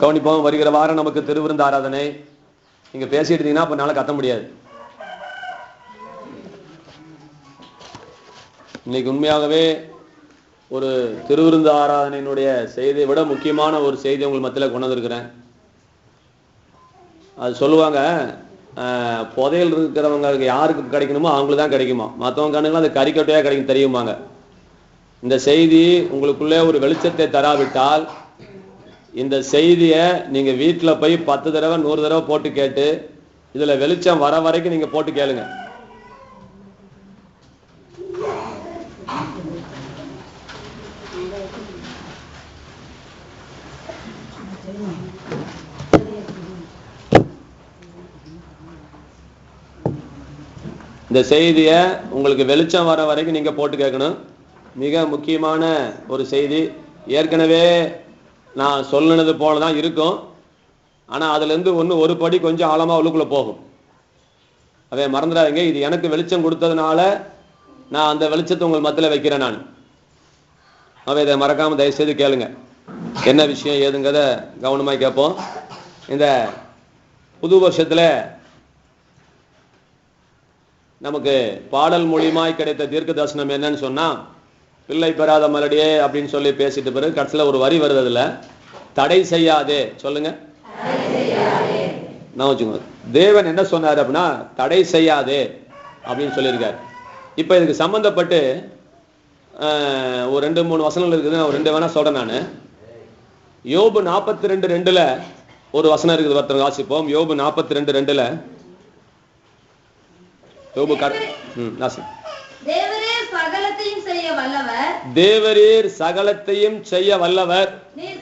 கவனிப்போம். வருகிற வாரம் நமக்கு திருவிருந்து ஆராதனை. நீங்க பேசிட்டு இருந்தீங்கன்னா அப்ப நாளை கத்த முடியாது. இன்னைக்கு உண்மையாகவே ஒரு திருவிருந்து ஆராதனையினுடைய செய்தியை விட முக்கியமான ஒரு செய்தி உங்கள் மத்தியில் கொண்டு வந்திருக்கிறேன். அது சொல்லுவாங்க, புதையல் இருக்கிறவங்களுக்கு யாருக்கு கிடைக்கணுமோ அவங்களுக்கு தான் கிடைக்குமா, மற்றவங்க கண்ணுக்கு அது கறிக்கொட்டையாக கிடைக்கும் தெரியுமாங்க. இந்த செய்தி உங்களுக்குள்ளே ஒரு வெளிச்சத்தை தராவிட்டால் இந்த செய்தியை நீங்க வீட்டில் போய் 10 தடவை 100 தடவை போட்டு கேட்டு இதுல வெளிச்சம் வர வரைக்கும் நீங்க போட்டு கேளுங்க. இந்த செய்தியை உங்களுக்கு வெளிச்சம் வர வரைக்கும் நீங்க போட்டு கேட்கணும். மிக முக்கியமான ஒரு செய்தி. ஏற்கனவே நான் சொல்லுனது போலதான் இருக்கும். ஆனா அதுல இருந்து ஒரு படி கொஞ்சம் ஆழமா உள்ளுக்குள்ள போகும். அதை மறந்துடாதீங்க. இது எனக்கு வெளிச்சம் கொடுத்ததுனால நான் அந்த வெளிச்சத்தை உங்கள் மத்தியில வைக்கிறேன். நான் அவை இதை மறக்காம தயவு செய்து கேளுங்க. என்ன விஷயம் ஏதுங்கிறத கவனமாய் கேட்போம். இந்த புது வருஷத்துல நமக்கு பாடல் மூலியமாய் கிடைத்த தீர்க்க தரிசனம் என்னன்னு சொன்னா, பிள்ளை பெறாத மலடியே அப்படின்னு சொல்லி பேசிட்டு பிறகு கடைசியில ஒரு வரி வருது. அதுல தடை செய்யாதே. சொல்லுங்க, நான் வச்சுக்கோங்க. தேவன் என்ன சொன்னாரு அப்படின்னா, தடை செய்யாதே அப்படின்னு சொல்லியிருக்காரு. இப்ப இதுக்கு சம்பந்தப்பட்டு ஒரு 2-3 வசனங்கள் இருக்குது. நான் 2 வேணா சொல்றேன். நான் யோபு 42:2 ஒரு வசனம் இருக்குது. ஒருத்தர் வாசிப்போம். யோபு 42:2. யோபு தேவரீர் சகலத்தையும் செய்ய வல்லவர். தேவரீர் சகலத்தையும் செய்ய வல்லவர். நீர்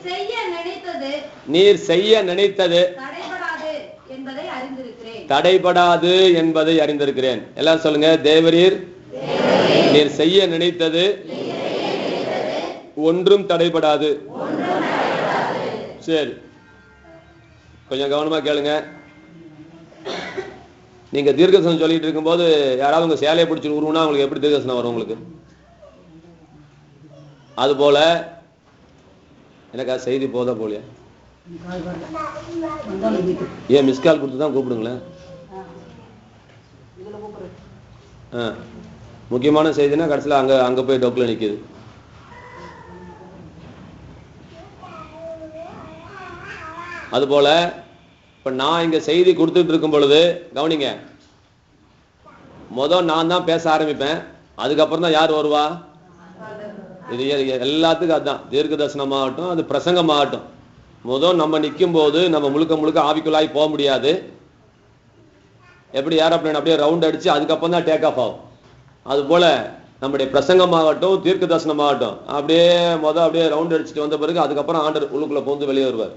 செய்ய நினைத்தது தடைபடாது என்பதை அறிந்திருக்கிறேன். தடைபடாது என்பதை அறிந்திருக்கிறேன். எல்லாரும் சொல்லுங்க, தேவரீர் நீர் செய்ய நினைத்தது ஒன்றும் தடைபடாது. சரி, கொஞ்சம் கவனமா கேளுங்க. நீங்க தீர்க்கதரிசனம் சொல்லிட்டு இருக்கும்போது யாராவது உங்க சேலையை பிடிச்சி உருவுனா உங்களுக்கு எப்படி தீர்க்கதரிசனம் வரும்? உங்களுக்கு அது போல எனக்கா செய்தி போதா போலியா? ஏன் மிஸ் கால் கொடுத்து தான் கூப்பிடுங்களேன். முக்கியமான செய்தினா கடைசியில் அங்க போய் டொக்கில் நிக்குது. அது போல இப்ப நான் இங்க செய்தி கொடுத்துட்டு இருக்கும் பொழுது கவனிங்க, நான் தான் பேச ஆரம்பிப்பேன். அதுக்கப்புறம் தான் யார் வருவா? இது எல்லாத்துக்கும் அதுதான். தீர்க்க தரிசனமாகட்டும், அது பிரசங்கமாகட்டும், நம்ம நிற்கும் போது நம்ம முழுக்க ஆவிக்குள்ளாய் போக முடியாது. எப்படி ஏரோப்ளேன் அப்படியே ரவுண்ட் அடிச்சு அதுக்கப்புறம் தான் டேக் ஆஃப் ஆகும். அது போல நம்முடைய பிரசங்கமாகட்டும், தீர்க்க தரிசனமாகட்டும், அப்படியே அப்படியே ரவுண்ட் அடிச்சுட்டு வந்த பிறகு அதுக்கப்புறம் ஆண்டர் உள்ளுக்குள்ள போந்து வெளியே வருவார்.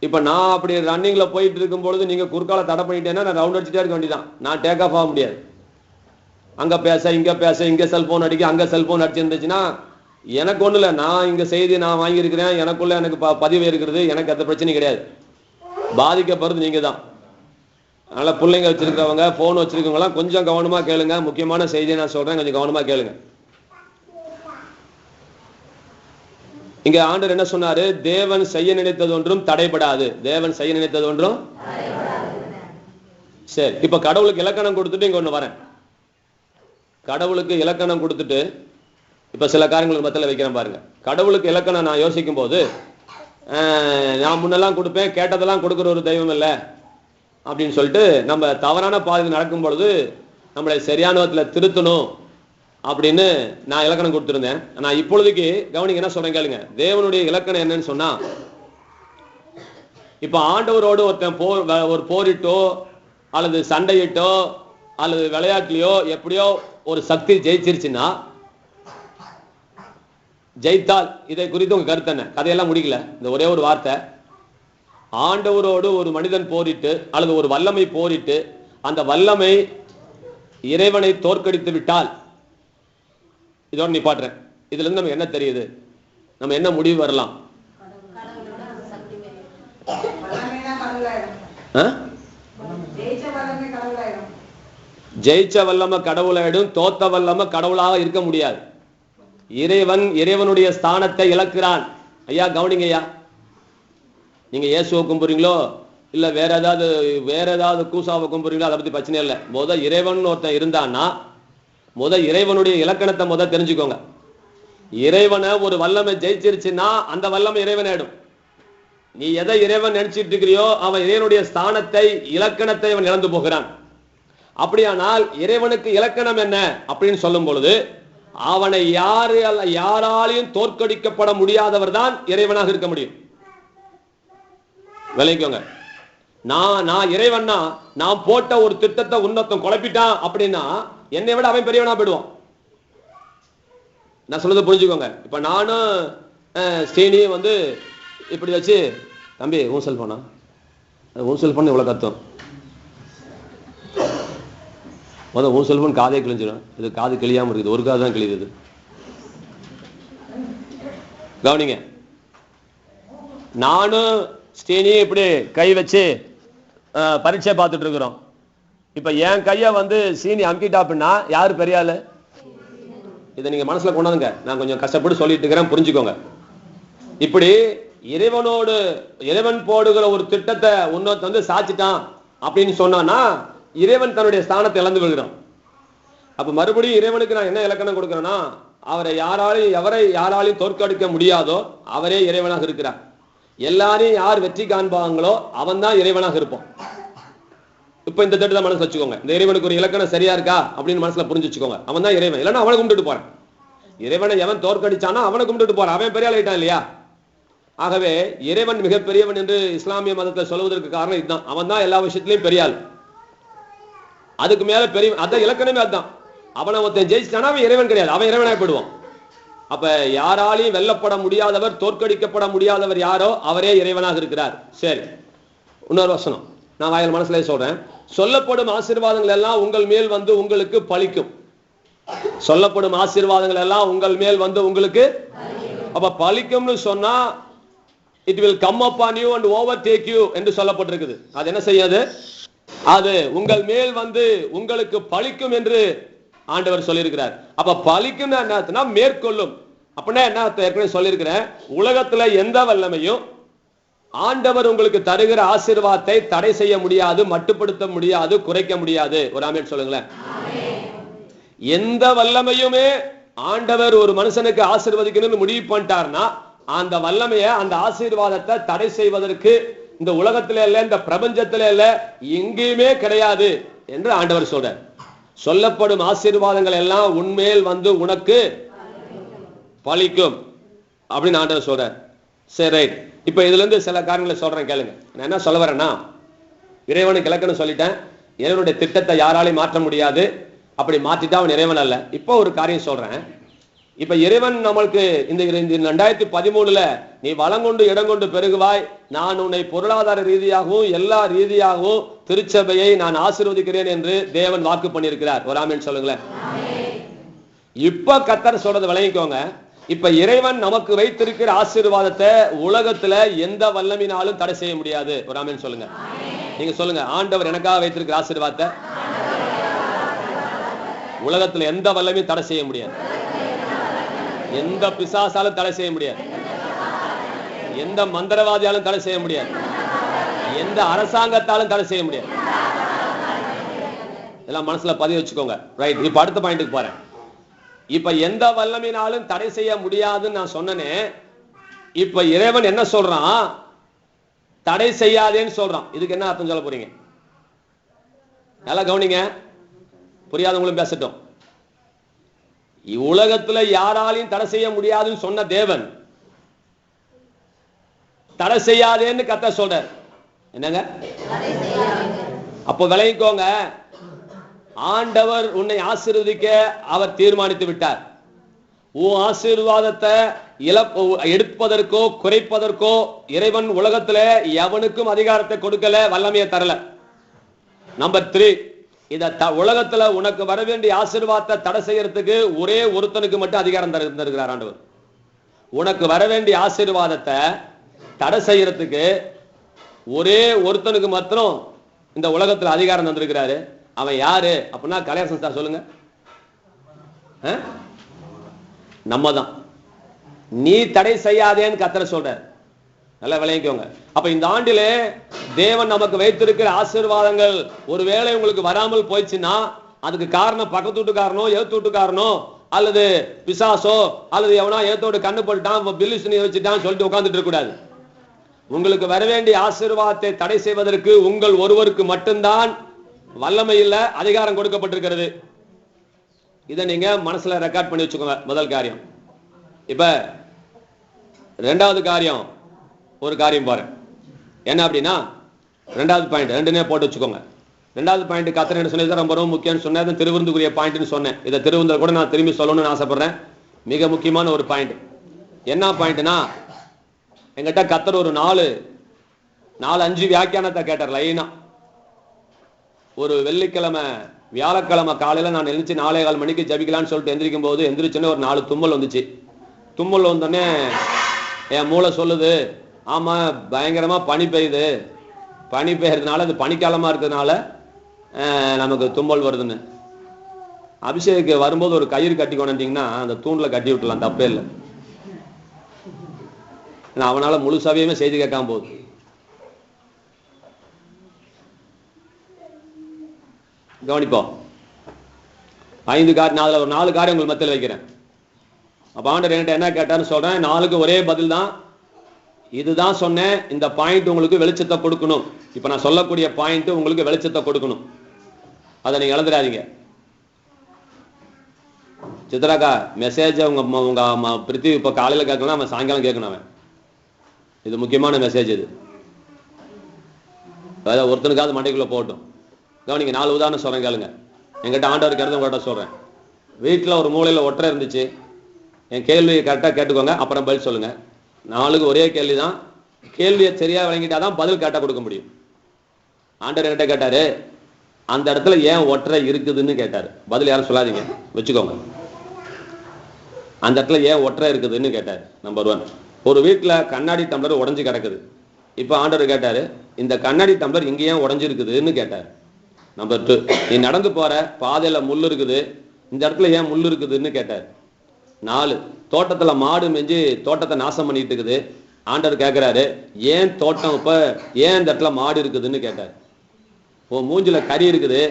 இப்ப நான் அப்படி ரன்னிங்ல போயிட்டு இருக்கும் பொழுது நீங்க குறுக்கால தடை பண்ணிட்டேன்னா நான் ரவுண்ட் அடிச்சுட்டே இருக்க வேண்டியதான். நான் டேக் ஆஃப் ஆக முடியாது. அங்க பேச இங்க செல்போன் அடிக்க, அங்க செல்போன் அடிச்சிருந்துச்சுன்னா எனக்கு ஒண்ணு இல்லை. நான் இங்க செய்தி நான் வாங்கியிருக்கிறேன், எனக்குள்ள எனக்கு பதிவு இருக்கிறது, எனக்கு அந்த பிரச்சனை கிடையாது. பாதிக்கப்படுறது நீங்க தான். அதனால பிள்ளைங்க வச்சிருக்கிறவங்க, போன் வச்சிருக்கவங்க எல்லாம் கொஞ்சம் கவனமா கேளுங்க. முக்கியமான செய்தியை நான் சொல்றேன், கொஞ்சம் கவனமா கேளுங்க. இங்க ஆண்டவர் என்ன சொன்னாரு? தேவன் செய்ய நினைத்தது ஒன்றும் தடைபடாது. தேவன் செய்ய நினைத்தது ஒன்றும். சரி, இப்ப கடவுளுக்கு இலக்கணம் கொடுத்துட்டு இங்க ஒண்ணு வரேன். கடவுளுக்கு இலக்கணம் கொடுத்துட்டு இப்ப சில காரியங்களுக்கு மத்தியில வைக்கிறேன் பாருங்க. கடவுளுக்கு இலக்கணம் நான் யோசிக்கும் போது நான் முன்னெல்லாம் கொடுப்பேன், கேட்டதெல்லாம் கொடுக்குற ஒரு தெய்வம் இல்லை அப்படின்னு சொல்லிட்டு நம்ம தவறான பாதையில் நடக்கும் பொழுது நம்மளை சரியான விதத்துல திருத்தணும் அப்படின்னு நான் இலக்கணம் கொடுத்திருந்தேன். நான் இப்பொழுதுக்கு கவனிங்க, என்ன சொல்றேன் கேளுங்க. தேவனுடைய இலக்கணம் என்னன்னு சொன்னா, இப்ப ஆண்டவரோடு ஒருத்தன் ஒரு போரிட்டோ அல்லது சண்டையிட்டோ அல்லது விளையாட்டுலையோ எப்படியோ ஒரு சக்தி ஜெயிச்சிருச்சுன்னா, ஜெயித்தால் இதை குறித்து உங்க கருத்து என்ன? கதையெல்லாம் முடிக்கல, இந்த ஒரே ஒரு வார்த்தை. ஆண்டவரோடு ஒரு மனிதன் போரிட்டு அல்லது ஒரு வல்லமை போரிட்டு அந்த வல்லமை இறைவனை தோற்கடித்து விட்டால், இதோட நிப்பாட்டுறேன். இதுல இருந்து நம்ம என்ன தெரியுது? நம்ம என்ன முடிவு வரலாம்? ஜெயிச்ச வல்லம கடவுளாயிடும், தோத்த வல்லம கடவுளாக இருக்க முடியாது. இறைவனுடைய ஸ்தானத்தை இழக்கிறான். ஐயா கவனிங்க ஐயா, நீங்க இயேசுவை கும்புறீங்களோ இல்ல வேற ஏதாவது கூசாவை கும்புறீங்களோ அதை பத்தி பிரச்சனை இல்லை. இறைவன் ஒருத்தன் இருந்தான்னா இறைவனுடைய இலக்கணத்தை தெரிஞ்சுக்கோங்க. இறைவனை ஒரு வல்லமை ஜெயிச்சிருச்சுன்னா அந்த வல்லமை இறைவன் ஆயிடும். நீ எதை இறைவன் நினைச்சிட்டு இருக்கிறியோ அவன் இறைவனுடைய ஸ்தானத்தை இலக்கணத்தை அவன் இழந்து போகிறான். அப்படியானால் இறைவனுக்கு இலக்கணம் என்ன அப்படின்னு சொல்லும் பொழுது அவனை யாராலையும் தோற்கடிக்கப்பட முடியாதவர் தான் இறைவனாக இருக்க முடியும். விளைக்கோங்க. நான் இறைவன்னா நான் போட்ட ஒரு திட்டத்தை உன்னத்தம் குழப்பிட்டான் அப்படின்னா என்னை விட அவன் பெரியவனா போயிடுவான். நான் சொல்றது புரிஞ்சுக்கோங்க. இப்ப நானும் ஸ்ரீனியும் இப்படி வச்சு, தம்பி உன் செல்போனா, உன் செல்போன் இவ்வளவு கத்தும், உன் செல்போன் காதே கிழிஞ்சிடும். இது காது கிளியாம இருக்குது, ஒரு காது தான் கிழியுது. கவனிங்க, நானும் ஸ்ரீனியும் இப்படி கை வச்சு பரீட்சை பார்த்துட்டு இருக்கிறோம். இப்ப என் கைய சீனி அமுக்கிட்டா அப்படின்னா யாரு பெரிய ஆளு? இதை நீங்க மனசுல கொண்டாந்துங்க. நான் கொஞ்சம் கஷ்டப்பட்டு சொல்லிட்டு இருக்கிறேன், புரிஞ்சுக்கோங்க. இப்படி இறைவன் போடுகிற ஒரு திட்டத்தை உன்னொருத்த சாச்சிட்டான் அப்படின்னு சொன்னான்னா இறைவன் தன்னுடைய ஸ்தானத்தை இழந்து விடுகிறான். அப்ப மறுபடியும் இறைவனுக்கு நான் என்ன இலக்கணம் கொடுக்கிறேன்னா, எவரை யாராலையும் தோற்கடிக்க முடியாதோ அவரே இறைவனாக இருக்கிறார். எல்லாரையும் யார் வெற்றி காண்பாங்களோ அவன் தான் இறைவனாக இருப்பான். இப்ப இந்த திட்டத்தை மனசு வச்சுக்கோங்க. இந்த இறைவனுக்கு ஒரு இலக்கணம் சரியா இருக்கா அப்படின்னு மனசுல புரிஞ்சு வச்சுக்கோங்க. அவன் தான் இறைவன், இல்லைன்னா அவனை கும்பிட்டு போறேன். இறைவனை எவன் தோற்கடிச்சானா அவனை கும்பிட்டு போறான், அவன் பெரிய ஆயிட்டான் இல்லையா? ஆகவே இறைவன் மிகப்பெரியவன் என்று இஸ்லாமிய மதத்தை சொல்வதற்கு காரணம் இதுதான். அவன் தான் எல்லா விஷயத்திலையும் பெரிய ஆள். அதுக்கு மேல பெரிய அதான் இலக்கணமே அதுதான். அவனை ஒருத்தன் ஜெயிச்சானா அவன் இறைவன் கிடையாது, அவன் இறைவனாய் போயிடுவான். அப்ப யாராலையும் வெல்லப்பட முடியாதவர், தோற்கடிக்கப்பட முடியாதவர் யாரோ அவரே இறைவனாக இருக்கிறார். சரி, இன்னொரு வசனம் நான் வாயில் மனசுல சொல்றேன். சொல்லப்படும் ஆசீர்வாதங்கள் எல்லாம் உங்கள் மேல் உங்களுக்கு பலிக்கும். சொல்லப்படும் ஆசீர்வாதங்கள் எல்லாம் உங்கள் மேல் உங்களுக்கு அப்ப பலிக்கும்னு சொன்னா it will come upon you and overtake you என்று சொல்லப்பட்டிருக்குது. அது என்ன செய்யாது? அது உங்கள் மேல் உங்களுக்கு பலிக்கும் என்று ஆண்டவர் சொல்லியிருக்கிறார். அப்ப பலிக்கும் என்ன மேற்கொள்ளும் அப்படின்னா என்ன ஏற்கனவே சொல்லியிருக்கிறேன். உலகத்துல எந்த வல்லமையும் ஆண்டவர் உங்களுக்கு தருகிற ஆசீர்வாதத்தை தடை செய்ய முடியாது, மட்டுப்படுத்த முடியாது, குறைக்க முடியாது. ஒரு ஆமென் சொல்லுங்களேன். எந்த வல்லமையுமே ஆண்டவர் ஒரு மனுஷனுக்கு ஆசீர்வதிக்கணும்னு முடிவு பண்ணிட்டார்னா அந்த வல்லமைய அந்த ஆசீர்வாதத்தை தடை செய்வதற்கு இந்த உலகத்தில இல்ல, இந்த பிரபஞ்சத்தில இல்ல, எங்கேயுமே கிடையாது என்று ஆண்டவர் சொல்றார். சொல்லப்படும் ஆசீர்வாதங்கள் எல்லாம் உன்மேல் உனக்கு பலிக்கும் அப்படின்னு ஆண்டவர் சொல்றார். சரி, ரைட். இப்ப இதுல இருந்து சில காரணங்களை சொல்றேன், கேளுங்க. நான் என்ன சொல்ல வரேன்னா, இறைவனுக்கு இலக்கணம் சொல்லிட்டேன். இறைவனுடைய திட்டத்தை யாராலையும் மாற்ற முடியாது. அப்படி மாற்றிட்டா அவன் இறைவன் அல்ல. இப்போ ஒரு காரியம் சொல்றேன். இப்ப இறைவன் நம்மளுக்கு இந்த 2013 நீ வளங்கொண்டு இடங்கொண்டு பெருகுவாய், நான் உன்னை பொருளாதார ரீதியாகவும் எல்லா ரீதியாகவும் திருச்சபையை நான் ஆசீர்வதிக்கிறேன் என்று தேவன் வாக்கு பண்ணியிருக்கிறார். ஒரு ஆமென் சொல்லுங்களேன். இப்ப கர்த்தர் சொல்றது விளங்கிக்கோங்க. இப்ப இறைவன் நமக்கு வைத்திருக்கிற ஆசீர்வாதத்தை உலகத்துல எந்த வல்லமினாலும் தடை செய்ய முடியாது. ஒரு ஆமென் சொல்லுங்க. நீங்க சொல்லுங்க, ஆண்டவர் எனக்காக வைத்திருக்கிற ஆசீர்வாதத்தை உலகத்துல எந்த வல்லமையும் தடை செய்ய முடியாது. எந்த பிசாசாலும் தடை செய்ய முடியாது. எந்த மந்திரவாதியாலும் தடை செய்ய முடியாது. எந்த அரசாங்கத்தாலும் தடை செய்ய முடியாது. எல்லாம் மனசுல பதிவு வச்சுக்கோங்க. ரைட். இப்ப அடுத்த பாயிண்ட்டுக்கு போறேன். இப்ப எந்த வல்லமையினாலும் தடை செய்ய முடியாதுன்னு நான் சொன்னனே. இப்ப இறைவன் என்ன சொல்றான்? தடை செய்யாதேன்னு சொல்றான். இதுக்கு என்ன அர்த்தம் சொல்ல போறீங்க? நல்லா கவனிங்க, புரியாதவங்களும் பேசட்டும். உலகத்துல யாராலையும் தடை செய்ய முடியாதுன்னு சொன்ன தேவன் தடை செய்யாதேன்னு கர்த்தர் சொல்றார். என்னங்க? அப்போ விளங்கிக்கோங்க, ஆண்டவர் உன்னை ஆசீர்வதிக்க அவர் தீர்மானித்து விட்டார். உன் ஆசீர்வாதத்தை எடுப்பதற்கோ குறைப்பதற்கோ இறைவன் உலகத்துல எவனுக்கும் அதிகாரத்தை கொடுக்கல, வல்லமையை தரல. நம்பர் 3, இத உலகத்துல உனக்கு வர வேண்டிய ஆசீர்வாதத்தை தடை செய்யறதுக்கு ஒரே ஒருத்தனுக்கு மட்டும் அதிகாரம் தருகிறார் ஆண்டவர். உனக்கு வர வேண்டிய ஆசீர்வாதத்தை தடை செய்யறதுக்கு ஒரே ஒருத்தனுக்கு மாத்திரம் இந்த உலகத்துல அதிகாரம் தந்திருக்கிறாரு. அவன் யாரு அப்படின்னா கல்யாண சன்ஸ்தா. சொல்லுங்க. நம்ம தான். நீ தடை செய்யாதேன்னு கர்த்தர் சொல்றார். நல்லா விளங்கிக்கோங்க. அப்ப இந்த ஆண்டிலே தேவன் நமக்கு வைத்திருக்கிற ஆசீர்வாதங்கள் ஒருவேளை உங்களுக்கு வராமல் போயிடுச்சுன்னா அதுக்கு காரணம் பக்கத்து வீட்டுக்காரனோ ஏத்து வீட்டுக்காரனோ அல்லது பிசாசோ அல்லது எவனா ஏத்தோடு கண்ணு போட்டுட்டான் பில்லு சுனி வச்சுட்டான்னு சொல்லிட்டு உட்கார்ந்துட்டு இருக்க கூடாது. உங்களுக்கு வர வேண்டிய ஆசீர்வாதத்தை தடை செய்வதற்கு உங்கள் ஒருவருக்கு மட்டும்தான் வல்லமை இல்ல, அதிகாரம் கொடுக்கப்பட்டிருக்கிறது. இதை நீங்க மனசுல ரெக்கார்ட் பண்ணி வச்சுக்கோங்க. முதல் காரியம். இப்ப ரெண்டாவது காரியம், ஒரு காரியம் பாரு என்ன அப்படின்னா, ரெண்டாவது பாயிண்ட் ரெண்டுனே போட்டு வச்சுக்கோங்க. ரெண்டாவது பாயிண்ட் கர்த்தர் என்ன சொன்னது ரொம்ப ரொம்ப முக்கியம்னு சொன்னேன். திருவிருந்துக்குரிய பாயிண்ட்னு சொன்னேன். இதை திருவிருந்தல் கூட நான் திரும்பி சொல்லணும்னு ஆசைப்படுறேன். மிக முக்கியமான ஒரு பாயிண்ட். என்ன பாயிண்ட்னா, எங்கிட்ட கர்த்தர் ஒரு 4-5 வியாக்கியானத்தை கேட்டார் லைனா. ஒரு வெள்ளிக்கிழமை வியாழக்கிழமை காலையில நான் எழுந்துச்சு 4:15 மணிக்கு ஜபிக்கலான்னு சொல்லிட்டு எந்திரிக்கும் போது எந்திரிச்சுன்னு ஒரு 4 தும்மல் வந்துச்சு. தும்மல் வந்தோடனே என் மூளை சொல்லுது, ஆமா பயங்கரமா பனி பெய்யுது, பனி பெய்யறதுனால அது பனிக்காலமா இருக்கிறதுனால நமக்கு தும்மல் வருதுன்னு. அபிஷேக்கு வரும்போது ஒரு கயிறு கட்டி கொண்டீங்கன்னா அந்த தூண்ல கட்டி விட்டுலாம், தப்பே இல்லை. அவனால முழு சபையுமே செய்தி கேட்காம போகுது. கவனிப்போம். 5 காரியம், அதுல ஒரு 4 காரியம் உங்கள் மத்தியில் வைக்கிறேன். அப்ப ஆண்டவர் என்கிட்ட என்ன கேட்டான்னு சொல்றேன். 4க்கு ஒரே பதில் தான். இதுதான் சொன்னேன், இந்த பாயிண்ட் உங்களுக்கு வெளிச்சத்தை கொடுக்கணும். இப்ப நான் சொல்லக்கூடிய பாயிண்ட் உங்களுக்கு வெளிச்சத்தை கொடுக்கணும். அதை நீங்க இழந்துடாதீங்க. சித்ராக்கா மெசேஜ் உங்க பிரித்தி இப்ப காலையில கேட்கணும், அவன் சாயங்காலம் கேட்கணும். அவன் இது முக்கியமான மெசேஜ். இது அதாவது ஒருத்தனுக்காவது மண்டைக்குள்ள போகட்டும். கவனிங்க, 4 உதாரணம் சொல்றேன் கேளுங்க. என்கிட்ட ஆண்டவர் கருத்து உங்கள்கிட்ட சொல்றேன். வீட்டுல ஒரு மூலையில ஒற்றை இருந்துச்சு. என் கேள்வியை கரெக்டா கேட்டுக்கோங்க, அப்புறம் பதில் சொல்லுங்க. 4க்கு ஒரே கேள்விதான். கேள்வியை சரியா வழங்கிட்டாதான் பதில் கரெக்டா கொடுக்க முடியும். ஆண்டவர் என்கிட்ட கேட்டாரு, அந்த இடத்துல ஏன் ஒற்றை இருக்குதுன்னு கேட்டாரு. பதில் யாரும் சொல்லாதீங்க, வச்சுக்கோங்க. அந்த இடத்துல ஏன் ஒற்றை இருக்குதுன்னு கேட்டாரு. நம்பர் 1, ஒரு வீட்டுல கண்ணாடி டம்ளர் உடைஞ்சு கிடக்குது. இப்ப ஆண்டவர் கேட்டாரு, இந்த கண்ணாடி டம்ளர் இங்க ஏன் உடைஞ்சிருக்குதுன்னு கேட்டாரு. நம்பர் 2, நீ நடந்து போற பாதையில முள் இருக்குது, இந்த இடத்துல ஏன் முள் இருக்குதுன்னு கேட்டாரு. 4, தோட்டத்துல மாடு மெஞ்சு தோட்டத்தை நாசம் பண்ணிட்டு இருக்குது. ஆண்டவர் கேட்கிறாரு, ஏன் தோட்டம் இப்ப ஏன் இந்த இடத்துல மாடு இருக்குதுன்னு கேட்டாரு. உன் மூஞ்சில கறி இருக்குது.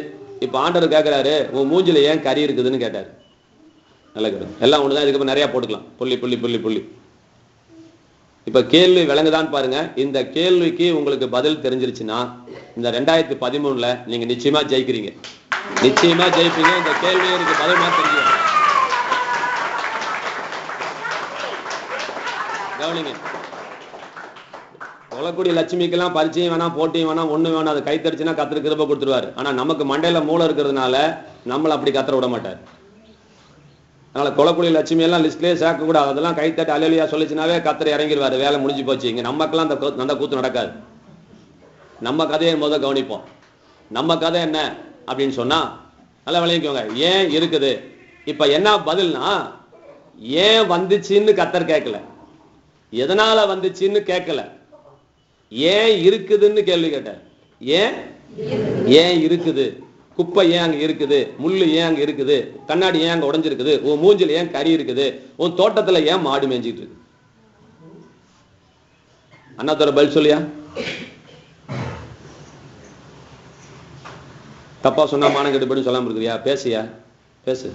இப்ப ஆண்டவர் கேட்கிறாரு, உன் மூஞ்சில ஏன் கறி இருக்குதுன்னு கேட்டாரு. நல்ல கேட்டு எல்லாம் ஒண்ணுதான். இதுக்கு நிறைய போட்டுக்கலாம், புள்ளி புள்ளி புள்ளி புள்ளி. இப்ப கேள்வி விளங்குதான் பாருங்க. இந்த கேள்விக்கு உங்களுக்கு பதில் தெரிஞ்சிருச்சுன்னா இந்த 2013ல நீங்க நிச்சயமா ஜெயிக்கிறீங்க. நிச்சயமா ஜெயிப்பீங்க. இந்த கேள்விக்கு பதில் தெரிஞ்சு கவனிங்க. கொலக்குடி லட்சுமிக்கெல்லாம் பரிச்சையும் வேணாம், போட்டியும் வேணாம், ஒண்ணு வேணாம். அது கைத்தடிச்சுன்னா கர்த்தர் கிருபை கொடுத்துருவாரு. ஆனா நமக்கு மண்டையில மூளை இருக்கிறதுனால நம்மள அப்படி கர்த்தர் விட மாட்டார். அதனால கொலக்குடி லட்சுமி எல்லாம் லிஸ்ட்லயே சேர்க்க கூடாது. அதெல்லாம் கைத்தட்டி அல்லேலூயா சொல்லிச்சுனாவே கர்த்தர் இறங்கிடுவாரு, வேலை முடிஞ்சு போச்சு. இங்க நமக்கெல்லாம் அந்த கூத்து நடக்காது. நம்ம கதையை முதல் கவனிப்போம். நம்ம கதை என்ன அப்படின்னு சொன்னா நல்லா விளங்கிக்கோங்க. ஏன் இருக்குது. இப்ப என்ன பதில்னா, ஏன் வந்துச்சுன்னு கர்த்தர் கேட்கல, எதனால வந்துச்சுன்னு கேட்கல, ஏன் இருக்குதுன்னு கேள்வி கேட்டார். ஏன் இருக்குது, குப்பை ஏன் அங்க இருக்குது, முள்ளு ஏன் அங்க இருக்குது, கண்ணாடி ஏன் அங்க உடைஞ்சிருக்குது, உன் மூஞ்சில ஏன் கறி இருக்குது, உன் தோட்டத்துல ஏன் மாடு மேய்ஞ்சிட்டு இருக்கு. அண்ணாத்தோட பதில் சொல்லியா? தப்பா சொன்னா மானம் கெட்டு சொல்லாம இருக்கிறியா? பேசியா? பேசு.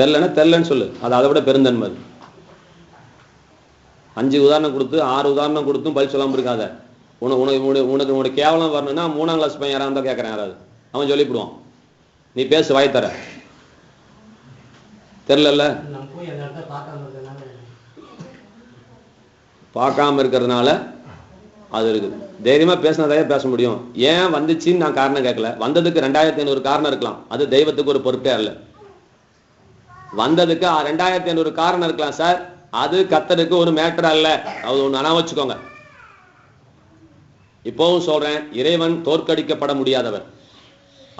தெரியலன்னு சொல்லு. அது அதை விட பெருந்தன்மை. 5 உதாரணம் கொடுத்து 6 உதாரணம் கொடுத்தும் பதில் சொல்லாம இருக்காத. உனக்கு கேவலம் வரணும்னா 3ஆம் கிளாஸ் பையன் யாராவது தான் கேட்கறேன், யாராவது அவன் சொல்லிவிடுவான். நீ பேசு, வாய் தர. தெரியல பார்க்காம இருக்கிறதுனால அது இருக்குது. தைரியமா பேசினதையே பேச முடியும். ஏன் வந்துச்சுன்னு நான் காரணம் கேட்கல. வந்ததுக்கு 2500 காரணம் இருக்கலாம். அது தெய்வத்துக்கு ஒரு பொறுப்பே அல்ல. வந்ததுக்கு 2500 காரணம் இருக்கலாம் சார், அது கர்த்தருக்கு ஒரு மேட்டர் அல்ல. அது ஒண்ணு அனா வச்சுக்கோங்க. இப்பவும் சொல்றேன், இறைவன் தோற்கடிக்கப்பட முடியாதவர்.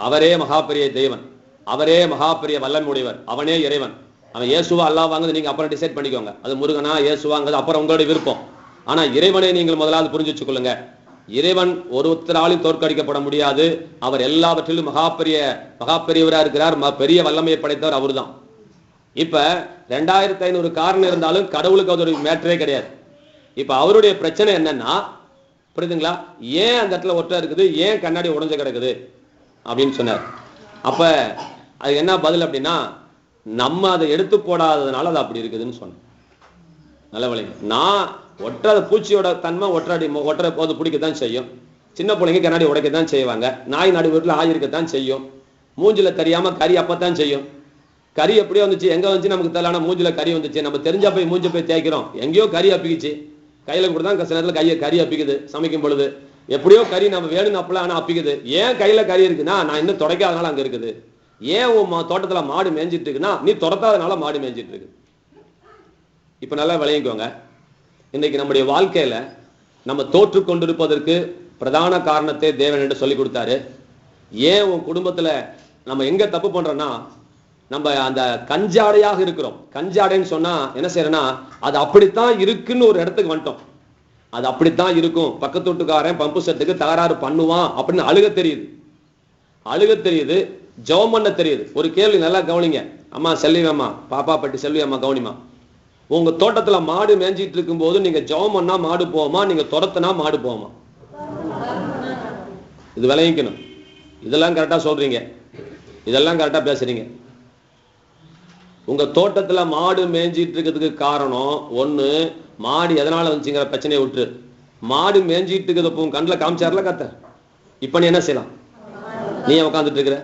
அவரே மகாபெரிய தெய்வன், அவரே மகாபெரிய வல்லமையுடையவர், அவனே இறைவன். அவன் இயேசுவா அல்லாஹ்வாங்கிறது நீங்க அப்புறம் டிசைட் பண்ணிக்கோங்க. அது முருகனா இயேசுவாங்கிறது அப்புறம் உங்களுடைய விருப்பம். ஆனா இறைவனை நீங்கள் முதலாவது புரிஞ்சு வச்சுக்கொள்ளுங்க. இறைவன் ஒருத்தராலும் தோற்கடிக்கப்பட முடியாது. அவர் எல்லாவற்றிலும் மகாபெரியவரா இருக்கிறார். பெரிய வல்லமையை படைத்தவர் அவர்தான். இப்ப 2500 காரணம் இருந்தாலும் கடவுளுக்கு அது ஒரு மேட்டரே கிடையாது. இப்ப அவருடைய பிரச்சனை என்னன்னா, புரியுதுங்களா, ஏன் அந்த இடத்துல ஒற்றை இருக்குது, ஏன் கண்ணாடி உடைஞ்சு கிடக்குது அப்படின்னு சொன்னார். அப்ப அது என்ன பதில் அப்படின்னா, நம்ம அதை எடுத்து போடாததுனால அது அப்படி இருக்குதுன்னு சொன்னேன். நல்ல வழிங்க. நான் ஒற்றை பூச்சியோட தன்மை ஒற்றை போது பிடிக்கத்தான் செய்யும். சின்ன பிள்ளைங்க கண்ணாடி உடைக்கத்தான் செய்வாங்க. நாய் நாடு வீட்டுல ஆயிருக்கத்தான் செய்யும். மூஞ்சில தெரியாம கறி அப்பத்தான் செய்யும். கறி எப்படியோ வந்துச்சு, எங்க வந்துச்சு நமக்கு தெரியல, மூஞ்சில கறி வந்துச்சு, நம்ம தெரிஞ்சா போய் மூஞ்சி போய் தேய்க்கிறோம், எங்கேயோ கறி அப்பிக்குச்சு, கையில கூட தான் சில நேரத்தில் கறி அப்பிக்குது சமைக்கும் பொழுது, எப்படியோ கறி நம்ம வேணும்னு அப்பலாம் ஆனா அப்பிக்குது. ஏன் கையில கறி இருக்குன்னா நான் இன்னும் தொடக்காதனால அங்க இருக்குது. ஏன் உன் தோட்டத்துல மாடு மேய்ஞ்சிட்டு இருக்குன்னா நீ துரத்தாதனால மாடு மேய்ஞ்சிட்டு இருக்கு. இப்ப நல்லா விளையிக்கோங்க. இன்னைக்கு நம்முடைய வாழ்க்கையில நம்ம தோற்று கொண்டிருப்பதற்கு பிரதான காரணத்தை தேவன் என்று சொல்லி கொடுத்தாரு. ஏன் உன் குடும்பத்துல நம்ம எங்க தப்பு பண்றோம்னா, நம்ம அந்த கஞ்சாடையாக இருக்கிறோம். கஞ்சாடைன்னு சொன்னா என்ன செய்யறோம்னா, அது அப்படித்தான் இருக்குன்னு ஒரு இடத்துக்கு வந்துட்டோம். அது அப்படித்தான் இருக்கும், பக்கத்து வீட்டுக்காரன் பம்பு செட்டுக்கு தகராறு பண்ணுவான் அப்படின்னு அழுக தெரியுது, ஜெபம் பண்ண தெரியுது. ஒரு கேள்வி நல்லா கவனிங்க. அம்மா செல்வியம்மா, பாப்பா பட்டி செல்வியம்மா கவனிமா. உங்க தோட்டத்துல மாடு மேய்ஞ்சிட்டு இருக்கும் போது நீங்க ஜெபம் பண்ணா மாடு போவோமா, நீங்க துரத்துனா மாடு போவோமா? இது விளைவிக்கணும். இதெல்லாம் கரெக்டா சொல்றீங்க, இதெல்லாம் கரெக்டா பேசுறீங்க. உங்க தோட்டத்துல மாடு மேய்ஞ்சிட்டு இருக்கிறதுக்கு காரணம் ஒண்ணு, மாடு எதனால வந்துச்சுங்கிற பிரச்சனையை விட்டு, மாடு மேய்ஞ்சிட்டு இருக்கிறது உன் கண்ணில் காமிச்சார்ல கத்த, இப்ப நீ என்ன செய்யலாம்? நீ உட்காந்துட்டு இருக்கிற,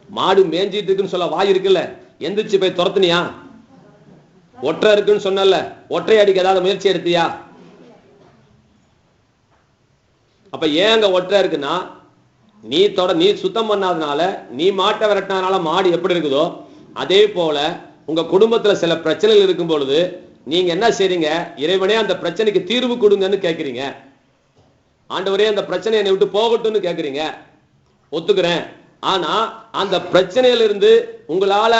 மாடு மேய்ஞ்சிட்டு இருக்குன்னு சொல்ல வாய் இருக்குல்ல, எந்திரிச்சு போய் துரத்துனியா? ஒற்றை இருக்குன்னு சொன்னல, ஒற்றை அடிக்க ஏதாவது முயற்சி எடுத்தியா? அப்ப ஏன் அங்க ஒற்றை இருக்குன்னா, நீ சுத்தம் பண்ணாதனால, நீ மாட்டை விரட்டினால மாடு எப்படி இருக்குதோ அதே போல உங்க குடும்பத்துல சில பிரச்சனைகள் இருக்கும் பொழுது நீங்க என்ன செய்றீங்க? இறைவனே அந்த பிரச்சனைக்கு தீர்வு கொடுங்கன்னு கேட்கிறீங்க. ஆண்டவரே அந்த பிரச்சனை என்னை விட்டு போகட்டும்னு கேட்கிறீங்க, ஒத்துக்கிறேன். ஆனா அந்த பிரச்சனையிலிருந்து உங்களால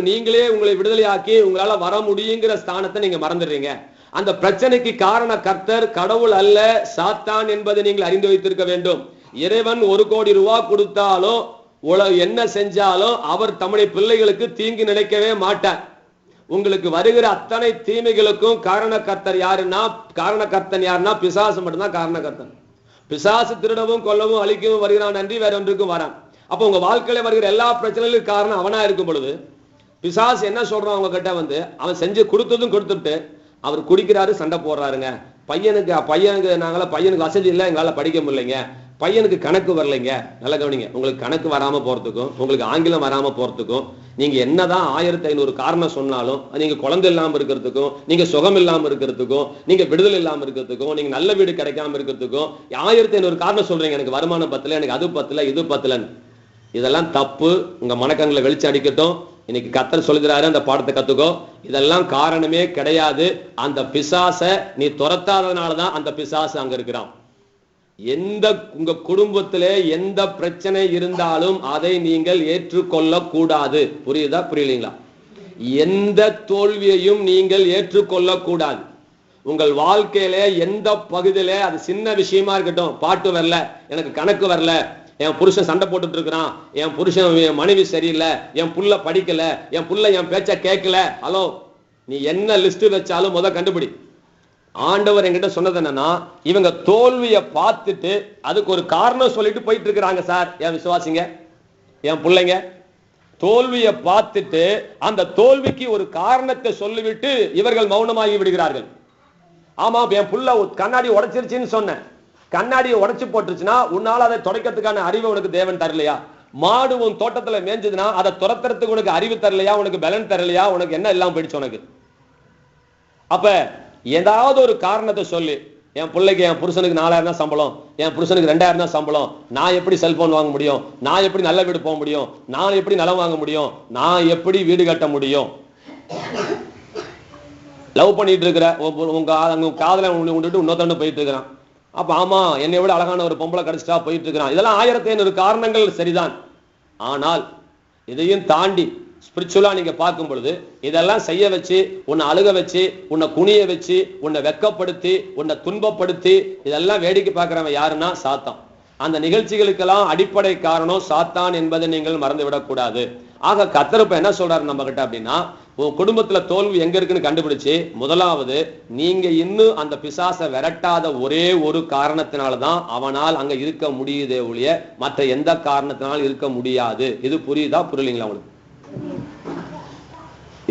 நீங்களே உங்களை விடுதலையாக்கி உங்களால வர முடியுங்கிற ஸ்தானத்தை நீங்க மறந்துடுறீங்க. அந்த பிரச்சனைக்கு காரண கர்த்தர் கடவுள் அல்ல, சாத்தான் என்பதை நீங்கள் அறிந்து வைத்திருக்க வேண்டும். இறைவன் 1 கோடி ரூபாய் கொடுத்தாலும் என்ன செஞ்சாலும் அவர் தம்முடைய பிள்ளைகளுக்கு தீங்கு நினைக்கவே மாட்டார். உங்களுக்கு வருகிற அத்தனை தீமைகளுக்கும் காரணக்கர்த்தன் யாருன்னா பிசாசு மட்டும்தான் காரணக்கர்த்தன். பிசாசு திருடவும் கொல்லவும் அழிக்கவும் வருகிறான் நன்றி வேற ஒன்றுக்கும் வரான். அப்ப உங்க வாழ்க்கையில வருகிற எல்லா பிரச்சனைகளுக்கும் காரணம் அவனா இருக்கும் பொழுது பிசாசு என்ன சொல்றான்? அவங்க கிட்ட அவன் செஞ்சு கொடுத்ததும் கொடுத்துட்டு அவர் குடிக்கிறாரு, சண்டை போடுறாருங்க. பையனுக்கு வசதி இல்லை, எங்களால படிக்க முடியலைங்க, பையனுக்கு கணக்கு வரலைங்க. நல்ல கவனிங்க. உங்களுக்கு கணக்கு வராம போறதுக்கும் உங்களுக்கு ஆங்கிலம் வராம போறதுக்கும் நீங்க என்னதான் 1500 காரணம் சொன்னாலும், நீங்க குழந்தை இல்லாம இருக்கிறதுக்கும், நீங்க சுகம் இல்லாம இருக்கிறதுக்கும், நீங்க விடுதலை இல்லாம இருக்கிறதுக்கும், நீங்க நல்ல வீடு கிடைக்காம இருக்கிறதுக்கும் 1500 காரணம் சொல்றீங்க. எனக்கு வருமானம் பத்தல, எனக்கு அது பத்தல, இது பத்தலன்னு. இதெல்லாம் தப்பு. உங்க மனக்கண்ணில் வெளிச்சம் அடிக்கட்டும். இன்னைக்கு கர்த்தர் சொல்கிறாரு, அந்த பாடத்தை கத்துக்கோ. இதெல்லாம் காரணமே கிடையாது. அந்த பிசாச நீ துரத்தாதனாலதான் அந்த பிசாசு அங்க இருக்கிறான். உங்க குடும்பத்திலே எந்த பிரச்சனை இருந்தாலும் அதை நீங்கள் ஏற்றுக்கொள்ள கூடாது. புரியுதா? புரியலீங்களா? எந்த தோல்வியையும் நீங்கள் ஏற்றுக்கொள்ள கூடாது. உங்கள் வாழ்க்கையில எந்த பகுதியில அது சின்ன விஷயமா இருக்கட்டும், பாட்டு வரல, எனக்கு கணக்கு வரல, என் புருஷன் சண்டை போட்டுட்டு இருக்கிறான், என் புருஷன் மனைவி சரியில்லை, என் புள்ள படிக்கல, என் புள்ள என் பேச்ச கேட்கல. ஹலோ, நீ என்ன லிஸ்ட் வச்சாலும் கண்டுபிடி. ஆண்டவர் என்கிட்ட சொன்னது என்னன்னா, இவங்க தோல்வியை பார்த்துட்டு அதுக்கு ஒரு காரணம் சொல்லிட்டு போயிட்டு இருக்கிறாங்க சார். என் விசுவாசிங்க, என் பிள்ளைங்க, தோல்வியை பார்த்துட்டு அந்த தோல்விக்கு ஒரு காரணத்தை சொல்லிவிட்டு இவர்கள் மௌனமாகி விடுகிறார்கள். ஆமா, என் புள்ள கண்ணாடி உடைச்சிருச்சுன்னு சொன்னேன். கண்ணாடியை உடைச்சு போட்டுருச்சுன்னா உன்னால அதை துடைக்கிறதுக்கான அறிவை உனக்கு தேவன் தரலையா? மாடு உன் தோட்டத்துல மேய்ஞ்சதுன்னா அதை துரத்துறதுக்கு உனக்கு அறிவு தரலையா? உனக்கு பலன் தரலையா? உனக்கு என்ன எல்லாம் போயிடுச்சு உனக்கு? அப்ப ஏதாவது ஒரு காரணத்தை சொல்லி, என் பிள்ளைக்கு என் புருஷனுக்கு 4000 தான் சம்பளம், என் புருஷனுக்கு 2000 தான் சம்பளம், நான் எப்படி செல்போன் வாங்க முடியும், நான் எப்படி நல்ல வீடு போக முடியும், நான் எப்படி நிலம் வாங்க முடியும், நான் எப்படி வீடு கட்ட முடியும்? லவ் பண்ணிட்டு இருக்கிற உங்க காதல விட்டுட்டு இன்னொருத்தண்டு போயிட்டு இருக்கிறான். அப்ப ஆமா, என்னை விட அழகான ஒரு பொம்பளை கிடைச்சிட்டா போயிட்டு இருக்கிறான். இதெல்லாம் 1500 காரணங்கள் சரிதான். ஆனால் இதையும் தாண்டி ஸ்பிரிச்சுவலா நீங்க பார்க்கும் பொழுது இதெல்லாம் செய்ய வச்சு, உன்னை அழுக வச்சு, உன்னை குனிய வச்சு, உன்னை வெக்கப்படுத்தி, உன்னை துன்பப்படுத்தி இதெல்லாம் வேடிக்கை பார்க்கிறவன் யாருன்னா சாத்தான். அந்த நிகழ்ச்சிகளுக்கெல்லாம் அடிப்படை காரணம் சாத்தான் என்பதை நீங்கள் மறந்து விடக்கூடாது. ஆக கர்த்தர் இப்ப என்ன சொல்றாரு நம்ம கிட்ட அப்படின்னா, உன் குடும்பத்துல தோல்வி எங்க இருக்குன்னு கண்டுபிடிச்சு, முதலாவது நீங்க இன்னும் அந்த பிசாசை விரட்டாத ஒரே ஒரு காரணத்தினால்தான் அவனால் அங்க இருக்க முடியுதே ஒழிய மற்ற எந்த காரணத்தினாலும் இருக்க முடியாது. இது புரியுதா புரியலீங்களா உங்களுக்கு?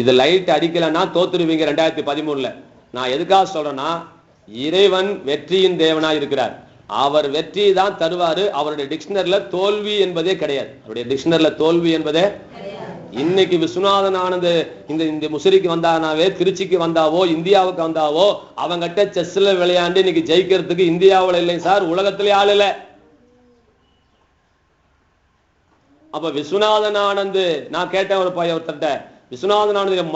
இது லைட் அடிக்கலன்னா தோத்துருவீங்க 2013. நான் எதுக்காக சொல்றேன்னா, இறைவன் வெற்றியின் தேவனா இருக்கிறார். அவர் வெற்றி தான் தருவாரு. அவருடைய டிக்ஷனரியில தோல்வி என்பதே கிடையாது. அவருடைய டிக்ஷனரியில தோல்வி என்பதே இன்னைக்கு விஸ்வநாதன் ஆனந்த் இந்த முசிறிக்கு வந்தானாவே, திருச்சிக்கு வந்தாவோ, இந்தியாவுக்கு வந்தாவோ, அவங்கிட்ட செஸ்ல விளையாண்டு இன்னைக்கு ஜெயிக்கிறதுக்கு இந்தியாவில் இல்லை சார், உலகத்திலே ஆள் இல்லை. அப்ப விஸ்வநாதன் ஆனந்த், நான் கேட்டேன் ஒரு பையன் ஒருத்தட்ட, விஸ்வநாதன் ஆனந்த்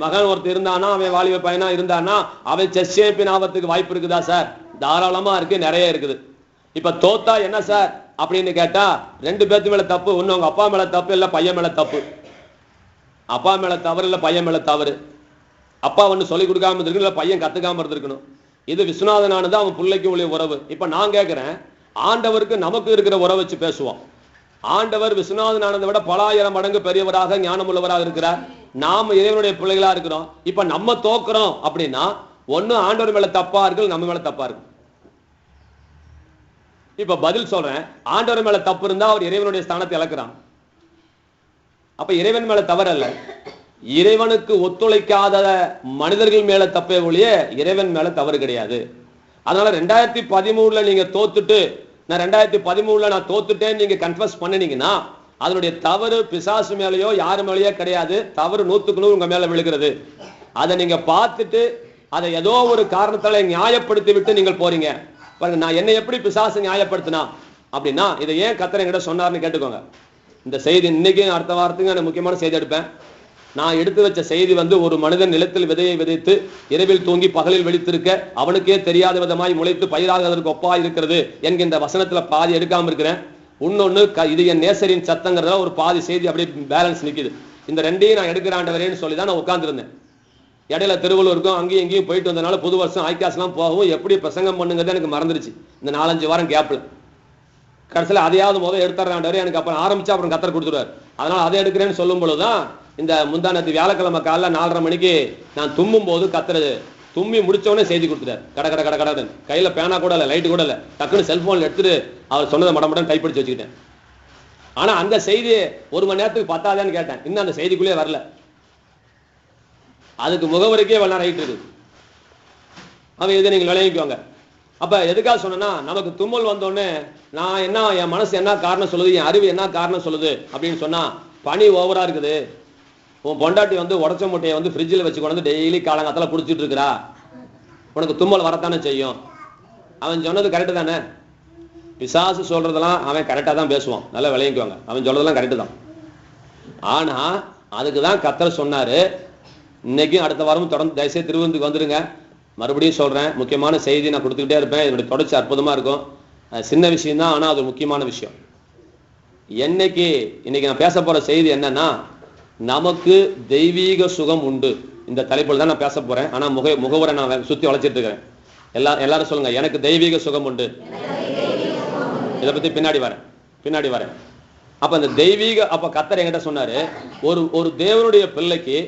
மகன் ஒருத்தர் இருந்தானா, அவன் வாலிப பையனா இருந்தானா, அவன் செஸ் சாம்பியன் ஆகிறதுக்கு வாய்ப்பு இருக்குதா சார்? தாராளமா இருக்கு, நிறைய இருக்குது. இப்ப தோத்தா என்ன சார் அப்படின்னு கேட்டா, 2 பேத்து மேல தப்பு. ஒண்ணு உங்க அப்பா மேல தப்பு, இல்ல பையன் மேல தப்பு. அப்பா மேல தவறு, இல்ல பையன் மேல தவறு. அப்பா ஒண்ணு சொல்லி கொடுக்காம இருந்திருக்கணும், இல்ல பையன் கத்துக்காம இருந்திருக்கணும். இது விஸ்வநாதனானது அவன் பிள்ளைக்கு உள்ள உறவு. இப்ப நான் கேட்கிறேன், ஆண்டவருக்கு நமக்கு இருக்கிற உறவை வச்சு பேசுவோம். ஆண்டவர் விஸ்வநாதனானதை விட பல ஆயிரம் மடங்கு பெரியவராக ஞானம் உள்ளவராக இருக்கிறார். நாம இறைவனுடைய பிள்ளைகளா இருக்கிறோம். இப்ப நம்ம தோக்குறோம் அப்படின்னா, ஒண்ணு ஆண்டவர் மேல தப்பா இருக்கு, நம்ம மேல தப்பா இருக்கு. இப்ப பதில் சொல்றேன், ஆண்டவர் மேல தப்பு இருந்தா அவர் இறைவனுடைய ஸ்தானத்தை இழக்கிறான். அப்ப இறைவன் மேல தவறு அல்ல, இறைவனுக்கு ஒத்துழைக்காத மனிதர்கள் மேல தப்பே ஒழிய இறைவன் மேல தவறு கிடையாது. அதனால 2013 நீங்க தோத்துட்டு, நான் 2013 நான் தோத்துட்டேன்னு நீங்க கன்ஃபஸ் பண்ணினீங்கன்னா, அதனுடைய தவறு பிசாசு மேலேயோ யாரு மேலேயோ கிடையாது. தவறு 100க்கு 100 உங்க மேல விழுகிறது. அதை நீங்க பார்த்துட்டு அதை ஏதோ ஒரு காரணத்தால நியாயப்படுத்தி விட்டு நீங்கள் போறீங்க பாருங்க. நான் என்னை எப்படி பிசாசு நியாயப்படுத்தினா அப்படின்னா, இதை ஏன் கர்த்தர் என்கிட்ட சொன்னார்னு கேட்டுக்கோங்க. இந்த செய்தி இன்னைக்கு அடுத்த வாரத்துக்கு நான் முக்கியமான செய்தி எடுப்பேன். நான் எடுத்து வச்ச செய்தி ஒரு மனிதன் நிலத்தில் விதையை விதைத்து இரவில் தூங்கி பகலில் விழித்திருக்க அவனுக்கே தெரியாத விதமாய் முளைத்து பயிராகிறதற்கு ஒப்பா இருக்கிறது என்கின்ற வசனத்துல பாதி எடுக்காம இருக்கிறேன். இன்னொன்னு இது என் நேசரின் சத்தங்கிறதுல ஒரு பாதி செய்தி அப்படியே பேலன்ஸ் நிக்குது. இந்த ரெண்டையும் நான் எடுக்கிறாண்டவரேன்னு சொல்லி தான் நான் உட்கார்ந்துருந்தேன். இடையில திருவள்ளூருக்கும் அங்கேயும் இங்கேயும் போயிட்டு வந்தனால புது வருஷம் ஐக்காஸ்லாம் போகவும் எப்படி பிரசங்கம் பண்ணுங்கிறது எனக்கு மறந்துருச்சு. இந்த 4-5 வாரம் கேப்ல கடைசியில் அதையாவது முதல் எடுத்துறாண்டவரே எனக்கு அப்புறம் ஆரம்பிச்சா அப்புறம் கத்தர் கொடுத்துருவார். அதனால அதை எடுக்கிறேன்னு சொல்லும் பொழுதுதான் இந்த முந்தானத்து வியாழக்கிழமை காலைல 4:30 மணிக்கு நான் தும்மும் போது கத்தர் தும்மி முடிச்சவனே செய்தி கொடுத்துட்டார். கடை கையில பேனா கூட இல்லை, லைட்டு கூட இல்லை, டக்குன்னு செல்போன்ல எடுத்துட்டு அவர் சொன்னதை மடமடன் டைப்பிடிச்சு வச்சுக்கிட்டேன். ஆனா அந்த செய்தி 1 மணி நேரத்துக்கு பத்தாதான்னு கேட்டேன். இன்னும் அந்த செய்திக்குள்ளே வரல. அதுக்கு முகவரிக்கே வரலாம் ரைட் இருக்கு. அவன் இதை நீங்க விளைவிக்குவாங்க. அப்ப எதுக்காக சொன்னா, நமக்கு தும்மல் வந்தோடனே நான் என்ன, என் மனசு என்ன காரணம் சொல்லுது, என் அறிவு என்ன காரணம் சொல்லுது அப்படின்னு சொன்னா, பனி ஓவரா இருக்குது, உன் பொண்டாட்டி உடச்ச முட்டையை ஃப்ரிட்ஜில் வச்சு கொண்டு டெய்லி காலங்காத்தால குடிச்சிட்டு இருக்கிறா, உனக்கு தும்மல் வரத்தானே செய்யும். அவன் சொன்னது கரெக்டு தானே. பிசாசு சொல்றதெல்லாம் அவன் கரெக்டா தான் பேசுவான், நல்லா விளைவிக்குவாங்க. அவன் சொல்றதெல்லாம் கரெக்டு தான். ஆனா அதுக்குதான் கர்த்தர் சொன்னாரு, இன்னைக்கும் அடுத்த வாரமும் தொடர்ந்து தயவுசெய்து திருவிருந்துக்கு வந்துருங்க. மறுபடியும் சொல்றேன், முக்கியமான செய்தி நான் கொடுத்துக்கிட்டே இருப்பேன். இதனுடைய தொடர்ச்சி அற்புதமா இருக்கும். சின்ன விஷயம் தான், ஆனா அது முக்கியமான விஷயம். இன்னைக்கு நான் பேச போற செய்தி என்னன்னா, நமக்கு தெய்வீக சுகம் உண்டு. இந்த தலைப்புல தான் நான் பேச போறேன். ஆனா முகவரை நான் சுத்தி வளைச்சிட்டு இருக்கிறேன். எல்லாரும் சொல்லுங்க, எனக்கு தெய்வீக சுகம் உண்டு. இதை பத்தி பின்னாடி வரேன். அப்ப இந்த தெய்வீக, அப்ப கர்த்தர் என்கிட்ட சொன்னாரு, ஒரு தேவனுடைய பிள்ளைக்கு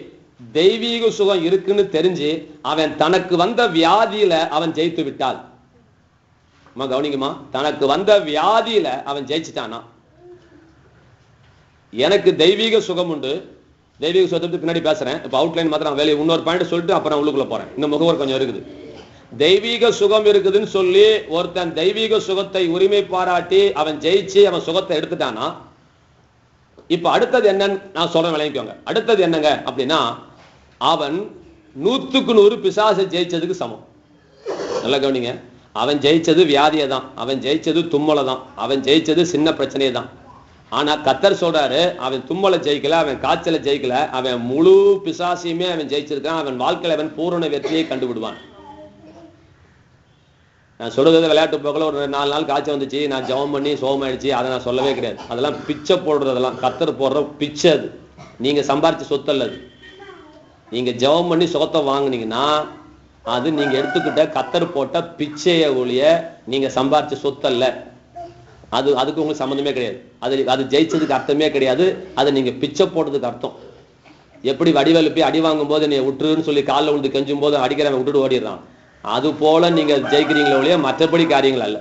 தெய்வீக சுகம் இருக்குன்னு தெரிஞ்சு அவன் தனக்கு வந்த வியாதியில அவன் ஜெயித்து விட்டால், கவனிக்குமா, தனக்கு வந்த வியாதியில அவன் ஜெயிச்சுட்டானா, எனக்கு தெய்வீக சுகம் உண்டு. தெய்வீக சுகத்துக்கு பின்னாடி பேசுறேன். இப்ப அவுட்லைன் மாத்திரம் வேலையை இன்னொரு பாயிண்ட் சொல்லிட்டு அப்புறம் உள்ளுக்குள்ள போறேன். இந்த முகவர் கொஞ்சம் இருக்குது. தெய்வீக சுகம் இருக்குதுன்னு சொல்லி ஒருத்தன் தெய்வீக சுகத்தை உரிமை பாராட்டி அவன் ஜெயிச்சு அவன் சுகத்தை எடுத்துட்டானா, இப்ப அடுத்தது என்னன்னு நான் சொல்றேன், விளங்கிக்கோங்க. அடுத்தது என்னங்க அப்படின்னா, அவன் 100க்கு 100 பிசாசை ஜெயிச்சதுக்கு சமம். நல்லா கவனிங்க. அவன் ஜெயிச்சது வியாதியை தான், அவன் ஜெயிச்சது தும்மலை தான், அவன் ஜெயிச்சது சின்ன பிரச்சனையை தான். ஆனா கர்த்தர் சொல்றாரு, அவன் தும்மலை ஜெயிக்கல, அவன் காய்ச்சலை ஜெயிக்கல, அவன் முழு பிசாசையுமே அவன் ஜெயிச்சிருக்கான். அவன் வாழ்க்கையில அவன் பூரண வெற்றியை கண்டுவிடுவான். நான் சொல்றது விளையாட்டு போக்கல ஒரு 4 நாள் காய்ச்சல் வந்துச்சு, நான் ஜெபம் பண்ணி சோகமாயிடுச்சு, அதை நான் சொல்லவே கிடையாது. அதெல்லாம் பிச்சை போடுறதெல்லாம் கர்த்தர் போடுற பிச்சை. அது நீங்க சம்பாரிச்ச சொத்து அல்ல. அது நீங்க ஜெபம் பண்ணி சுகத்தை வாங்குனீங்கன்னா அது நீங்க எடுத்துக்கிட்ட கர்த்தர் போட்ட பிச்சைய ஒழிய நீங்க சம்பாரிச்ச சொத்து அல்ல. அதுக்கு உங்களுக்கு சம்பந்தமே கிடையாது. அது ஜெயிச்சதுக்கு அர்த்தமே கிடையாது. அதை நீங்க பிச்சை போட்டதுக்கு அர்த்தம். எப்படி வடிவேலு போய் அடி வாங்கும் போது நீ விட்டுருன்னு சொல்லி காலில் விழுந்து கெஞ்சும் போது அடிக்கிறவன் விட்டுட்டு ஓடிடுறான். அது போல நீங்க ஜெயிக்கிறீங்களே ஒழிய மற்றபடி காரியங்கள் அல்ல.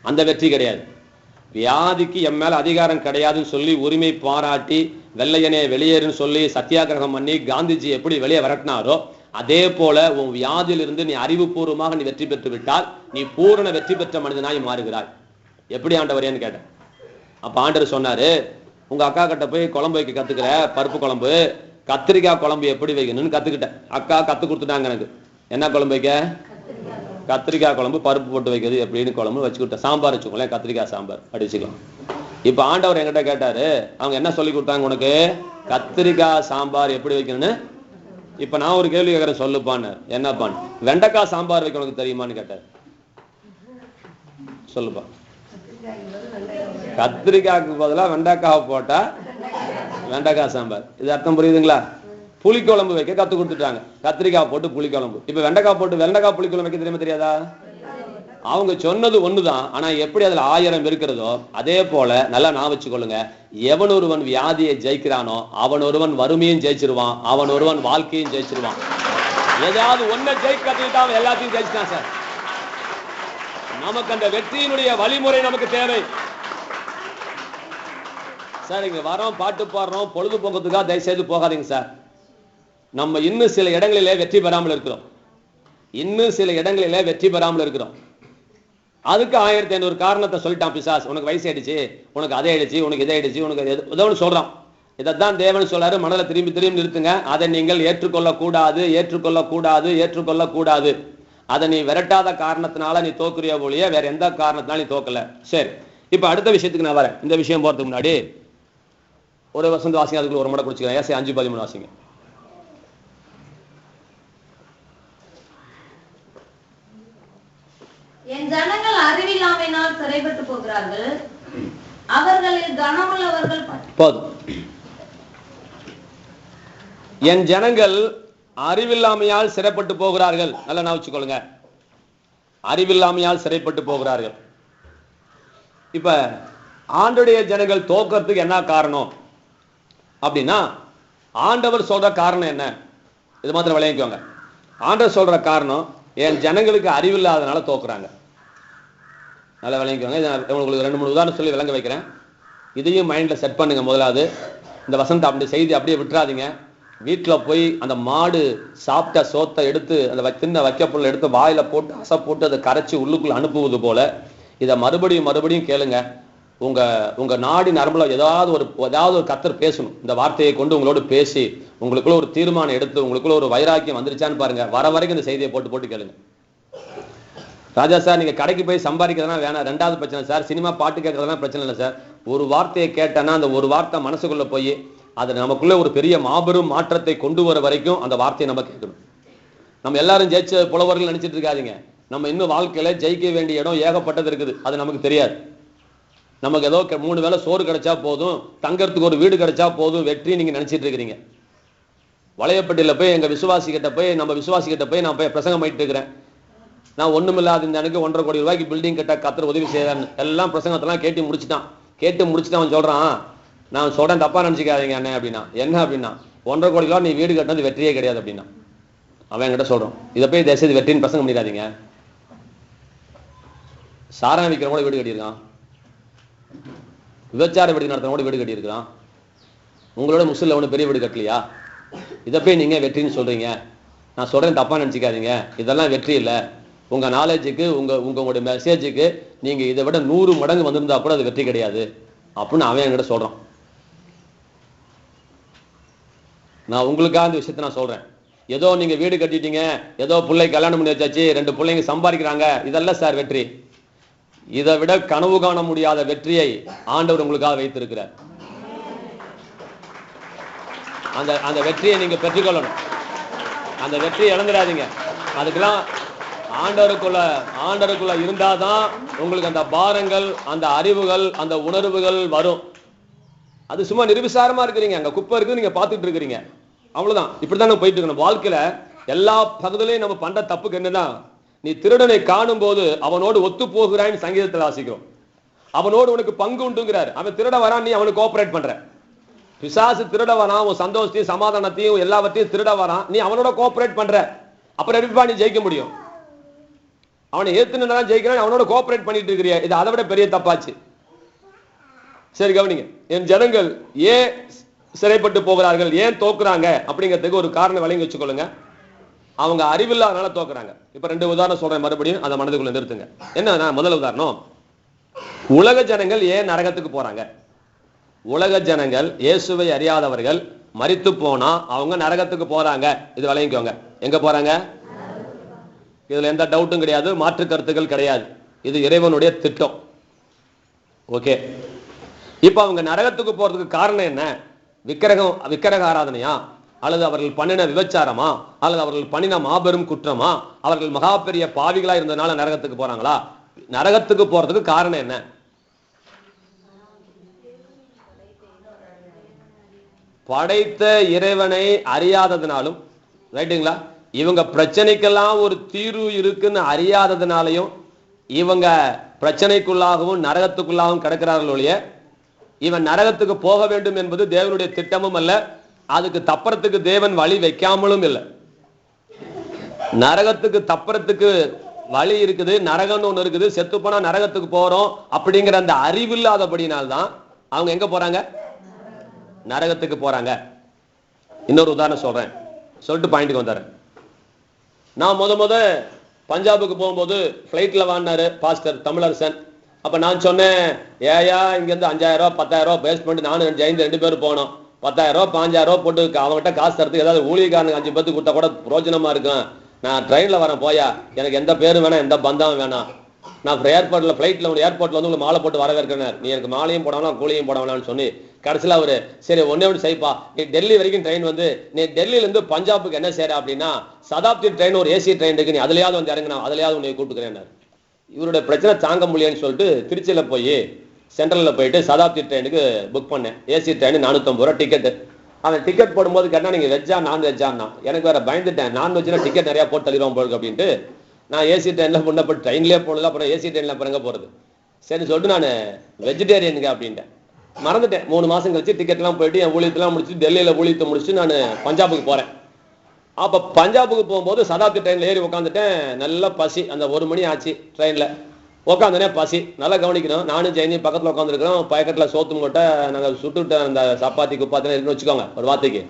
அந்த வெற்றி கிடையாது. வியாதிக்கு என் மேல அதிகாரம் கிடையாதுன்னு சொல்லி உரிமை பாராட்டி வெள்ளையனே வெளியேறுன்னு சொல்லி சத்தியாகிரகம் பண்ணி காந்திஜி எப்படி வெளியே விரட்டினாரோ அதே போல உன் வியாதியிலிருந்து நீ அறிவுபூர்வமாக நீ வெற்றி பெற்று விட்டால் நீ பூரண வெற்றி பெற்ற மனிதனாய் மாறுகிறாய். எப்படி ஆண்டவரேன்னு கேட்டேன். அப்ப ஆண்டவர் சொன்னாரு, உங்க அக்கா கிட்ட போய் குழம்பு வைக்க கத்துக்கிற, பருப்பு குழம்பு, கத்திரிக்காய் குழம்பு எப்படி வைக்கணும்னு கத்துக்கிட்டேன். அக்கா கத்து கொடுத்துட்டாங்க எனக்கு. என்ன குழம்பு வைக்க? கத்திரிக்காய் குழம்பு, பருப்பு போட்டு வைக்கிறது எப்படின்னு குழம்பு வச்சுக்கிட்டேன். சாம்பார் வச்சுக்கோங்களேன், கத்திரிக்காய் சாம்பார் அடிச்சுக்கலாம். இப்ப ஆண்டவர் என்கிட்ட கேட்டாரு, அவங்க என்ன சொல்லி கொடுத்தாங்க உனக்கு? கத்திரிக்காய் சாம்பார் எப்படி வைக்கணும்னு. இப்ப நான் ஒரு கேள்வி கேட்கறேன், சொல்லுப்பான்னு. என்னப்பான்னு? வெண்டைக்காய் சாம்பார் வைக்க உனக்கு தெரியுமான்னு கேட்டார். சொல்லுப்பா. கத்திரிக்காய்க்கு பதிலாக வெண்டைக்காய் போட்டா வெண்டைக்காய் சாம்பார். இது அர்த்தம் புரியுதுங்களா? புளிக்குழம்பு வைக்க கத்து கொடுத்துட்டாங்க. கத்திரிக்காய் போட்டு புளிக்குழம்பு. இப்ப வெண்டைக்காய் போட்டு வெண்டைக்காய் புளிக்குழம்பு வைக்க தெரியுமா தெரியாதா? அவங்க சொன்னது ஒண்ணுதான். ஆனா எப்படி அதுல 1000 இருக்கிறதோ அதே போல நல்லா நான் வச்சுக்கொள்ளுங்க. எவன் ஒருவன் வியாதியை ஜெயிக்கிறானோ அவன் ஒருவன் வறுமையும் ஜெயிச்சிருவான், அவன் ஒருவன் வாழ்க்கையும் ஜெயிச்சிருவான். ஏதாவது ஒன்ன ஜெயிக்கிறதுக்கு அவன் எல்லாத்தையும் ஜெயிச்சிட்டான் சார். நமக்கு அந்த வெற்றியினுடைய வழிமுறை நமக்கு தேவை சார். இங்க வரோம், பாட்டு பாடுறோம், பொழுதுபோக்கத்துக்காக தயவு செய்து போகாதீங்க சார். நம்ம இன்னும் சில இடங்களிலே வெற்றி பெறாமல் இருக்கிறோம். வெற்றி பெறாமல் இருக்கிறோம். அதுக்கு 1500 காரணத்தை சொல்லிட்டான் பிசாஸ். உனக்கு வயசு ஆயிடுச்சு, உனக்கு அதை ஆயிடுச்சு, உனக்கு இதை ஆயிடுச்சு, உனக்கு ஏதோ ஒன்று சொல்றான். இதைத்தான் தேவன் சொல்றாரு, மனதில் திரும்பி திரும்பி நிறுத்துங்க. அதை நீங்கள் ஏற்றுக்கொள்ளக்கூடாது. அதை நீ விரட்டாத காரணத்தினால நீ தோக்குறிய போலியே வேற எந்த காரணத்தினால நீ தோக்கல. சரி, இப்ப அடுத்த விஷயத்துக்கு நான் வரேன். இந்த விஷயம் போறதுக்கு முன்னாடி ஒரு வசந்த வாசிங்க, அதுக்குள்ள ஒரு முறை குடிச்சுக்கிறேன். ஏசாயா 5:13 வாசிங்க. என் ஜனங்கள் அறிவில்லாமையினால் சிறைப்பட்டு போகிறார்கள், அவர்களில் கனமுள்ளவர்கள். போதும். என் ஜனங்கள் அறிவில்லாமையால் சிறைப்பட்டு போகிறார்கள். நல்லா நான் வச்சுக்கொள்ளுங்க, அறிவில்லாமையால் சிறைப்பட்டு போகிறார்கள். இப்ப ஆண்டவருடைய ஜனங்கள் தோக்கிறதுக்கு என்ன காரணம் அப்படின்னா, ஆண்டவர் சொல்ற காரணம் என்ன? இது மாத்திரம் விளங்கிக்கோங்க. ஆண்டவர் சொல்ற காரணம், என் ஜனங்களுக்கு அறிவில்லாதனால தோக்குறாங்க. நல்லா விளங்கிக்கோங்க. உங்களுக்கு 2-3 உதாரணம் சொல்லி விளங்க வைக்கிறேன். இதையும் மைண்ட்ல செட் பண்ணுங்க. முதலாவது, இந்த வசந்த அப்படி செய்தி அப்படியே விட்டுறாதீங்க. வீட்டில் போய் அந்த மாடு சாப்பிட்ட சோத்தை எடுத்து அந்த சின்ன வைக்கப்பொருள் எடுத்து வாயில போட்டு அசை போட்டு அதை கரைச்சி உள்ளுக்குள்ள அனுப்புவது போல இதை மறுபடியும் கேளுங்க. உங்க நாடி நரம்புல ஏதாவது ஒரு கர்த்தர் பேசணும். இந்த வார்த்தையை கொண்டு உங்களோடு பேசி உங்களுக்குள்ள ஒரு தீர்மானம் எடுத்து உங்களுக்குள்ள ஒரு வைராக்கியம் வந்துருச்சான்னு பாருங்க. வர வரைக்கும் இந்த செய்தியை போட்டு கேளுங்க. ராஜா சார், நீங்க கடைக்கு போய் சம்பாதிக்கிறதுனா வேணாம், 2வது பிரச்சனை சார். சினிமா பாட்டு கேட்கறதுனா பிரச்சனை இல்லை சார். ஒரு வார்த்தையை கேட்டேன்னா அந்த ஒரு வார்த்தை மனசுக்குள்ள போய் அது நமக்குள்ள ஒரு பெரிய மாபெரும் மாற்றத்தை கொண்டு வர வரைக்கும் அந்த வார்த்தையை நம்ம கேட்கணும். நம்ம எல்லாரும் ஜெயிச்ச புலவர்கள் நினைச்சிட்டு இருக்காதீங்க. நம்ம இன்னும் வாழ்க்கையில ஜெயிக்க வேண்டிய இடம் ஏகப்பட்டது இருக்குது. அது நமக்கு தெரியாது. நமக்கு ஏதோ 3 வேளை சோறு கிடைச்சா போதும், தங்கறதுக்கு ஒரு வீடு கிடைச்சா போதும், வெற்றி நீங்க நினைச்சிட்டு இருக்கிறீங்க. வளையப்பட்டியில போய் நம்ம விசுவாசி கிட்ட போய் நான் போய் பிரசங்கம் பண்ணிட்டு இருக்கிறேன். நான் ஒண்ணுமில்லாத இந்த எனக்கு 1.5 கோடி ரூபாய்க்கு பில்டிங் கட்ட கர்த்தர் உதவி செய்யறான்னு எல்லாம் பிரசங்கத்தெல்லாம் கேட்டு முடிச்சுட்டான். அவன் சொல்றான், நான் சொல்றேன் தப்பா நினைச்சுக்காதீங்க அண்ணே அப்படின்னா. என்ன அப்படின்னா, 1.5 கோடி ரூபா நீ வீடு கட்டினது வெற்றியே கிடையாது அப்படின்னா. அவன் என்கிட்ட சொல்றான், இதை போய் தேசத்து வெற்றின்னு பிரசங்கம் பண்ணிடாதீங்க. சாராயம் விற்கிறவங்க கூட வீடு கட்டியிருக்கான், விபச்சார வீடு நடத்துறவங்க கூட வீடு கட்டியிருக்கான். உங்களோட முஸ்லிம்ல ஒண்ணு பெரிய வீடு கட்டலையா? இதை போய் நீங்க வெற்றின்னு சொல்றீங்க. நான் சொல்றேன் தப்பா நினைச்சுக்காதீங்க, இதெல்லாம் வெற்றி இல்லை. உங்க நாலேஜுக்கு உங்களுடைய மெசேஜுக்கு நீங்க இதை விட 100 மடங்கு வந்திருந்தா கூட அது வெற்றி கிடையாது அப்படின்னு அவன் என்கிட்ட சொல்றான். நான் உங்களுக்காக இந்த விஷயத்த நான் சொல்றேன். ஏதோ நீங்க வீடு கட்டிட்டீங்க, ஏதோ பிள்ளை கல்யாணம் பண்ணி வச்சாச்சு, 2 பிள்ளைங்க சம்பாதிக்கிறாங்க, இதெல்லாம் சார் வெற்றி. இதை விட கனவு காண முடியாத வெற்றியை ஆண்டவர் உங்களுக்காக வைத்திருக்கிறார். அந்த வெற்றியை நீங்க பெற்றுக்கொள்ளணும். அந்த வெற்றியை இழந்துடாதீங்க. அதுக்கெல்லாம் ஆண்டவருக்குள்ள இருந்தாதான் உங்களுக்கு அந்த பாரங்கள், அந்த அறிவுகள், அந்த உணர்வுகள் வரும். அது சும்மா நிர்விசாரமா இருக்கிறீங்க, அங்க குப்பை இருக்கு, நீங்க பாத்துட்டு இருக்கிறீங்க, அவ்வளவுதான். இப்படிதான் போயிட்டு இருக்கணும் வாழ்க்கையில. எல்லா பகுதியிலையும் நம்ம பண்ற தப்புக்கு என்னதான், நீ திருடனை காணும் போது அவனோடு ஒத்து போகிறான்னு சங்கீதத்தில் வாசிக்கிறோம். அவனோடு உனக்கு பங்கு உண்டுங்கிறார். அவன் திருட வரான், நீ அவனுக்கு கோஆபரேட் பண்ற. பிசாசு திருட வரான், உன் சந்தோஷத்தையும் சமாதானத்தையும் எல்லாவற்றையும் திருட வரான், நீ அவனோட கோஆபரேட் பண்ற. அப்புறம் எப்படிப்பா நீ ஜெயிக்க முடியும்? அவனை ஏத்துனா ஜெயிக்கிறான், அவனோட கோஆபரேட் பண்ணிட்டு இருக்கிறியா? இது அதை விட பெரிய தப்பாச்சு. சரி கவனிங்க, என் ஜனங்கள் ஏன் சிறைப்பட்டு போகிறார்கள், ஏன் தோக்குறாங்க அப்படிங்கிறதுக்கு ஒரு காரணம் விளங்கி வச்சுக்கொள்ளுங்க. அவங்க அறிவில்லாதனால தோக்குறாங்க. இப்ப 2 உதாரணம் சொல்றேன், மறுபடியும் அதை மனதுக்குள்ள நிறுத்துங்க. என்ன முதல் உதாரணம், உலக ஜனங்கள் ஏன் நரகத்துக்கு போறாங்க? உலக ஜனங்கள், இயேசுவை அறியாதவர்கள் மரித்து போனா அவங்க நரகத்துக்கு போறாங்க. இது விளங்கிக்கோங்க. எங்க போறாங்க? இதுல எந்த டவுட்டும் கிடையாது, மாற்று கருத்துக்கள் கிடையாது. இது இறைவனுடைய திட்டம். ஓகே, இப்ப அவங்க நரகத்துக்கு போறதுக்கு காரணம் என்ன? விக்கிரக ஆராதனையா, அல்லது அவர்கள் பண்ணின விபச்சாரமா, அல்லது அவர்கள் பண்ணின மாபெரும் குற்றமா, அவர்கள் மகா பெரிய பாவிகளா இருந்ததுனால நரகத்துக்கு போறாங்களா? நரகத்துக்கு போறதுக்கு காரணம் என்ன? படைத்த இறைவனை அறியாததுனாலும், ரைட்டுங்களா, இவங்க பிரச்சனைக்கெல்லாம் ஒரு தீர்வு இருக்குன்னு அறியாததுனாலையும் இவங்க பிரச்சனைக்குள்ளாகவும் நரகத்துக்குள்ளாகவும் கிடக்கிறார்கள் ஒழிய இவன் நரகத்துக்கு போக வேண்டும் என்பது தேவனுடைய திட்டமும் அல்ல. அதுக்கு தப்புறத்துக்கு தேவன் வழி வைக்காமலும் இல்லை. நரகத்துக்கு தப்புறத்துக்கு வழி இருக்குது, நரகம்னு ஒண்ணு இருக்குது, செத்து போனா நரகத்துக்கு போறோம் அப்படிங்கிற அந்த அறிவில்லாதபடினால்தான் அவங்க எங்க போறாங்க? நரகத்துக்கு போறாங்க. இன்னொரு உதாரணம் சொல்றேன், சொல்லிட்டு பாயிண்ட்டுக்கு வந்தாரு. நான் முத பஞ்சாபுக்கு போகும்போது பிளைட்ல வாங்கினாரு பாஸ்டர் தமிழரசன். அப்ப நான் சொன்னேன், ஏயா இங்க இருந்து 5000 ரூபாய் 10,000 ரூபாய் பேஸ்ட் பண்ணிட்டு நானும் ஜெயந்த் 2 பேரும் போனோம். 10,000 ரூபாய் 5,000 ரூபாய் போட்டு அவங்ககிட்ட காசு தரத்துக்கு ஏதாவது ஊழியக்காரனுக்கு 5 பேருக்கு கொடுத்தா கூட பிரோஜனமா இருக்கும். நான் ட்ரெயின்ல வரேன் போயா, எனக்கு எந்த பேரும் வேணாம், எந்த பந்தமும் வேணாம். நான் ஏர்போர்ட்ல பிளைட்ல ஏர்போர்ட்ல வந்து உங்களுக்கு மாலை போட்டு வரவேற்கிறேன், நீ எனக்கு மாலையும் போட வேணாம் கூலியும் போட வேணாம்னு சொல்லி கடைசியில் அவரு சரி ஒன்னே ஒன்று செய்ப்பா, நீ டெல்லி வரைக்கும் ட்ரெயின் வந்து நீ டெல்லியில இருந்து பஞ்சாபுக்கு என்ன செய்யற அப்படின்னா சதாப்தி ட்ரெயின் ஒரு ஏசி ட்ரெயின் இருக்கு, நீ அதுலயாவது வந்து இறங்கினா அதுலயாவது உன்னை கூப்பிட்டுக்கிறேன். இவருடைய பிரச்சனை தாங்க முடியலன்னு சொல்லிட்டு திருச்சியில போய் சென்ட்ரல்ல போயிட்டு சதாப்தி ட்ரெயினுக்கு புக் பண்ணேன். ஏசி ட்ரெயின் 450 ரூபாய் டிக்கெட். அவன் டிக்கெட் போடும்போது கேட்டா நீங்க வெஜ்ஜா நான் வெஜ்ஜான்னா, எனக்கு வேற பயந்துட்டேன், நான் வெஜ்னா டிக்கெட் நிறைய போட்டு தள்ளிடுவோம் போருக்கு அப்படின்ட்டு நான் ஏசி ட்ரெயின்ல முன்னப்பட்டு ட்ரெயின்லேயே போடல, அப்புறம் ஏசி ட்ரெயின்ல அப்புறம் எங்க போறது, சரி சொல்லிட்டு நான் வெஜிடேரியனுங்க அப்படின்ட்டேன். மறந்துட்டேன். 3 மாசம் கழிச்சு டிக்கெட் எல்லாம் போயிட்டு என் ஊழியத்தெல்லாம் முடிச்சு டெல்லியில ஊழியத்தை முடிச்சு நான் பஞ்சாபுக்கு போறேன். அப்ப பஞ்சாபுக்கு போகும்போது சதாப்தி ட்ரெயின்ல ஏறி உட்காந்துட்டேன். நல்ல பசி, அந்த 1 மணி ஆச்சு ட்ரெயின்ல உட்காந்துனே பசி. நல்லா கவனிக்கணும், நானும் ஜெயந்தி பக்கத்துல உட்காந்துருக்கிறோம். பக்கத்துல சோத்து மூட்டை நாங்க சுட்டுட்டு அந்த சப்பாத்தி குப்பாத்தி இருக்குன்னு வச்சுக்கோங்க ஒரு வார்த்தைக்கு.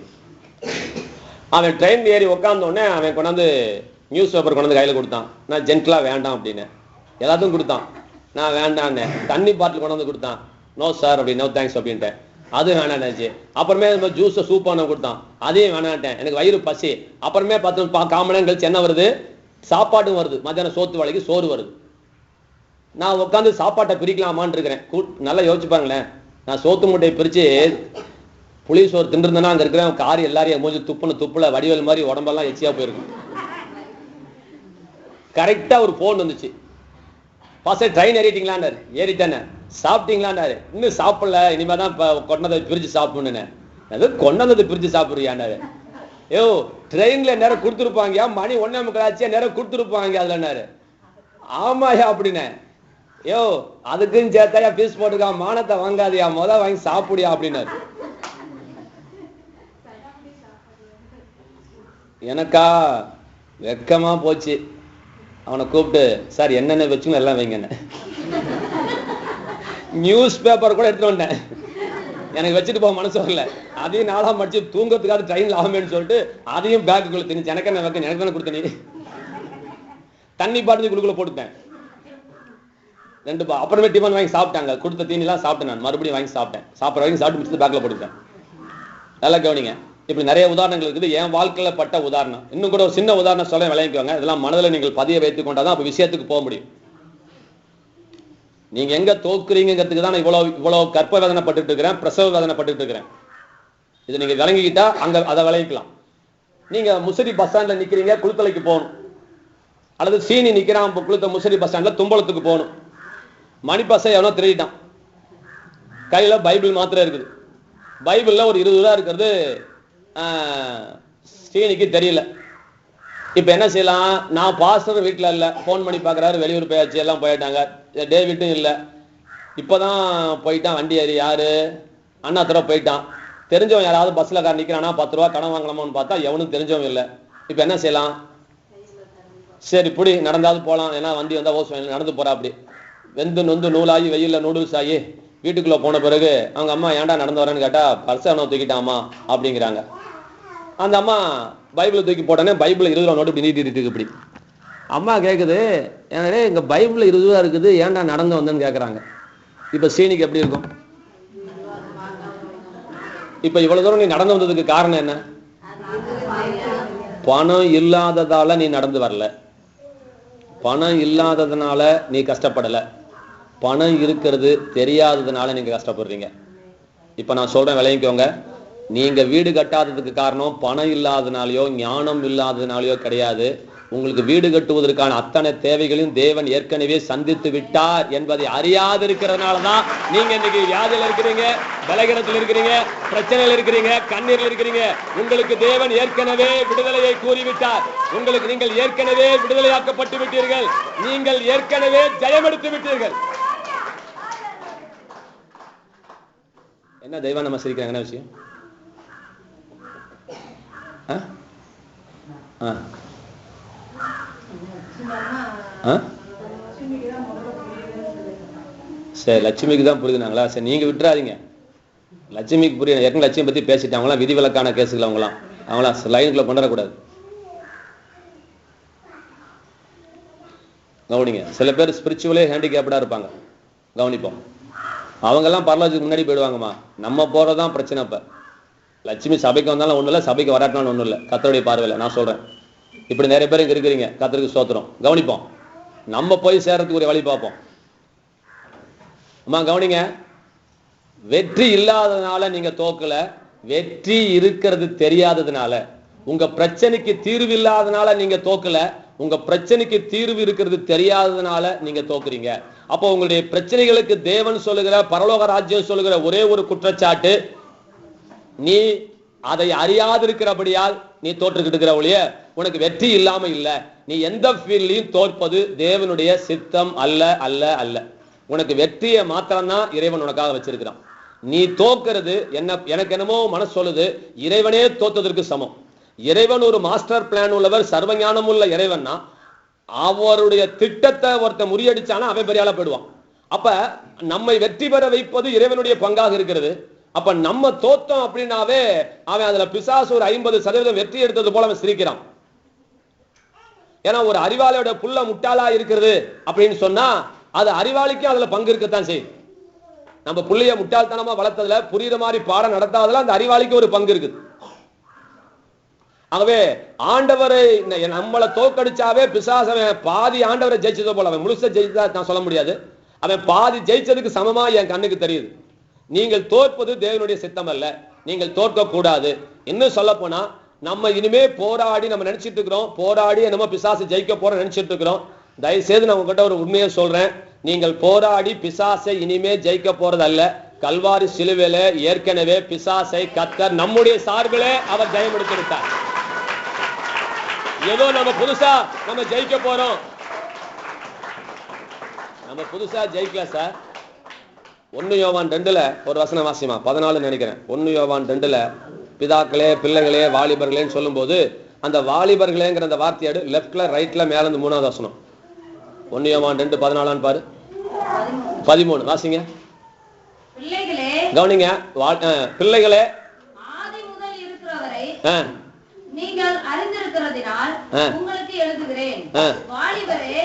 அவன் ட்ரெயின் ஏறி உட்காந்தோடனே அவன் கொண்டாந்து நியூஸ் பேப்பர் கொண்டாந்து கையில கொடுத்தான். நான் ஜென்ட்லா வேண்டாம் அப்படின்னு எல்லாத்துக்கும் கொடுத்தான். நான் வேண்டான்னு தண்ணி பாட்டில் கொண்டாந்து கொடுத்தான். நோ சார் அப்படி, நோ தேங்க்ஸ் அப்படின்ட்டேன். அது வேணாச்சு. அப்புறமே ஜூஸ் சூப்பான கொடுத்தான், அதையும் வேணாட்டேன், எனக்கு வயிறு பசி. அப்புறமே 10 காமணி கழிச்சு என்ன வருது, சாப்பாடும் வருது. மத்தியானம் சோத்து வேலைக்கு சோறு வருது. நான் உட்காந்து சாப்பாட்டை பிரிக்கலாமான்னு இருக்கிறேன். நல்லா யோசிச்சு பாருங்களேன், நான் சோத்து மூட்டையை பிரிச்சு புளி சோறு தின்றுந்தேன்னா அங்க இருக்கிறேன் காரி எல்லாரையும் மூஞ்சி துப்புல வடிவேல் மாதிரி உடம்பெல்லாம் எச்சியா போயிருக்கும். கரெக்டா ஒரு போன் வந்துச்சு, பாச ட்ரெயின் ஏறிட்டீங்களான்னாரு. ஏறிட்டானே. சாப்பிட்டீங்களான்னாரு. இன்னும் சாப்பிடல, இனிமேதான் கொண்டதை பிரிச்சு சாப்பிடணும். அது கொண்டதை பிரிச்சு சாப்பிடுறியான்னாரு. ஏ ட்ரெயின்ல நேரம் கொடுத்துருப்பாங்க, மணி 1:45 நேரம் கொடுத்துருப்பாங்க அதுலன்னாரு. ஆமாயா அப்படின்னு. யோ அதுக்குன்னு சேர்த்தாயா பீஸ் போட்டுக்கா, மானத்தை வாங்காதியா, வாங்கி சாப்பிடியா அப்படின்னாரு. எனக்கா வெக்கமா போச்சு. அவனை கூப்பிட்டு சார் என்னென்ன வச்சுங்க எல்லாம் வைங்க. நியூஸ் பேப்பர் கூட எடுத்துட்டு வந்தேன், எனக்கு வச்சுட்டு போக மனசு வரல. அதையும் 4ஆம் படிச்சு தூங்கறதுக்காக ட்ரெயின்ல ஆகுமேன்னு சொல்லிட்டு அதையும் பேக்குக்குள்ள திணிச்சு எனக்கு என்ன வைக்க, எனக்கு தானே கொடுத்த நீ. தண்ணி பாட்டு குழுக்குள்ள போட்டுட்டேன் 2 அப்புறமே டிஃபன் வாங்கி சாப்பிட்டாங்க. கொடுத்த தீனிலாம் சாப்பிட்டேன். நான் மறுபடியும் வாங்கி சாப்பிட்டேன். சாப்பிட்ற வரைக்கும் சாப்பிட்டு முடிச்சு பேக்ல போட்டுட்டேன். நல்லா கவனிங்க, இப்படி நிறைய உதாரணங்கள் இருக்குது. என் வாழ்க்கையில பட்ட உதாரணம். இன்னும் கூட ஒரு சின்ன உதாரணம் சொல்ல விளங்கிக்குவாங்க. இதெல்லாம் மனதில் நீங்கள் பதிய வைத்துக் கொண்டாதான் அப்ப விஷயத்துக்கு போக முடியும். நீங்க எங்க தோக்குறீங்கிறதுக்கு தான் இவ்வளவு கற்ப வேதனைப்பட்டு இருக்கிறேன், பிரசவ வேதனைப்பட்டு இருக்கிறேன். இது நீங்க விளங்கிக்கிட்டா அங்க அதை விளங்கிக்கலாம். நீங்க முசிறி பஸ் ஸ்டாண்ட்ல நிக்கிறீங்க, குளித்தலைக்கு போகணும். அல்லது சீனி நிக்கிறான் குளித்த முசிறி பஸ் ஸ்டாண்ட்ல தும்பலத்துக்கு போகணும். மணி பஸ்ஸை எவனோ திருடிட்டான். கையில பைபிள் மாத்திரம் இருக்குது. பைபிள்ல ஒரு 20 ரூபா இருக்கிறது சீனிக்கு தெரியல. இப்ப என்ன செய்யலாம், நான் பாஸ்டர் வீட்டுல இல்ல, போன் பண்ணி பாக்குறாரு வெளியூர் போயாச்சு, எல்லாம் போயிட்டாங்க, டேவிட்டும் இல்ல. இப்பதான் போயிட்டான் வண்டி ஏறி. யாரு? அண்ணா தர போயிட்டான். தெரிஞ்சவன் யாராவது பஸ்ல கார் நிக்கிறானா 10 ரூபா கடன் வாங்கலாமான்னு பார்த்தா எவனும் தெரிஞ்சவன் இல்லை. இப்ப என்ன செய்யலாம்? சரி புடி நடந்தாவது போலாம், ஏன்னா வண்டி வந்தா ஓஸ் நடந்து போறா. அப்படி வெந்து நொந்து நூலாகி வெயில்ல நூடுல்ஸ் ஆகி வீட்டுக்குள்ள போன பிறகு அவங்க அம்மா ஏன்டா நடந்து வரேன்னு கேட்டா பர்ச அவனை தூக்கிட்டாமா அப்படிங்கிறாங்க. அந்த அம்மா பைபிளை தூக்கி போட்டோன்னே பைபிள் 20 ரூபா நோட்டு இப்படி நீட்டிட்டு இருக்கு. இப்படி அம்மா கேட்குது, ஏன்னா இங்க பைபிள் 20 ரூபா இருக்குது, ஏன்டா நடந்து வந்தேன்னு கேட்கறாங்க. இப்ப சீனிக்கு எப்படி இருக்கும்? இப்ப இவ்வளவு தூரம் நீ நடந்து வந்ததுக்கு காரணம் என்ன? பணம் இல்லாததால நீ நடந்து வரல, பணம் இல்லாததுனால நீ கஷ்டப்படல, பணம் இருக்கிறது தெரியாததுனால நீங்க கஷ்டப்படுறீங்க. இப்ப நான் சொல்றேன் விளைவிக்கோங்க. நீங்க வீடு கட்டாததுக்கு காரணம் பணம் இல்லாதனாலயோ ஞானம் இல்லாததுனாலயோ கிடையாது. உங்களுக்கு வீடு கட்டுவதற்கான அத்தனை தேவைகளையும் தேவன் ஏற்கனவே சந்தித்து விட்டார் என்பதை அறியாது இருக்கிறதுனாலதான் நீங்க இன்னைக்கு வியாதியில இருக்கிறீங்க, பலகீனத்தில் இருக்கிறீங்க, பிரச்சனையில் இருக்கிறீங்க, கண்ணீரில் இருக்கிறீங்க. உங்களுக்கு தேவன் ஏற்கனவே விடுதலையை கூறிவிட்டார். உங்களுக்கு நீங்கள் ஏற்கனவே விடுதலையாக்கப்பட்டு விட்டீர்கள். நீங்கள் ஏற்கனவே ஜெயமெடுத்து விட்டீர்கள். என்ன தெய்வம் நம்ம சிரிக்கிறாங்க? என்ன விஷயம்? சரி, லட்சுமிக்கு தான் புரியுதுனாங்களா? சரி, நீங்க விட்டுறாதீங்க. லட்சுமிக்கு புரியும். ஏற்கனவே லட்சுமி பத்தி பேசிட்டு அவங்களாம் விதிவிலக்கான கேசுகள். அவங்களாம் லைனுக்குள்ள கொண்டுடக்கூடாது. கவனிங்க. சில பேர் ஸ்பிரிச்சுவலே ஹேண்டிகேப்டா இருப்பாங்க. கவனிப்போம். அவங்கெல்லாம் பரலோகத்துக்கு முன்னாடி போயிடுவாங்கம்மா. நம்ம போறதுதான் பிரச்சனை. இப்ப லட்சுமி சபைக்கு வந்தாலும் ஒண்ணும் இல்லை, சபைக்கு வராட்டினாலும் ஒண்ணும் இல்லை. கர்த்தருடைய பார்வையில நான் சொல்றேன். இப்படி நிறைய பேர் இங்க இருக்கிறீங்க. கர்த்தருக்கு ஸ்தோத்திரம். கவனிப்போம். நம்ம போய் சேர்றதுக்கு ஒரு வழி பார்ப்போம். அம்மா கவனிங்க. வெற்றி இல்லாததுனால நீங்க தோக்கல, வெற்றி இருக்கிறது தெரியாததுனால, உங்க பிரச்சனைக்கு தீர்வு இல்லாதனால நீங்க தோக்கல, உங்க பிரச்சனைக்கு தீர்வு இருக்கிறது தெரியாததுனால நீங்க தோக்குறீங்க. அப்போ உங்களுடைய பிரச்சனைகளுக்கு தேவன் சொல்லுகிற, பரலோக ராஜ்யம் சொல்லுகிற ஒரே ஒரு குற்றச்சாட்டு, நீ அதை அறியாதிருக்கிறபடியால் நீ தோற்றுக்கிட்டு இருக்கிற ஒழிய உனக்கு வெற்றி இல்லாம இல்ல. நீ எந்த ஃபீல்ட்லயும் தோற்பது தேவனுடைய சித்தம் அல்ல அல்ல அல்ல. உனக்கு வெற்றியை மாத்திரம்தான் இறைவன் உனக்காக வச்சிருக்கிறான். நீ தோக்கிறது என்ன? எனக்கு என்னமோ மனசு சொல்லுது, இறைவனே தோத்ததற்கு சமம். இறைவன் ஒரு மாஸ்டர் பிளான் உள்ளவர், சர்வஞானம் உள்ள இறைவன்னா அவருடைய திட்டத்தை ஒருத்த முறியடிச்சானா அவன் பெரிய ஆளா போயிடுவான். அப்ப நம்மை வெற்றி பெற வைப்பது இறைவனுடைய பங்காக இருக்கிறது. அப்ப நம்ம தோத்தம் அப்படின்னாவே அவன் அதுல பிசாசு ஒரு 50% வெற்றி எடுத்தது போல அவன் சிரிக்கிறான். ஏன்னா ஒரு அறிவாளியோட புள்ள முட்டாளா இருக்கிறது அப்படின்னு சொன்னா அது அறிவாளிக்கும் அதுல பங்கு இருக்கத்தான் செய்யும். நம்ம புள்ளைய முட்டாள்தனமா வளர்த்ததுல, புரியுற மாதிரி பாடம் நடத்தாததுல அந்த அறிவாளிக்கு ஒரு பங்கு இருக்குது. ஆகவே ஆண்டவரை நம்மளை தோக்கடிச்சாவே பிசாசவன் பாதி ஆண்டவரை ஜெயிச்சது போல, அவன் முழுச ஜெயிச்சதா நான் சொல்ல முடியாது, அவன் பாதி ஜெயிச்சதுக்கு சமமா என் கண்ணுக்கு தெரியுது. நீங்கள் தோற்பது தேவனுடைய சித்தம் அல்ல. நீங்கள் தோற்க கூடாது. இன்னும் சொல்ல போனா நம்ம இனிமே போராடி நம்ம நினைச்சிட்டு இருக்கிறோம், போராடி நம்ம பிசாசு ஜெயிக்க போற நினைச்சிட்டு இருக்கிறோம். தயவுசெய்து நான் உங்ககிட்ட ஒரு உண்மையை சொல்றேன். நீங்கள் போராடி பிசாசை இனிமே ஜெயிக்க போறது அல்ல. கல்வாரி சிலுவையில ஏற்கனவே பிசாசை கர்த்தர் நம்முடைய சார்பிலே அவர் ஜெயம் எடுத்து விட்டார். ஏதோ நம்ம புதுசா நம்ம ஜெயிக்க போறோம். நம்ம புதுசா ஜெயிக்கல சார். 1 யோவான் 2 ஒரு வசனம் வாசிமா 14 நினைக்கிறேன். 1 யோவான் 2 பிதாக்களே பிள்ளைகளே வாலிபர்களேன்னு சொல்லும் போது அந்த வாலிபர்களேங்கிற அந்த வார்த்தையோடு லெப்ட்ல ரைட்ல மேல இருந்து 3வது வசனம். 1 யோவான் 2:14 பாரு. 13 வாசிங்க. கவனிங்க. பிள்ளைகளே ஆதி முதல் இருக்கிறவரை நீங்கள் அறிந்திருக்கிறதினால் உங்களுக்கு எழுதுகிறேன். வாலிபரே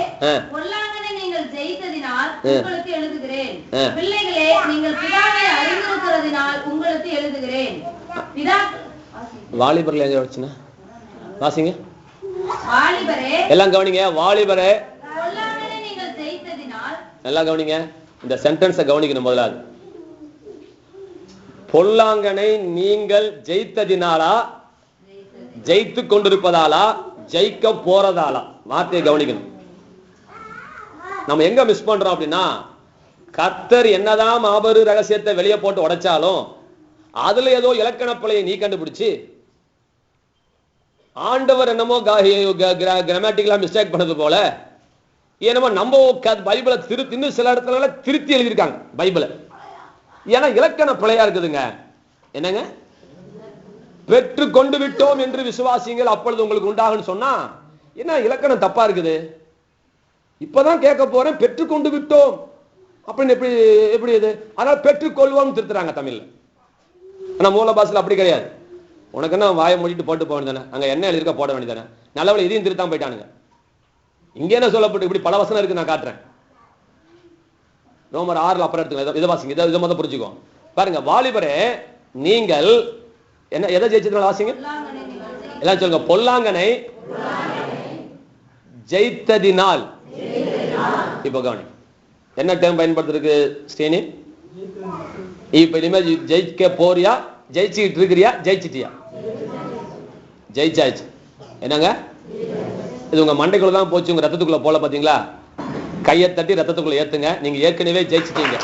பொல்லாங்கனை நீங்கள் ஜெயித்ததினால் உங்களுக்கு எழுதுகிறேன். பிள்ளைகளே நீங்கள் பிதாவை அறிந்திருக்கிறதினால் உங்களுக்கு எழுதுகிறேன். வாலிபர்கள் எங்க வச்சுனா வாசிங்க. வாலிபரே எல்லாம் கவனிங்க. வாலிபரே பொல்லாங்கனை நீங்கள் ஜெயித்ததினால், எல்லாம் கவனிங்க. இந்த சென்டென்ஸை கவனிக்கணும். முதலாவது பொல்லாங்கனை நீங்கள் ஜெயித்ததினாலா, ஜெயித்து கொண்டிருப்பதாலா, ஜெயிக்க போறதாலா? வார்த்தையை கவனிக்கணும். நம்ம எங்க மிஸ் பண்றோம் அப்படின்னா, கர்த்தர் என்னதான் மாபெரும் ரகசியத்தை வெளியே போட்டு உடைச்சாலும் அதுல ஏதோ இலக்கண பிழையை நீ கண்டுபிடிச்சு ஆண்டவர் என்னமோ கிராமட்டிக்கலா மிஸ்டேக் பண்ணது போல ஏன்னா நம்ம பைபிளை இன்னும் சில இடத்துல திருத்தி எழுதியிருக்காங்க பைபிளை. ஏன்னா இலக்கண பிழையா இருக்குதுங்க. என்னங்க, பெற்று கொண்டு விட்டோம் என்று விசுவாசிங்கள் அப்பொழுது உங்களுக்கு உண்டாகுன்னு சொன்னா என்ன இலக்கணம் தப்பா இருக்குது? இப்பதான் கேட்க போறேன், பெற்றுக்கொண்டு விட்டோம் அப்படின்னு எப்படி இது? அதனால பெற்றுக்கொள்வோம் திருத்துறாங்க தமிழ்ல. ஆனா மூல பாஷையில அப்படி கிடையாது. உனக்கு என்ன வாயை மூடிட்டு போட்டு போக வேண்டியதானே, அங்க என்ன எழுதிருக்க போட வேண்டியதானே. நல்லவளை இதையும் திருத்தான் போயிட்டானுங்க. இங்க என்ன சொல்லப்பட்டு இப்படி பல வசனம் இருக்கு, நான் காட்டுறேன். ரோமர் 6 அப்புறம் எடுத்துங்க, இதை வாசிங்க, இதை முதல்ல புரிஞ்சுக்கோ. பாருங்க, வாலிபரே நீங்கள் என்ன எதை ஜெயிச்சதுனால வாசிங்க எல்லாம் சொல்லுங்க. பொல்லாங்கனை ஜெயித்ததினால். இப்ப கவனி, என்ன டேர்ம் பயன்படுத்திருக்கு ஸ்ரீனி? இப்ப இனிமே ஜெயிக்க போறியா, ஜெயிச்சுக்கிட்டு இருக்கிறியா, ஜெயிச்சிட்டியா? ஜெயிச்சாச்சு. என்னங்க, இது உங்க மண்டைக்குள்ள தான் போச்சு, உங்க ரத்தத்துக்குள்ள போல. பாத்தீங்களா? கையை தட்டி ரத்தத்துக்குள்ள ஏத்துங்க. நீங்க ஏற்கனவே ஜெயிச்சிட்டீங்க.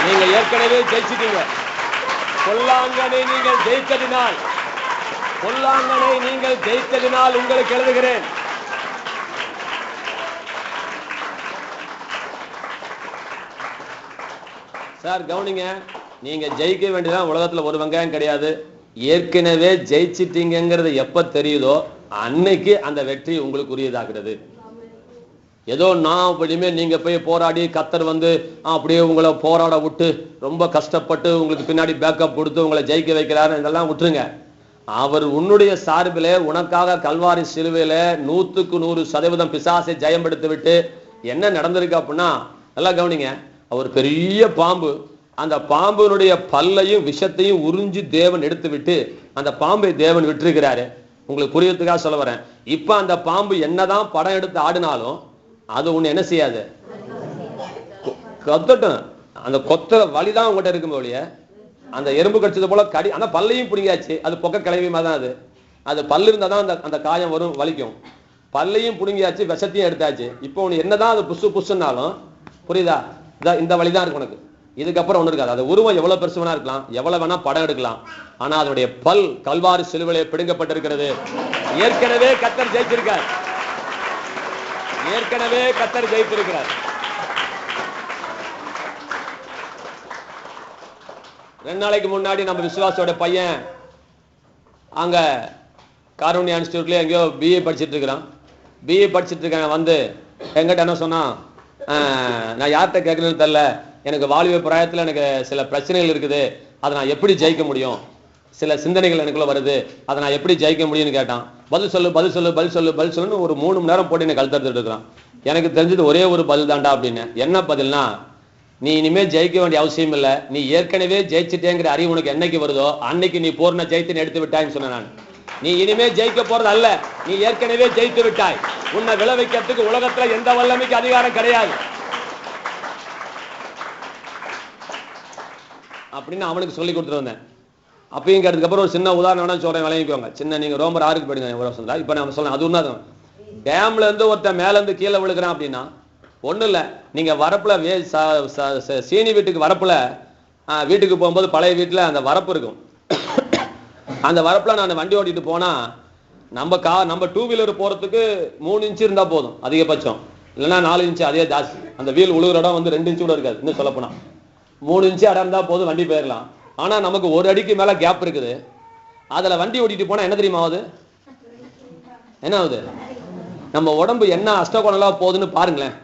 நீங்க ஏற்கனவே ஜெயிச்சிட்டீங்க. பொல்லாங்கனை நீங்கள் ஜெயித்ததினால், பொல்லாங்கனை நீங்கள் ஜெயித்ததினால் உங்களுக்கு எழுதுகிறேன். சார் கவனிங்க, நீங்க ஜெயிக்க வேண்டியதான் உலகத்துல ஒரு வெங்காயம் கிடையாது. ஏற்கனவே ஜெயிச்சிட்டீங்கிறது எப்ப தெரியுதோ அன்னைக்கு அந்த வெற்றி உங்களுக்கு உரியதாகிறது. ஏதோ நான் அப்படியுமே நீங்க போய் போராடி கத்தர் அப்படியே உங்களை போராட விட்டு ரொம்ப கஷ்டப்பட்டு உங்களுக்கு பின்னாடி பேக்கப் கொடுத்து உங்களை ஜெயிக்க வைக்கிறாரு, இதெல்லாம் விட்டுருங்க. அவர் உன்னுடைய சார்பிலே உனக்காக கல்வாரி சிலுவையில 100% பிசாசை ஜெயம்படுத்தி விட்டு என்ன நடந்திருக்கு அப்படின்னா, நல்லா கவனிங்க. அவர் பெரிய பாம்பு, அந்த பாம்பினுடைய பல்லையும் விஷத்தையும் உறிஞ்சி தேவன் எடுத்து விட்டு அந்த பாம்பை தேவன் விட்டிருக்கிறாரு. உங்களுக்கு புரியறதுக்காக சொல்ல வரேன். இப்ப அந்த பாம்பு என்னதான் படம் எடுத்து ஆடினாலும் அது ஒண்ணு என்ன செய்யாது, கொத்தட்டும். அந்த கொத்த வலிதான் உங்ககிட்ட இருக்கும் ஒழிய, அந்த எறும்பு கடிச்சது போல கடி. அந்த பல்லையும் பிடிங்காச்சு, அது பொக்க கிளவியுமா தான். அது பல்லு இருந்தாதான் அந்த காயம் வரும், வலிக்கும். பல்லையும் பிடுங்கியாச்சு, விஷத்தையும் எடுத்தாச்சு. இப்போ உனக்கு என்னதான் அது புசு புசுன்னாலும், புரியுதா, இந்த வழிதான் இருக்கு உனக்கு. இதுக்கப்புறம் ஒண்ணு இருக்காது. அது உருவம் எவ்வளவு பெருசு வேணா இருக்கலாம், எவ்வளவு வேணா படம் எடுக்கலாம், ஆனா அதனுடைய பல் கல்வாரி சிலுவையிலே பிடுங்கப்பட்டிருக்கிறது. ஏற்கனவே கர்த்தர் ஜெயிச்சிருக்கார். ஏற்கனவே கர்த்தர் ஜெயித்திருக்கிறார். 2 நாளைக்கு முன்னாடி நம்ம விசுவாசோட பையன் அங்க காரூண்யா இன்ஸ்டிடியூட்ல எங்கேயோ பிஏ படிச்சுட்டு இருக்கிறான். பிஏ படிச்சுட்டு இருக்கேன். எங்கிட்ட என்ன சொன்னா, நான் யார்கிட்ட கேட்கணும்னு தெரியல, எனக்கு வாலிப பிராயத்துல எனக்கு சில பிரச்சனைகள் இருக்குது, அதை நான் எப்படி ஜெயிக்க முடியும், சில சிந்தனைகள் எனக்குள்ள வருது, அதை நான் எப்படி ஜெயிக்க முடியும்னு கேட்டான். பதில் சொல்லு பதில் சொல்லு பதில் சொல்லு பதில் சொல்லுன்னு ஒரு 3 மணி நேரம் போட்டு என்ன கழுத்தறுத்துட்டு இருக்கிறான். எனக்கு தெரிஞ்சது ஒரே ஒரு பதில் தாண்டா அப்படின்னு. என்ன பதில்னா, நீ இனிமே ஜெயிக்க வேண்டிய அவசியம் இல்லை, நீ ஏற்கனவே ஜெயிச்சுட்டேங்கிற அறிவு உனக்கு என்னைக்கு வருதோ அன்னைக்கு நீ பூர்ண ஜெயித்து எடுத்து விட்டாய்ன்னு சொன்ன. நான் நீ இனிமே ஜெயிக்க போறது அல்ல, நீ ஏற்கனவே ஜெயித்து விட்டாய். உன்னை விளைவிக்கிறதுக்கு உலகத்துல எந்த வல்லமைக்கு அதிகாரம் கிடையாது அப்படின்னு அவனுக்கு சொல்லி கொடுத்துட்டு வந்தேன். அப்பயும் கேட்டதுக்கப்புறம் ஒரு சின்ன உதாரணம் சொல்றேன், விளங்கிக்கோங்க. சின்ன நீங்க ரோமர் 6 போயிடுங்க. இப்ப நான் சொல்றேன், அது ஒண்ணு. டேம்ல இருந்து ஒருத்தன் மேல இருந்து கீழே விழுகிறான் அப்படின்னா ஒண்ணு இல்ல, நீங்க வரப்புல சீனி வீட்டுக்கு வரப்புல வீட்டுக்கு போகும்போது பழைய வீட்டுல அந்த வரப்பு இருக்கும். அந்த வரப்புல நான் வண்டி ஓட்டிட்டு போனா நம்ம 2 வீலர் போறதுக்கு 3 இன்ச்சு இருந்தா போதும் அதிகபட்சம், இல்லைன்னா 4 இன்ச்சு. அதே ஜாஸ்தி. அந்த வீல் உழுகுற இடம் 2 இன்ச்சு கூட இருக்காது. இன்னும் சொல்ல போனா 3 இன்ச்சு இடம் இருந்தா போதும், வண்டி போயிடலாம். ஆனா நமக்கு 1 அடிக்கு மேல கேப் இருக்குது. அதுல வண்டி ஓட்டிட்டு போனா என்ன தெரியுமா ஆகுது? என்ன ஆகுது? நம்ம உடம்பு என்ன அஷ்டகோணலா போகுதுன்னு பாருங்களேன்.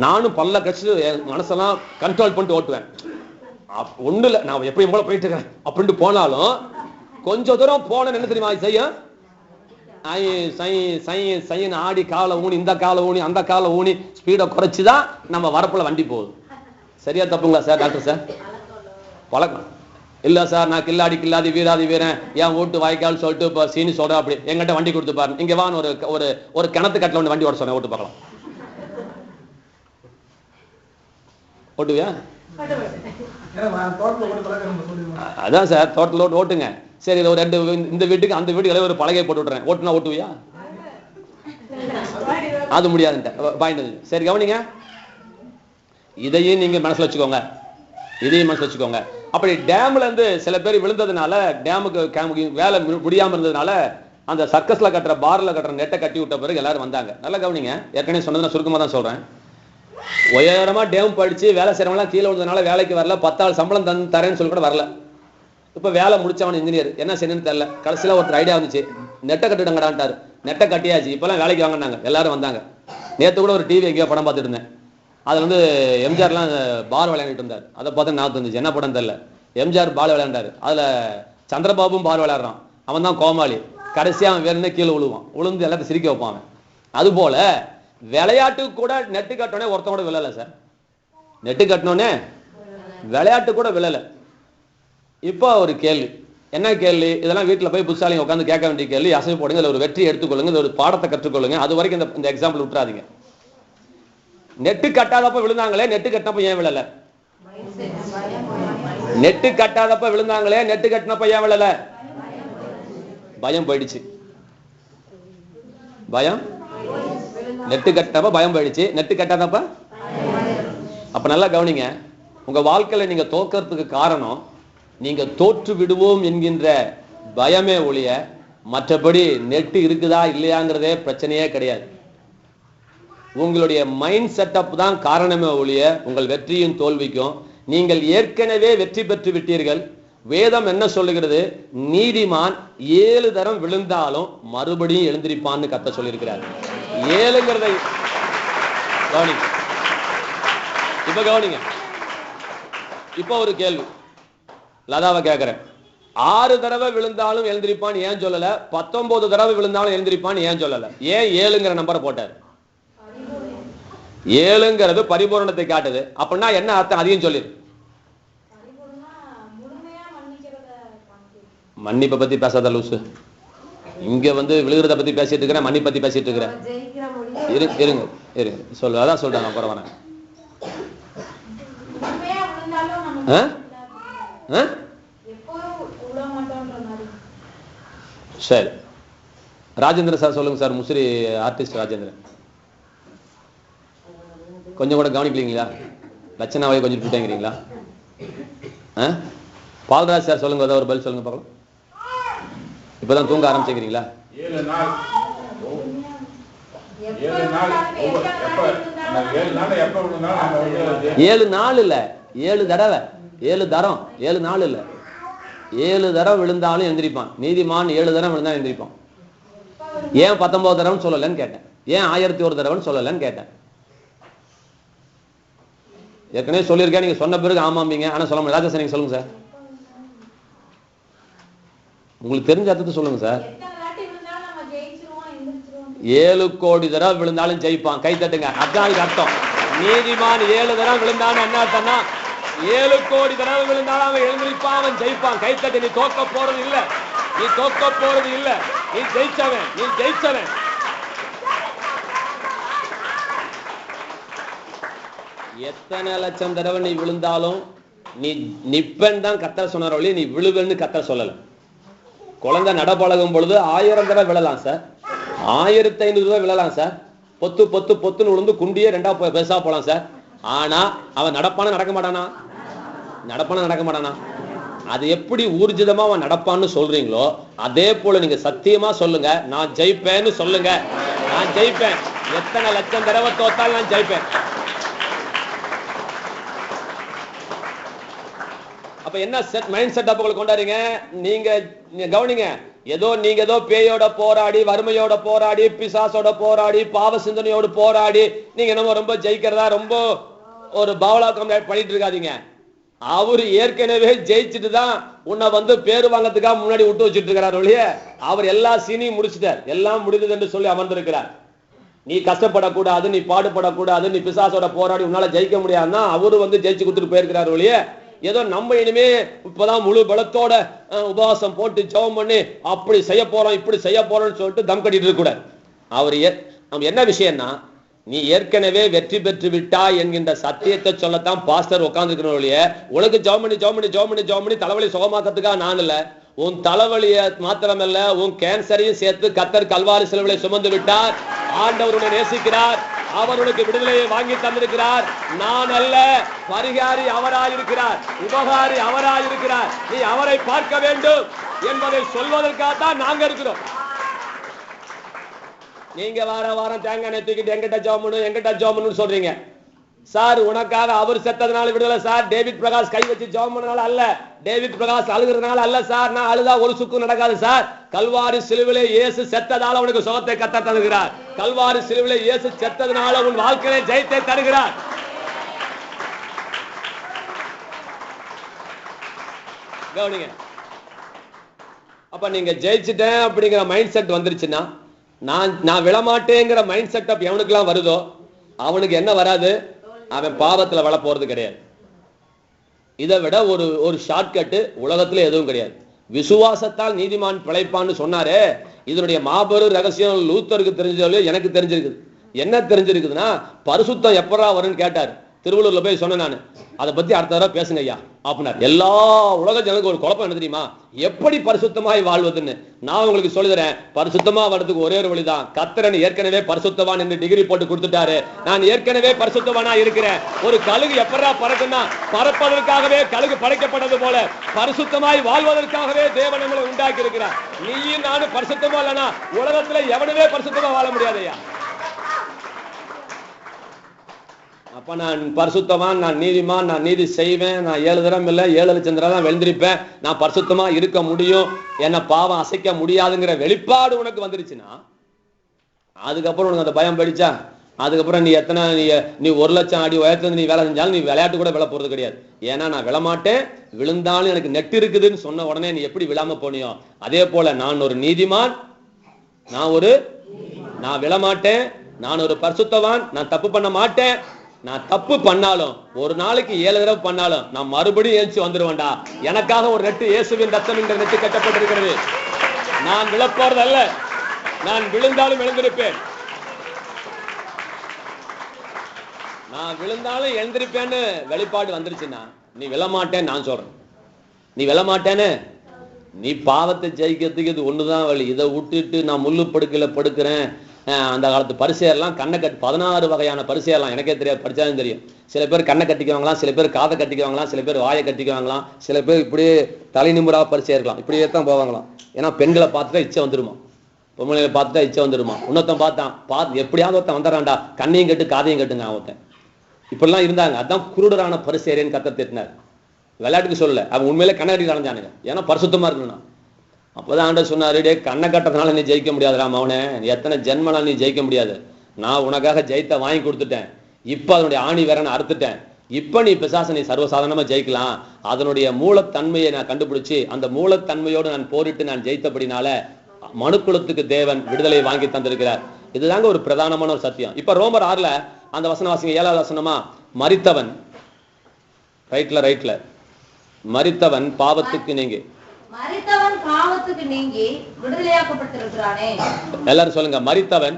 நானும் பல்ல கடிச்சு மனசெல்லாம் கண்ட்ரோல் பண்ணிட்டு ஓட்டுவேன். ஒண்ணு இல்ல, நான் எப்பயும் போல போயிட்டு இருக்கேன் அப்படின்ட்டு போனாலும் கொஞ்ச தூரம் போன என்ன தெரியுமா செய்யும்? ஆடி காலை ஊனி, இந்த காலை ஊனி, அந்த காலை ஊனி ஸ்பீடை குறைச்சுதான் நம்ம வரப்புல வண்டி போகுது. சரியா தப்புங்களா சார்? டாக்டர் சார் பழக்கம் இல்ல சார், நான் கில்லாடி கில்லாதி வீராதி வீரன், என் ஓட்டு வாய்க்கால் சொல்லிட்டு இப்ப சீனி சொல்றேன். அப்படி எங்கிட்ட வண்டி கொடுத்து பாரு, இங்க வான்னு ஒரு கிணத்து கட்டில ஒன்று வண்டி ஓட்ட சொன்னேன். ஓட்டு பார்க்கலாம். ஓட்டுவியா? அதான் சார், தோட்டத்தில் ஓட்டுங்க. சரி, ஒரு 2 இந்த வீட்டுக்கு அந்த வீட்டுக்கு ஒரு பலகை போட்டு விட்டுறேன், ஓட்டுனா ஓட்டுவியா? அது முடியாதுன்ட்டு பாயிண்ட். சரி கவனிங்க, இதையும் நீங்க மனசுல வச்சுக்கோங்க, இதையும் மனசுல வச்சுக்கோங்க. அப்படி டேம்ல இருந்து சில பேர் விழுந்ததுனால, டேமுக்கு வேலை முடியாம இருந்ததுனால அந்த சர்க்கஸ்ல கட்டுற பார்ல கட்டுற நெட்டை கட்டி விட்ட பிறகு எல்லாரும் வந்தாங்க. நல்லா கவனிங்க, ஏற்கனவே சொன்னது நான் சுருக்கமா தான் சொல்றேன். உயரமா டேம் படிச்சு வேலை செய்யறவங்களாம் கீழே விழுந்ததுனால வேலைக்கு வரல, 10 ஆள் சம்பளம் தரேன்னு சொல்லி கூட வரல. இப்ப வேலை முடிச்சவன் இன்ஜினியர் என்ன செய்யணும்னு தெரியல. கடைசியில ஒருத்தர் ஐடியா வந்துச்சு, நெட்டை கட்டிடங்கடான்ட்டாரு. நெட்டை கட்டியாச்சு, இப்பெல்லாம் வேலைக்கு வாங்கினாங்க, எல்லாரும் வந்தாங்க. நேற்று கூட ஒரு டிவி எங்கேயோ படம் பார்த்துட்டு இருந்தேன். அதுல வந்து எம்ஜிஆர்லாம் பால் விளையாண்டுட்டு இருந்தார். அதை பார்த்து நான் இருந்துச்சு, என்ன படம் தெரியல. எம்ஜிஆர் பால் விளையாண்டாரு, அதுல சந்திரபாபும் பால் விளையாடுறான். அவன் தான் கோமாளி. கடைசியா அவன் வேணும்னே கீழே விழுவான், விழுந்து எல்லாத்தையும் சிரிக்க வைப்பான். அது போல விளையாட்டுக்கு கூட நெட்டு கட்டணே ஒருத்தன் கூட விழல சார். நெட்டு கட்டணோன்னே விளையாட்டு கூட விழல. இப்போ ஒரு கேள்வி, என்ன கேள்வி? இதெல்லாம் வீட்டில் போய் புத்தாலிங்க உட்காந்து கேட்க வேண்டிய கேள்வி. அசைவு போடுங்க, இதில் ஒரு வெற்றி எடுத்துக்கொள்ளுங்க, ஒரு பாடத்தை கற்றுக்கொள்ளுங்க. அது வரைக்கும் இந்த எக்ஸாம்பிள் விட்டுறாதீங்க. நெட்டு கட்டாதப்ப விழுந்தாங்களே, நெட்டு கட்டினப்ப ஏன் விழல? நெட்டு கட்டாதப்ப விழுந்தாங்களே, நெட்டு கட்டினப்ப ஏன் விழல? பயம் போயிடுச்சு. பயம், நெட்டு கட்டினப்ப பயம் போயிடுச்சு, நெட்டு கட்டாதப்ப. அப்ப நல்லா கவனிங்க, உங்க வாழ்க்கையில நீங்க தோக்கிறதுக்கு காரணம் நீங்க தோற்று விடுவோம் என்கின்ற பயமே ஒழிய மற்றபடி நெட்டு இருக்குதா இல்லையாங்கிறதே பிரச்சனையே கிடையாது. உங்களுடைய மைண்ட் செட்டப் தான் காரணமே ஒழிய உங்கள் வெற்றியும் தோல்விக்கும். நீங்கள் ஏற்கனவே வெற்றி பெற்று விட்டீர்கள். வேதம் என்ன சொல்லுகிறது? நீதிமான் 7 தரம் விழுந்தாலும் மறுபடியும் எழுந்திருப்பான்னு கர்த்தர் சொல்லியிருக்கிறார். 7ங்கிறதை கவனிங்க. இப்ப கவனிங்க. இப்ப ஒரு கேள்வி லதாவை கேட்கிறேன். 6 தடவை விழுந்தாலும் எழுந்திருப்பான் ஏன் சொல்லல? 19 தடவை விழுந்தாலும் எழுந்திருப்பான் ஏன் சொல்லல? ஏன் 7ங்கிற நம்பரை போட்டார்? 7ங்கிறது பரிபூரணத்தை காட்டுது. அப்படின்னா என்ன அர்த்தம்? அதையும் சொல்லிரு. மன்னிப்பை பத்தி பேசாத லூசு. இங்க வந்து விழுகிறத பத்தி பேசிட்டு இருக்கிறேன், மன்னி பத்தி பேசிட்டு இருக்கிறேன். இருங்க இருங்க சொல்லு, அதான் சொல்றாங்க. அப்புறம் வரேன். சரி, ராஜேந்திர சார் சொல்லுங்க சார். முசிறி ஆர்டிஸ்ட் ராஜேந்திரன். கொஞ்சம் கூட கவனிக்கலீங்களா? லட்சணாவை கொஞ்சம் விட்டுட்டேங்கிறீங்களா? பால்ராஜ் சார் சொல்லுங்க, ஏதாவது ஒரு பதில் சொல்லுங்க பார்க்கலாம். இப்பதான் தூங்க ஆரம்பிச்சுக்கிறீங்களா? 7 நாள் இல்ல 7 தடவை, 7 தரம், 7 நாள் இல்ல, 7 தரம் விழுந்தாலும் எந்திரிப்பான். நீதிமான் 7 தரம் விழுந்தா எந்திரிப்பான். ஏன் 19 தடவை சொல்லலன்னு கேட்டேன். ஏன் 1001 தடவை சொல்லலன்னு கேட்டேன். ஏற்கனவே சொல்லியிருக்கேன், நீங்க சொன்ன பிறகு ஆமாம்பீங்க, ஆனா சொல்ல முடியாது. ராஜா சார் நீங்க சொல்லுங்க சார், உங்களுக்கு தெரிஞ்ச அர்த்தத்தை சொல்லுங்க சார். 7 கோடி தடவை விழுந்தாலும் ஜெயிப்பான். கை தட்டுங்க, அதான் அர்த்தம். நீதிமான் 7 தடவை விழுந்தான்னு என்ன அர்த்தம்னா 7 கோடி தடவை விழுந்தாலும் அவன் எழுந்திருப்பான், அவன் ஜெயிப்பான். கை தட்டு. நீ தோக்க போறது இல்ல, நீ தோக்க போறது இல்ல, நீ ஜெயிச்சவன், நீ ஜெயிச்சவன். எத்தனை லட்சம் தடவை நீ விழுந்தாலும் நீ நிப்பன் தான் கர்த்தர் சொன்னார் ஒழிய நீ விழுவன்னு கர்த்தர் சொல்லல. குழந்தை நடப்பழகும் பொழுது 1000 தடவை விழலாம் சார், 1500 ரூபாய் விழலாம் சார். பொத்து பொத்து பொத்துன்னு விழுந்து குண்டியே 2 பெருசா போலாம் சார். ஆனா அவன் நடப்பான நடக்க மாட்டானா? நடப்பான நடக்க மாட்டானா? அது எப்படி ஊர்ஜிதமா அவன் நடப்பான்னு சொல்றீங்களோ அதே போல நீங்க சத்தியமா சொல்லுங்க, நான் ஜெயிப்பேன்னு சொல்லுங்க. நான் ஜெயிப்பேன். எத்தனை லட்சம் தடவை தோத்தாலும் நான் ஜெயிப்பேன். அப்ப என்ன மைண்ட் செட்டப் கொண்டாடுறீங்க நீங்க? கவனிங்க, நீங்க ஏதோ பேயோட போராடி, வறுமையோட போராடி, பிசாசோட போராடி, பாவ சிந்தனையோடு போராடி நீங்க நம்ம ரொம்ப ஜெயிக்கிறதா ரொம்ப ஒரு பாவலாக்கம் பண்ணிட்டு இருக்காதீங்க. அவரு ஏற்கனவே ஜெயிச்சுட்டு தான் உன்னை வந்து பேரு வாங்கறதுக்காக முன்னாடி விட்டு வச்சுட்டு இருக்கிறார் ஒழிய அவர் எல்லா சீனையும் முடிச்சுட்டார். எல்லாம் முடிந்தது என்று சொல்லி அமர்ந்திருக்கிறார். நீ கஷ்டப்படக்கூடாது, நீ பாடுபடக்கூடாது, நீ பிசாசோட போராடி உன்னால ஜெயிக்க முடியாதுன்னா அவரு வந்து ஜெயிச்சு கொடுத்துட்டு போயிருக்கிறார் ஒழிய ஏதோ நம்ம இனிமே இப்பதான் முழு பலத்தோட உபவாசம் போட்டு ஜெபம் பண்ணி அப்படி செய்ய போறோம் இப்படி செய்ய போறோம்னு சொல்லிட்டு தம் கட்டிட்டு இருக்க கூடாது. அவர் என்ன விஷயம்னா நீ ஏற்கனவே வெற்றி பெற்று விட்டாய் என்கின்ற சத்தியத்தை சொல்லத்தான் பாஸ்டர் உட்கார்ந்துருக்கணும் ஒழிய உனக்கு ஜெபம் பண்ணி ஜெபம் பண்ணி ஜெபம் பண்ணி ஜெபம் பண்ணி தலைவலி சுகமாக்கிறதுக்காக நான் இல்ல. உன் தலைவலிய மாத்திரமல்ல உன் கேன்சரையும் சேர்த்து கர்த்தர் கல்வாரி சிலுவையை சுமந்து விட்டார். ஆண்டவருடைய நேசிக்கிறார், அவர்களுக்கு விடுதலையை வாங்கி தந்திருக்கிறார். நான் அல்ல, பரிகாரி அவராயிருக்கிறார், உபகாரி அவராயிருக்கிறார். நீ அவரை பார்க்க வேண்டும் என்பதை சொல்வதற்காகத்தான் நாங்க இருக்கிறோம். நீங்க வாரம் தேங்காய் எண்ணெய் தூக்கிட்டு எங்கிட்ட ஜோமனு சொல்றீங்க. சார் உனக்காக அவர் செத்ததுனால விடுதலை சார். டேவிட் பிரகாஷ் கை வச்சு ஜெபம் பண்ணனால அல்ல, டேவிட் பிரகாஷ் அழுகிறதுனால அல்ல சார். நான் அழுதா ஒரு சுக்கு நடக்காது சார். கல்வாரி சிலுவிலே இயேசு செத்ததால உனக்கு சுகத்தை கத்த தருகிறார். கல்வாரி சிலுவிலே இயேசு செத்ததுனால உன் வாழ்க்கையிலே ஜெயத்தை தருகிறார். கவனிங்க. அப்ப நீங்க ஜெயிச்சிட்டேன் அப்படிங்கிற மைண்ட் செட் வந்துருச்சுன்னா, நான் விழமாட்டேங்கிற மைண்ட் செட் அப் எவனுக்கெல்லாம் வருதோ அவனுக்கு என்ன வராது? அவன் பாவத்துல வள போறது கிடையாது. இதை விட ஒரு ஷார்ட்கட் உலகத்துல எதுவும் கிடையாது. விசுவாசத்தால் நீதிமான் பிழைப்பான்னு சொன்னாரே, இதனுடைய மாபெரும் ரகசியம் லூத்தருக்கு தெரிஞ்சது, எனக்கு தெரிஞ்சிருக்குது. என்ன தெரிஞ்சிருக்குதுன்னா, பரிசுத்தம் எப்படா வரும்னு கேட்டார். திருவள்ளூர்ல போய் சொன்னேன் நான், அதை பத்தி அடுத்த தடவை பேசுங்க ஐயா அப்படின்னார். எல்லா உலக ஜனங்களுக்கு ஒரு குழப்பம் என்ன தெரியுமா? எப்படி பரிசுத்தமாய் வாழ்வதுன்னு. நான் உங்களுக்கு சொல்லுறேன், பரிசுத்தமா வர்றதுக்கு ஒரே ஒரு வழிதான். கர்த்தர் ஏற்கனவே பரிசுத்தவான் என்று டிகிரி போட்டு கொடுத்துட்டாரு. நான் ஏற்கனவே பரிசுத்தவானா இருக்கிறேன். ஒரு கழுகு எப்படா பறக்குன்னா, பறப்பதற்காகவே கழுகு படைக்கப்பட்டது போல பரிசுத்தமாய் வாழ்வதற்காகவே தேவன் நம்மளை உண்டாக்கி இருக்கிறார். நீயும் நானும் பரிசுத்தமா இல்லைன்னா உலகத்துல எவனுமே பரிசுத்தமா வாழ முடியாதையா. அப்ப நான் பரிசுத்தவான், நான் நீதிமான், நான் நீதி செய்வேன், நான் 7 தரம் இல்லை 7 லட்சம் தரம் தான் வெந்திருப்பேன், நான் பரிசுத்தமா இருக்க முடியும், என்ன பாவம் அசைக்க முடியாதுங்கிற வெளிப்பாடு உனக்கு வந்துருச்சுன்னா, அதுக்கப்புறம் உனக்கு அந்த பயம் படிச்சா, அதுக்கப்புறம் நீ 1 லட்சம் அடி உயரத்துல நீ வேலை செஞ்சாலும் நீ விளையாட்டு கூட விழ போறது கிடையாது. ஏன்னா நான் விழமாட்டேன், விழுந்தாலும் எனக்கு நெட் இருக்குதுன்னு சொன்ன உடனே நீ எப்படி விழாம போனியோ அதே போல நான் ஒரு நீதிமான், நான் விழமாட்டேன், நான் ஒரு பரிசுத்தவான், நான் தப்பு பண்ண மாட்டேன். நான் தப்பு பண்ணாலும் ஒரு நாளைக்கு 7 தடவை பண்ணாலும் நான் மறுபடியும் எழுச்சி வந்துருவேன்டா. எனக்காக ஒரு நெட்டு இயேசுவின் ரத்தம் என்ற நெட்டு கட்டப்பட்டிருக்கிறது. நான் விழப்போறது அல்ல, நான் விழுந்தாலும் எழுந்திருப்பேன். நான் விழுந்தாலும் எழுந்திருப்பேன்னு வெளிப்பாடு வந்துருச்சுன்னா நீ விழமாட்டேன்னு நான் சொல்றேன். நீ விழமாட்டேன்னு, நீ பாவத்தை ஜெயிக்கிறதுக்கு இது ஒண்ணுதான் வழி. இதை விட்டுட்டு நான் முள்ளு படுக்கையில படுக்கிறேன். அந்த காலத்து பரிசையெல்லாம் கண்ணை கட்டி 16 வகையான பரிசையெல்லாம் எனக்கே தெரியாது, படிச்சாலும் தெரியும். சில பேர் கண்ணை கட்டிக்குவாங்களாம், சில பேர் காதை கட்டிக்குவாங்களாம், சில பேர் வாயை கட்டிக்குவாங்களாம், சில பேர் இப்படியே தலை நிமிரா பரிசை இருக்கலாம், இப்படியே தான் போவாங்களாம். ஏன்னா பெண்களை பார்த்துட்டா இச்சை வந்துருமா, பொம்பளைகளை பார்த்துட்டா இச்சை வந்துருமா. இன்னொருத்தன் பார்த்து எப்படியாவது ஒருத்தன் வந்துடுறான்டா, கண்ணையும் கட்டு காதையும் கட்டுங்க ஒருத்தன். இப்படிலாம் இருந்தாங்க. அதான் குருடரான பரிசேரியன் கத்த திட்டினார். விளையாட்டுக்கு சொல்லல, அவன் உண்மையிலே கண்ணை கட்டி அடைஞ்சானுங்க. ஏன்னா பரிசுத்தமா இருக்கணும்னா. அப்பதான் ஆண்டவர் சொன்னாரு, டே கண்ணை கட்டறதுனால நீ ஜெயிக்க முடியாதுடா மவனே, எத்தனை ஜென்மனால நீ ஜெயிக்க முடியாது. நான் உனக்காக ஜெயித்த வாங்கி கொடுத்துட்டேன். இப்ப அதனுடைய ஆணி வேறன்னு அறுத்துட்டேன். இப்ப நீ பிசாசை நீ சர்வசாதாரணமா ஜெயிக்கலாம். அதனுடைய மூலத்தன்மையை நான் கண்டுபிடிச்சு அந்த மூலத்தன்மையோடு நான் போரிட்டு நான் ஜெயித்தபடினால மனுக்குலத்துக்கு தேவன் விடுதலை வாங்கி தந்திருக்கிறார். இதுதாங்க ஒரு பிரதானமான ஒரு சத்தியம். இப்ப ரோமர் 6 அந்த வசனம் வாசிங்க, 7வது வசனமா, மரித்தவன் ரைட்ல மரித்தவன் பாவத்துக்கு நீங்கி விடுதலையாக்கப்பட்டிருக்கிறானே. எல்லாரும் சொல்லுங்க, மரித்தவன்.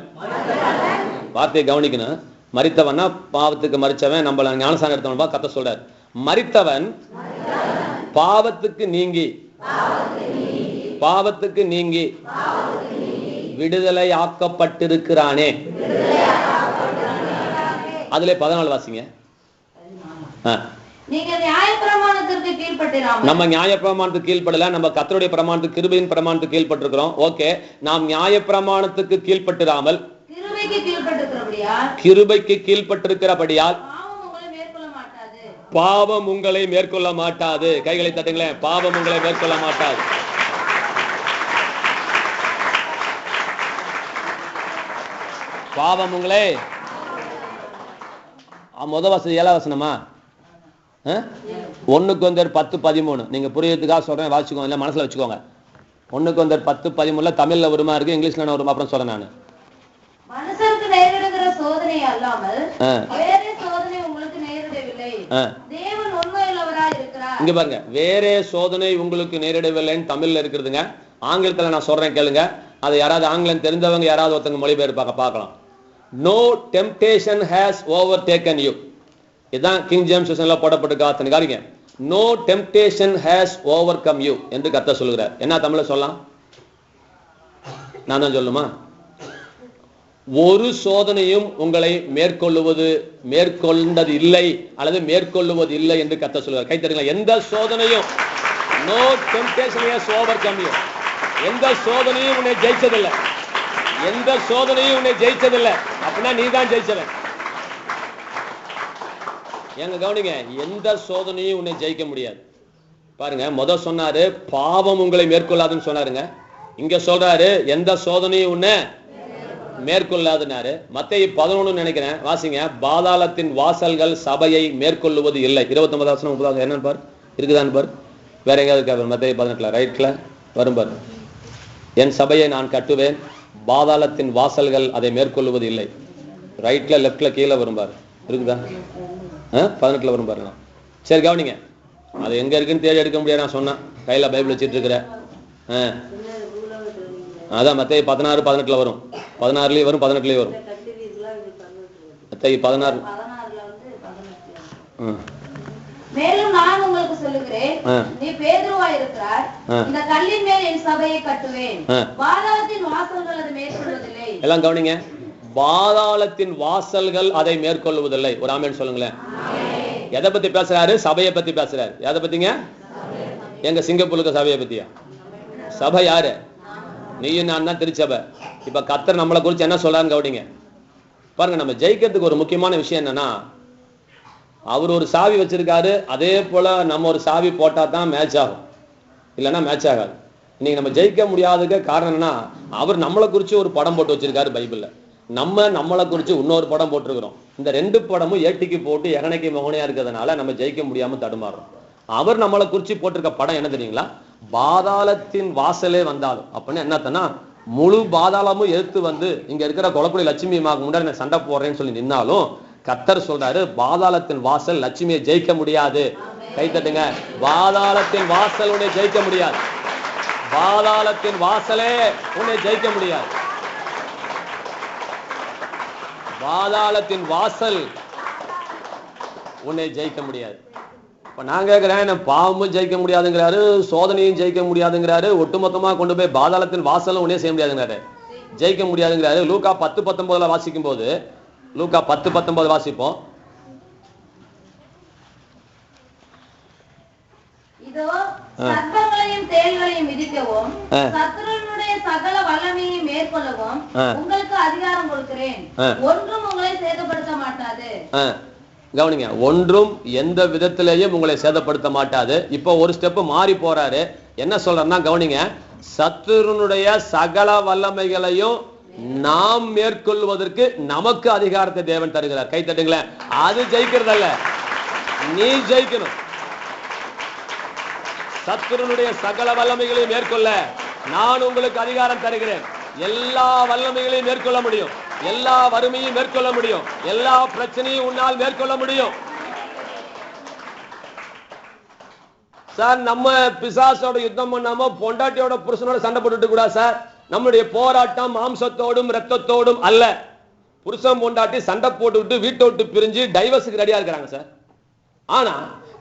வார்த்தையை கவனிக்கணும். மரித்தவன்னா பாவத்துக்கு மரிச்சவன். நம்மள ஞானசானம் எடுத்தவன் கத்த சொல்றார். மரித்தவன் பாவத்துக்கு நீங்கி விடுதலை ஆக்கப்பட்டிருக்கிறானே. அதுல 14 வாசிங்க. நம்ம நியாய பிரமாணத்துக்கு கீழ்ப்படல, நம்ம கர்த்தருடைய பிரமாணத்துக்கு கிருபையின் பிரமாணத்துக்கு கீழ்ப்பட்டிருக்கிறோம். ஓகே, நாம் நியாய பிரமாணத்துக்கு கீழ்ப்பட்டிராமல் கிருபைக்கு கீழ்ப்பட்டிருக்கிறபடியால் பாவம் உங்களை மேற்கொள்ள மாட்டாது. கைகளை தட்டுங்களேன். பாவம் உங்களை மேற்கொள்ள மாட்டாது. பாவம் உங்களே முதல் வசதி 7வது வசனமா, 1 Corinthians 10:13. நீங்க புரியறதுக்காக சொல்றேன், வாசிச்சுக்கோங்க, இல்ல மனசுல வச்சுக்கோங்க. 1 Corinthians 10:13 தமிழ்ல வருமா இருக்கு, இங்கிலீஷ்ல வருமா, அப்புறம் சொல்றேன் நான். மனுஷருக்கு நேரிடுகிற சோதனை அல்லாமல் வேறே சோதனை உங்களுக்கு நேரிடவில்லை. தேவன் உண்மையுள்ளவராய் இருக்கிறார். இங்க பாருங்க, வேறே சோதனை உங்களுக்கு நேரிடவில்லைன்னு தமிழ்ல இருக்குதுங்க. ஆங்கிலத்துல நான் சொல்றேன் கேளுங்க. அதை யாராவது ஆங்கிலம் தெரிந்தவங்க யாராவது ஒருத்தங்க மொழிபெயர்ப்பாக்க பார்க்கலாம். No temptation has overtaken you. இதான் கிங் ஜேம்ஸ் வெர்ஷன்ல போடப்பட்டிருக்காங்க. No temptation has overcome you என்று கர்த்தர் சொல்கிறார். என்ன தமிழ்ல சொல்லலாம்? நான் தான் சொல்லுமா? ஒரு சோதனையும் உங்களை மேற்கொண்டது இல்லை அல்லது மேற்கொள்ளுவது இல்லை என்று கர்த்தர் சொல்கிறார். கை தட்டுங்களா. எந்த சோதனையும் no temptation has overcome you. எந்த சோதனையும் உன்னை ஜெயிச்சதில்லை. எந்த சோதனையும் உன்னை ஜெயிச்சதில்லை, அப்படின்னா நீ தான் ஜெயிச்சவன். எங்க கவனிங்க, எந்த சோதனையும் உன்னை ஜெயிக்க முடியாது. பாருங்க, முத சொன்னாரு பாவம் உங்களை மேற்கொள்ளாதுன்னு சொன்னாருங்க. இங்க சொல்றாரு எந்த சோதனையும் உன்னை மேற்கொள்ளாதுனாரு. மத்தேயு 11 நினைக்கிறேன், வாசிங்க. பாதாளத்தின் வாசல்கள் சபையை மேற்கொள்ளுவது இல்லை. 29 வசனம் 30 என்னன்னு பாரு, இருக்குதான்னு பாரு. வேற எங்கேயாவது இருக்கா? மத்தேயு 18 ரைட்ல வரும் பாரு. என் சபையை நான் கட்டுவேன், பாதாளத்தின் வாசல்கள் அதை மேற்கொள்ளுவது இல்லை. ரைட்ல லெப்ட்ல கீழே வரும் பாரு, இருக்குதா? 18 வரும் பாருங்க. சரி கவனிங்க, அது எங்க இருக்குன்னு தேடி எடுக்க முடியாது. நான் சொன்னேன் கையில பைபிள் வச்சிட்டு இருக்கிறேன். அதான் மத்தேயு 16 18 வரும், 16 வரும், 18 வரும். மத்தேயு 16. மேலும் நான் உங்களுக்கு சொல்லுகிறேன், நீ பேதுருவாய் இருக்கிறாய், இந்த கல்லின் மேல் என் சபையை கட்டுவேன், பாதாளத்தின் வாசல்கள் அதை மேற்கொள்வதில்லை. எல்லாம் கவனிங்க, பாதாளத்தின் வாசல்கள் அதை மேற்கொள்வதில்லை. ஒரு ஆமென் சொல்லுங்களேன். எதை பத்தி பேசுறாரு? சபையை பத்தி பேசுறாரு. எதை பத்திங்க? எங்க சிங்கப்பூருக்கு சபையை பத்தியா? சபை யாரு? நீயும் நான் தான் திருச்சபை. இப்ப கர்த்தர் நம்மளை குறிச்சு என்ன சொல்றாருன்னு கவனிங்க. பாருங்க, நம்ம ஜெயிக்கிறதுக்கு ஒரு முக்கியமான விஷயம் என்னன்னா, அவர் ஒரு சாவி வச்சிருக்காரு, அதே போல நம்ம ஒரு சாவி போட்டா தான் மேட்ச் ஆகும், இல்லைன்னா மேட்ச் ஆகாது. இன்னைக்கு நம்ம ஜெயிக்க முடியாததுக்கு காரணம் என்னன்னா, அவர் நம்மளை குறிச்சு ஒரு படம் போட்டு வச்சிருக்காரு பைபிள்ல, நம்மளை குறிச்சு இன்னொரு படம் போட்டிருக்கிறோம். இந்த 2 படமும் ஏட்டிக்கு போட்டு எகனைக்கு மகனையா இருக்கிறதுனால நம்ம ஜெயிக்க முடியாம தடுமாறுறோம். அவர் நம்மளை குறிச்சு போட்டிருக்க படம் என்ன தெரியுங்களா? பாதாளத்தின் வாசலே வந்தாலும். அப்படின்னு என்னத்தனா, முழு பாதாளமும் எடுத்து வந்து இங்க இருக்கிற கொலக்குடி லட்சுமி மாக்கு முன்னாடி சண்டை போடுறேன்னு சொல்லி நின்னாலும் கர்த்தர் சொல்றாரு, பாதாளத்தின் வாசல் லட்சுமியை ஜெயிக்க முடியாது. கை தட்டுங்க. பாதாளத்தின் வாசல் உன்னை ஜெயிக்க முடியாது. பாதாளத்தின் வாசலே உன்னை ஜெயிக்க முடியாது. பாதாளத்தின் வாசல் உன்னை ஜெயிக்க முடியாது. இப்ப நான் கேட்கிறேன், பாவமும் ஜெயிக்க முடியாதுங்கிறாரு, சோதனையும் ஜெயிக்க முடியாதுங்கிறாரு, ஒட்டுமொத்தமா கொண்டு போய் பாதாளத்தின் வாசலும் உன்னே செய்ய முடியாதுங்கிறாரு, ஜெயிக்க முடியாதுங்கிறாரு. லூக்கா 10:19 வாசிக்கும் போது, லூக்கா 10:19 வாசிப்போம். இதோ சர்ப்பங்களையும் தேள்களையும் மிதிக்கவும் சத்துருவினுடைய சகல வல்லமையை மேற்கொள்ளவும் உங்களுக்கு அதிகாரம் கொடுக்கிறேன், ஒன்றும் உங்களை சேதப்படுத்த மாட்டாது. கவனிங்க, ஒன்றும் எந்த விதத்திலேயும் உங்களை சேதப்படுத்த மாட்டாது. இப்போ ஒரு ஸ்டெப் மாறி போறாரு. என்ன சொல்றேன்னா கவனிங்க, சத்துருனுடைய சகல வல்லமைகளையும் நாம் மேற்கொள்வதற்கு நமக்கு அதிகாரத்தை தேவன் தருகிறார். கை தட்டுங்களேன். அது ஜெயிக்கிறதல்ல, நீ ஜெயிக்கணும். சத்துருனுடைய சகல வல்லமைகளையும் மேற்கொள்ள நான் உங்களுக்கு அதிகாரம் தருகிறேன். எல்லா வல்லமைகளையும் மேற்கொள்ள முடியும், எல்லா வறுமையும் மேற்கொள்ள முடியும், எல்லா பிரச்சனையும் உன்னால் மேற்கொள்ள முடியும். சார், நம்ம பிசாசோட யுத்தம் பண்ணாம பொண்டாட்டியோட புருஷனோட சண்டை போட்டுட்டு கூடாது சார். நம்முடைய போராட்டம் மாம்சத்தோடும் ரத்தத்தோடும் அல்ல. புருஷன் பொண்டாட்டி சண்டை போட்டுவிட்டு வீட்டை விட்டு பிரிஞ்சு டைவர்ஸுக்கு ரெடியா இருக்கிறாங்க சார். ஆனா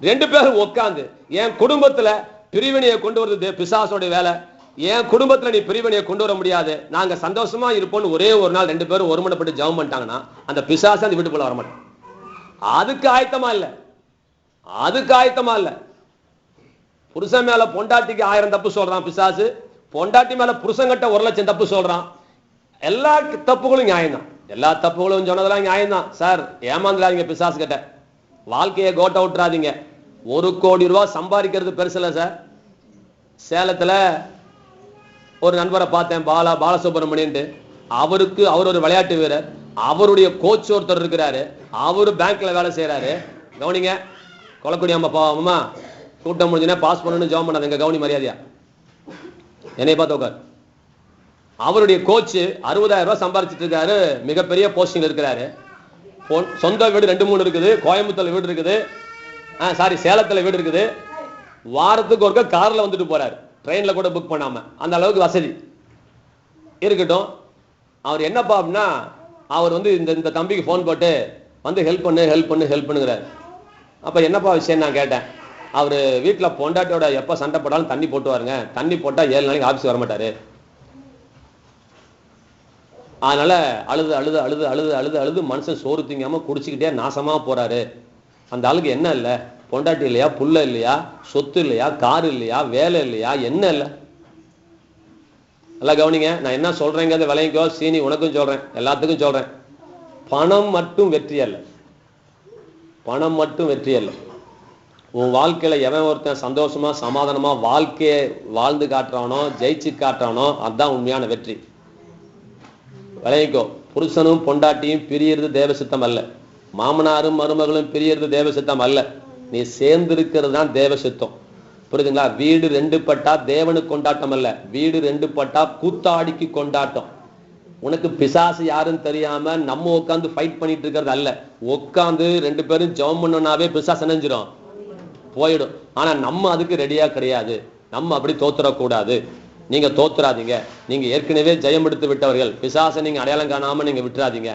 2 பேரும் உட்கார்ந்து, என் குடும்பத்துல பிரிவினையை கொண்டு வருது பிசாசோட வேலை, என் குடும்பத்துல நீ பிரிவினையை கொண்டு வர முடியாது, நாங்க சந்தோஷமா இருப்போம்னு ஒரே ஒரு நாள் 2 பேரும் ஒருமனப்பட்டு ஜெபம் பண்ணிட்டாங்கன்னா அந்த பிசாசு அந்த வீட்டுக்குள்ள வரமாட்டேன். அதுக்கு ஆயத்தமா இல்ல, அதுக்கு ஆயத்தமா இல்ல. புருஷன் மேல பொண்டாட்டிக்கு 1000 தப்பு சொல்றான் பிசாசு, பொண்டாட்டி மேல புருஷங்கிட்ட 1,00,000 தப்பு சொல்றான். எல்லா தப்புகளும் நியாயம்தான், எல்லா தப்புகளும் சொன்னதெல்லாம் நியாயம்தான் சார். ஏமாந்துடாதீங்க பிசாசு கிட்ட, வாழ்க்கையை கோட்டை விட்டுறாதீங்க. 1 கோடி ரூபாய் சம்பாதிக்கிறது பெருசு இல்ல சார். சேலத்துல ஒரு நண்பரை பார்த்தேன், பாலசுப்ரமணியன்ட்டு. அவர் ஒரு விளையாட்டு வீரர், அவருடைய கோச் ஒருத்தர் இருக்கிறாரு, அவரு பேங்க்ல வேலை செய்யறாரு. கவனிங்க, கொலக்குடி அம்மா கூட்டம் முடிஞ்சுன்னா பாஸ் பண்ணணும்னு ஜெபம் பண்ணாது. எங்க கவனி மரியாதையா என்னை பார்த்து உட்கார். அவருடைய கோச் 60,000 ரூபாய் சம்பாதிச்சிட்டு இருக்காரு, மிகப்பெரிய போஸ்டிங் இருக்கிறாரு. சொந்த வீடு 2-3 இருக்குது, கோயம்புத்தூர்ல வீடு இருக்குது, சேலத்துல வீடு இருக்குது. வாரத்துக்கு ஒருக்க கார்ல வந்துட்டு போறாரு, ட்ரெயின்ல கூட புக் பண்ணாம. அந்த அளவுக்கு வசதி இருக்கட்டும். அவர் என்னப்பா அப்படின்னா, அவர் வந்து இந்த தம்பிக்கு போன் போட்டு வந்து ஹெல்ப் பண்ணுங்கிறாரு. அப்ப என்னப்பா விஷயம் நான் கேட்டேன். அவரு வீட்டுல பொண்டாட்டியோட எப்ப சண்டை போட்டாலும் தண்ணி போட்டு வாருங்க, தண்ணி போட்டா 7 நாளைக்கு ஆபீஸ் வர மாட்டாரு. அதனால அழுது அழுது அழுது அழுது அழுது அழுது மனுஷன் சோறு திங்காம குடிச்சுக்கிட்டே நாசமா போறாரு. அந்த ஆளுக்கு என்ன இல்ல? பொண்டாட்டி இல்லையா, புள்ள இல்லையா, சொத்து இல்லையா, காரு இல்லையா, வேலை இல்லையா, என்ன இல்ல? நல்லா கவனிங்க, நான் என்ன சொல்றேங்கிறத விளையங்கோ. சீனி உனக்கும் சொல்றேன், எல்லாத்துக்கும் சொல்றேன். பணம் மட்டும் வெற்றி அல்ல. பணம் மட்டும் வெற்றி அல்ல. உன் வாழ்க்கையில எவன் ஒருத்தன் சந்தோஷமா சமாதானமா வாழ்க்கையை வாழ்ந்து காட்டுறானோ, ஜெயிச்சு காட்டுறானோ, அதுதான் உண்மையான வெற்றி. விளையங்கோ. புருஷனும் பொண்டாட்டியும் பிரியறது தேவ சித்தம் அல்ல. மாமனாரும் மருமகளும் பிரியறது தேவ சித்தம் அல்ல. நீ சேர்ந்திருக்கிறது தான் தேவ சித்தம். புரியுதுங்களா? வீடு ரெண்டு பட்டா தேவனுக்கு கொண்டாட்டம் அல்ல, வீடு ரெண்டு பட்டா கூத்தாடிக்கு கொண்டாட்டம். உனக்கு பிசாசு யாருன்னு தெரியாம நம்ம உட்காந்து ஃபைட் பண்ணிட்டு இருக்கிறது அல்ல. உட்காந்து ரெண்டு பேரும் ஜெபம் பண்ணனாவே பிசாசு நினைஞ்சிடும், போயிடும். ஆனா நம்ம அதுக்கு ரெடியா கிடையாது. நம்ம அப்படி தோத்துறக்கூடாது. நீங்க தோத்துறாதீங்க. நீங்க ஏற்கனவே ஜெயம் எடுத்து விட்டவர்கள். பிசாசை நீங்க அடையாளம் காணாம நீங்க விட்டுறாதீங்க.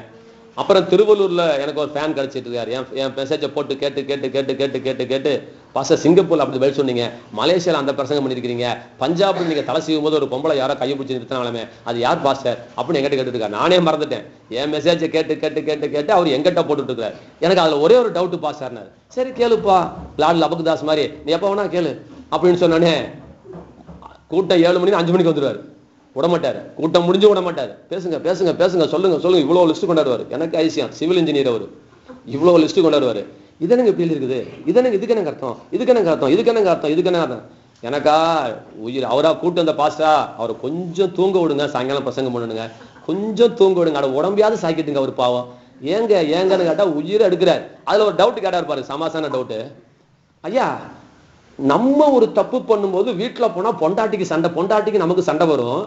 அப்புறம் திருவள்ளூர்ல எனக்கு ஒரு ஃபேன் கிடைச்சிட்டு இருக்காரு. என் மெசேஜை போட்டு கேட்டு கேட்டு கேட்டு கேட்டு கேட்டு கேட்டு பாஸ்டர் சிங்கப்பூர்ல அப்படி பதில் சொன்னீங்க, மலேசியால அந்த பிரசங்கம் பண்ணிருக்கீங்க, பஞ்சாப்ல நீங்க தலை செய்யும் போது ஒரு பொம்பளை யாரோ கையை பிடிச்சி நிறுத்தினாலுமே அது யார் பாஸ்டர் அப்படின்னு எங்கிட்ட கேட்டு இருக்காரு. நானே மறந்துட்டேன். என் மெசேஜை கேட்டு கேட்டு கேட்டு கேட்டு அவர் எங்கிட்ட போட்டுட்டு இருக்காரு. எனக்கு அதுல ஒரே ஒரு டவுட் பாஸ்டர்னாரு. சரி கேளுப்பா, லார்ட் லபக்குதாஸ் மாதிரி நீ எப்ப வேணா கேளு அப்படின்னு சொன்னோன்னே கூட்டம் 7 மணி 5 மணிக்கு வந்துருவாரு. விடமாட்டாரு. கூட்டம் முடிஞ்சு விடமாட்டாரு. பேசுங்க பேசுங்க பேசுங்க, சொல்லுங்க சொல்லுங்க, இவ்வளவு லிஸ்ட் கொண்டாடுவாரு. எனக்கு ஐசியம் சிவில் இன்ஜினியர் அவரு. இவ்வளவு லிஸ்ட் கொண்டாடுவாரு. இது எனக்கு இப்படி இருக்குது, இதுக்கு எனக்கு அர்த்தம், இதுக்கு எனக்கு அர்த்தம், இதுக்கு எனக்கு அர்த்தம், இதுக்கு என்ன அர்த்தம். எனக்கா உயிர். அவரா கூட்டு அந்த பாஸ்டா அவரை கொஞ்சம் தூங்க விடுங்க, சாயங்காலம் பிரசங்கம் பண்ணுங்க, கொஞ்சம் தூங்க விடுங்க, அட உடம்பியாவது சாக்கிட்டுங்க. அவர் பாவம் ஏங்கன்னு கேட்டா உயிரை எடுக்கிறார். அதுல ஒரு டவுட் கேட்டாரு பாரு, சமாசான டவுட். ஐயா, நம்ம ஒரு தப்பு பண்ணும்போது வீட்டுல போனா பொண்டாட்டிக்கு சண்டை, பொண்டாட்டிக்கு நமக்கு சண்டை வரும்.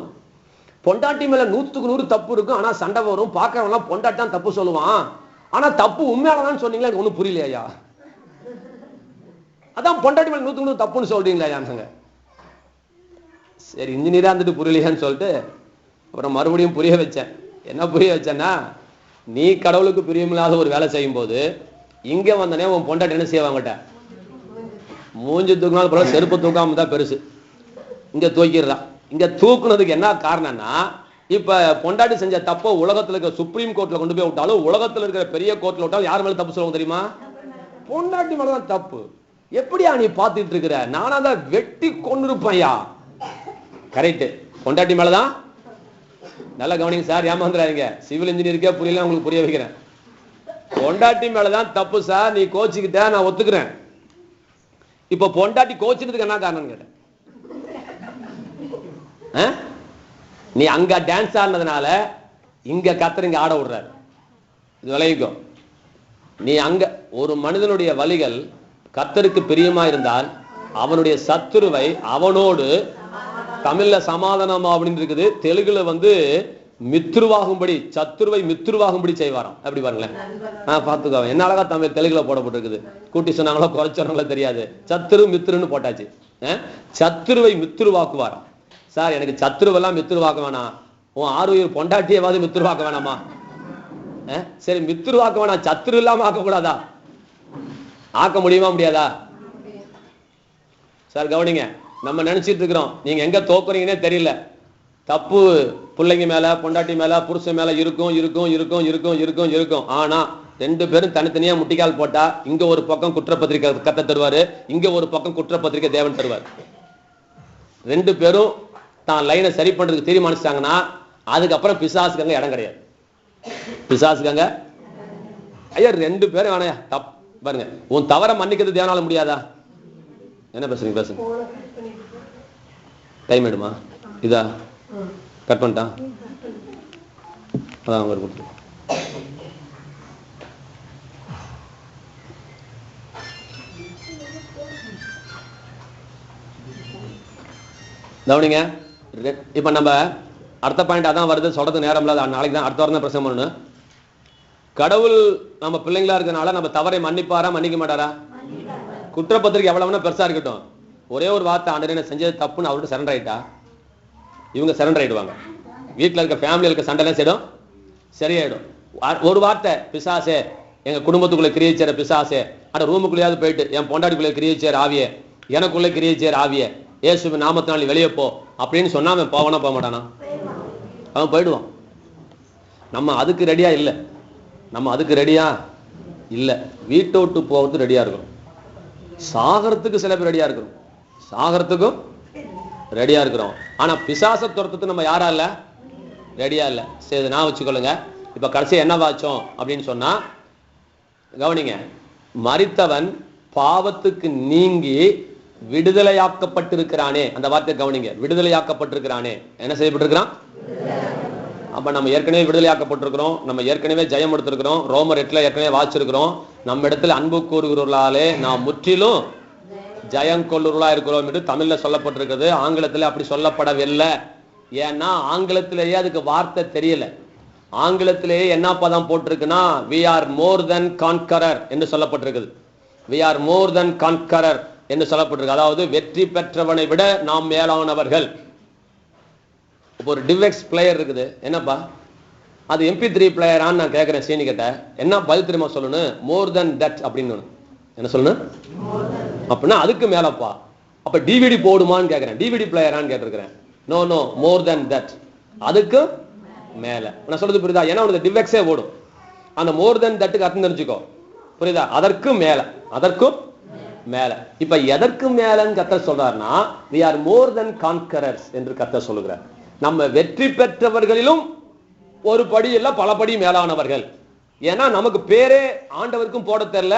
பொண்டாட்டி மேல 100க்கு 100 தப்பு இருக்கும், ஆனா சண்டை வரும். பாக்குறவங்க பொண்டாட்டி தான் தப்பு சொல்லுவான், ஆனா தப்பு உண்மையானதான் சொன்னீங்களா? எனக்கு ஒண்ணும் புரியலையா? அதான் பொண்டாட்டி மேல 100க்கு 100 தப்புன்னு சொல்றீங்களா? சரி, இன்ஜினியரா இருந்துட்டு புரியலையான்னு சொல்லிட்டு அப்புறம் மறுபடியும் புரிய வச்சேன். என்ன புரிய வச்சேன்னா, நீ கடவுளுக்கு பிரியமில்லாத ஒரு வேலை செய்யும் போது இங்க வந்தனே உன் பொண்டாட்டி என்ன செய்வாங்கட்ட, மூஞ்சி தூக்கினாலும் பரவாயில்ல, செருப்பு தூக்காம தான் பெருசு. இங்க தூக்கிடுறா. இங்க தூக்குனதுக்கு என்ன காரணம்னா, இப்ப பொண்டாட்டி செஞ்ச தப்ப உலகத்துல இருக்க சுப்ரீம் கோர்ட்ல கொண்டு போய் விட்டாலும், உலகத்துல இருக்கிற பெரிய கோர்ட்ல விட்டாலும் யார் மேல தப்பு சொல்லுவாங்க தெரியுமா? பொண்டாட்டி மேலதான் தப்பு. எப்படியா நீ பாத்துட்டு இருக்கிற? நானா தான் வெட்டி கொண்டு இருப்பையா. கரெக்ட், பொண்டாட்டி மேலதான். நல்லா கவனிங்க சார், ஏமாந்துறாதீங்க. சிவில் இன்ஜினியருக்கே புரியல, உங்களுக்கு புரிய வைக்கிறேன். பொண்டாட்டி மேலதான் தப்பு சார், நீ கோச்சிக்கிட்ட, நான் ஒத்துக்கிறேன். இப்ப பொண்டாட்டி கோச்சினதுக்கு என்ன காரணம் கேட்டேன். நீ அங்க டான்ஸ் ஆடினதுனால இங்க கத்தரிங்க ஆட விடுறாரு. இது விளைவிக்கும். நீ அங்க ஒரு மனிதனுடைய வழிகள் கர்த்தருக்கு பிரியமா இருந்தால் அவனுடைய சத்துருவை அவனோடு, தமிழ்ல சமாதானம் அப்படின்னு இருக்குது, தெலுங்குல மித்ருவாகும்படி, சத்துருவை மித்ருவாகும்படி செய்வாராம். அப்படி பாருங்களேன். பாத்துக்கோ, என்ன அழகா தமிழ் தெலுங்குல போடப்பட்டிருக்குது. கூட்டி சொன்னாங்களோ குறைச்சாங்களோ தெரியாது, சத்துரு மித்ருன்னு போட்டாச்சு. சத்துருவை மித்ருவாக்குவாராம். சார், எனக்கு சத்துருவெல்லாம் மித்ருவாக்க வேணாம், உன் ஆறுயிர் பொண்டாட்டியவாது மித்ருவாக்க வேணாமா? சரி, மித்ருவாக்க வேணாம், சத்துரு இல்லாம ஆக்க கூடாதா? ஆக்க முடியுமா முடியாதா? சார் கவனிங்க, நம்ம நினைச்சிட்டு இருக்கிறோம் நீங்க எங்க தோக்குறீங்கன்னே தெரியல. தப்பு பிள்ளைங்க மேல, பொண்டாட்டி மேல, புருஷன் மேல இருக்கும் இருக்கும் இருக்கும் இருக்கும் இருக்கும் இருக்கும். ஆனா 2 பேரும் தனித்தனியா முட்டிக்கால் போட்டா இங்க ஒரு பக்கம் குற்றப்பத்திரிக்கை கத்த தருவாரு, இங்க ஒரு பக்கம் குற்றப்பத்திரிக்கை தேவன் தருவார். 2 பேரும் தான் லைனை சரி பண்றதுக்கு தீர்மானிச்சாங்கன்னா அதுக்கப்புறம் பிசாசுக்காங்க இடம் கிடையாது. பிசாசுக்காங்க ஐயா 2 பேரும் வேணையா தப்பு பாருங்க. உன் தவற மன்னிக்கிறது தேவனால முடியாதா? என்ன பேசுறீங்க? பேசுங்க. டைம் எடுமா? இதா கட் பண்ணிட்டான். அதான் அவங்க கொடுத்து கவனிங்க. இப்ப நம்ம அடுத்த பாயிண்ட் அதான் வருது, சொல்றது நேரம் இல்லாத, நாளைக்கு தான் அடுத்த வாரம் தான் பிரசங்கம் பண்ணணும். கடவுள் நம்ம பிள்ளைங்களா இருக்கனால நம்ம தவறை மன்னிப்பாரா மன்னிக்க மாட்டாரா? குற்றப்பத்திரிக்கை எவ்வளவுனா பெருசா இருக்கட்டும், ஒரே ஒரு வார்த்தை, ஆண்டவரே நான் செஞ்சது தப்புன்னு அவர்கிட்ட சரண்டர் ஆயிட்டா இவங்க சரண்டர் ஆயிடுவாங்க. வீட்டுல இருக்க ஃபேமிலியில் இருக்க சண்டைலாம் செய்யும், சரியாயிடும். ஒரு வார்த்தை, பிசாசே எங்க குடும்பத்துக்குள்ள கிரியேச்சர் பிசாசே, ஆனா ரூமுக்குள்ளேயாவது போயிட்டு என் பொண்டாட்டிக்குள்ள கிரியேச்சர் ஆவியே, எனக்குள்ள கிரியேச்சர் ஆவியே, இயேசு நாமத்தினால வெளியே போ அப்படின்னு சொன்னா அவன் போவானா போக மாட்டானா? அவன் போயிடுவான். நம்ம அதுக்கு ரெடியா இல்லை. நம்ம அதுக்கு ரெடியா இல்லை. வீட்டை விட்டு போகிறது ரெடியா இருக்கணும். சாகரத்துக்கு சில பேர் ரெடியா இருக்கணும். சாகரத்துக்கும் ரெடியா இருக்கிறோம். ஆனா பிசாச துரத்துக்கு நம்ம யாரா இல்ல, ரெடியா இல்ல. சரி, நான் வச்சுக்கொள்ளுங்க. இப்ப கடைசி என்ன வாச்சோம் அப்படின்னு சொன்னா, கவனிங்க, மரித்தவன் பாவத்துக்கு நீங்கி விடுதலையாக்கப்பட்டிருக்கிறானே, அந்த வார்த்தையை கவனிங்க, விடுதலையாக்கப்பட்டிருக்கிறானே. என்ன செய்யப்பட்டிருக்கிறான்? அப்ப நம்ம ஏற்கனவே விடுதலையாக்கப்பட்டிருக்கிறோம், நம்ம ஏற்கனவே ஜெயம் எடுத்திருக்கிறோம். ரோமர் 8 ஏற்கனவே வாசிச்சிருக்கிறோம். நம்ம இடத்துல அன்பு கூறுகிறவர்களாலே நாம் முற்றிலும் ஜெயம் கொள்ளுறவர்களா இருக்கிறோம் என்று தமிழ்ல சொல்லப்பட்டிருக்கிறது. ஆங்கிலத்துல அப்படி சொல்லப்படவில்லை. ஏன்னா ஆங்கிலத்திலேயே அதுக்கு வார்த்தை தெரியல. ஆங்கிலத்திலேயே என்ன பதம் போட்டிருக்குன்னா, we are more than conqueror என்று சொல்லப்பட்டிருக்குது. we are more than conqueror என்று சொல்லப்பட்டிருக்கு. அதாவது வெற்றி பெற்றவனை விட நாம் மேலானவர்கள். ஒரு டிவெக்ஸ் பிளேயர் இருக்குது, என்னப்பா அது MP3 பிளேயரான்னு நான் கேட்கிறேன் சீனி கிட்ட. என்ன பதில் தெரியுமா சொல்லணும்? மோர் தென் தட் அப்படின்னு. என்ன சொல்லணும் அப்படின்னா அதுக்கு மேலப்பா. அப்ப டிவிடி போடுமான்னு கேட்கிறேன், டிவிடி பிளேயரான்னு கேட்டிருக்கிறேன். No no, more than that, அதுக்கு மேல. நான் சொல்றது புரியுதா? ஏன்னா உனக்கு டிவெக்ஸே ஓடும். அந்த மோர் தென் தட்டுக்கு அர்த்தம் தெரிஞ்சுக்கோ, புரியுதா? அதற்கு மேல, அதற்கும் மேல. இப்ப எதற்கு மேலன்னு கர்த்தர் சொல்றாருன்னா, we are more than conquerors என்று கர்த்தர் சொல்லுகிறார். நம்ம வெற்றி பெற்றவர்களிலும் ஒரு படி இல்ல பல படி மேலானவர்கள். ஏன்னா நமக்கு பேரே ஆண்டவருக்கும் போட தெரியல,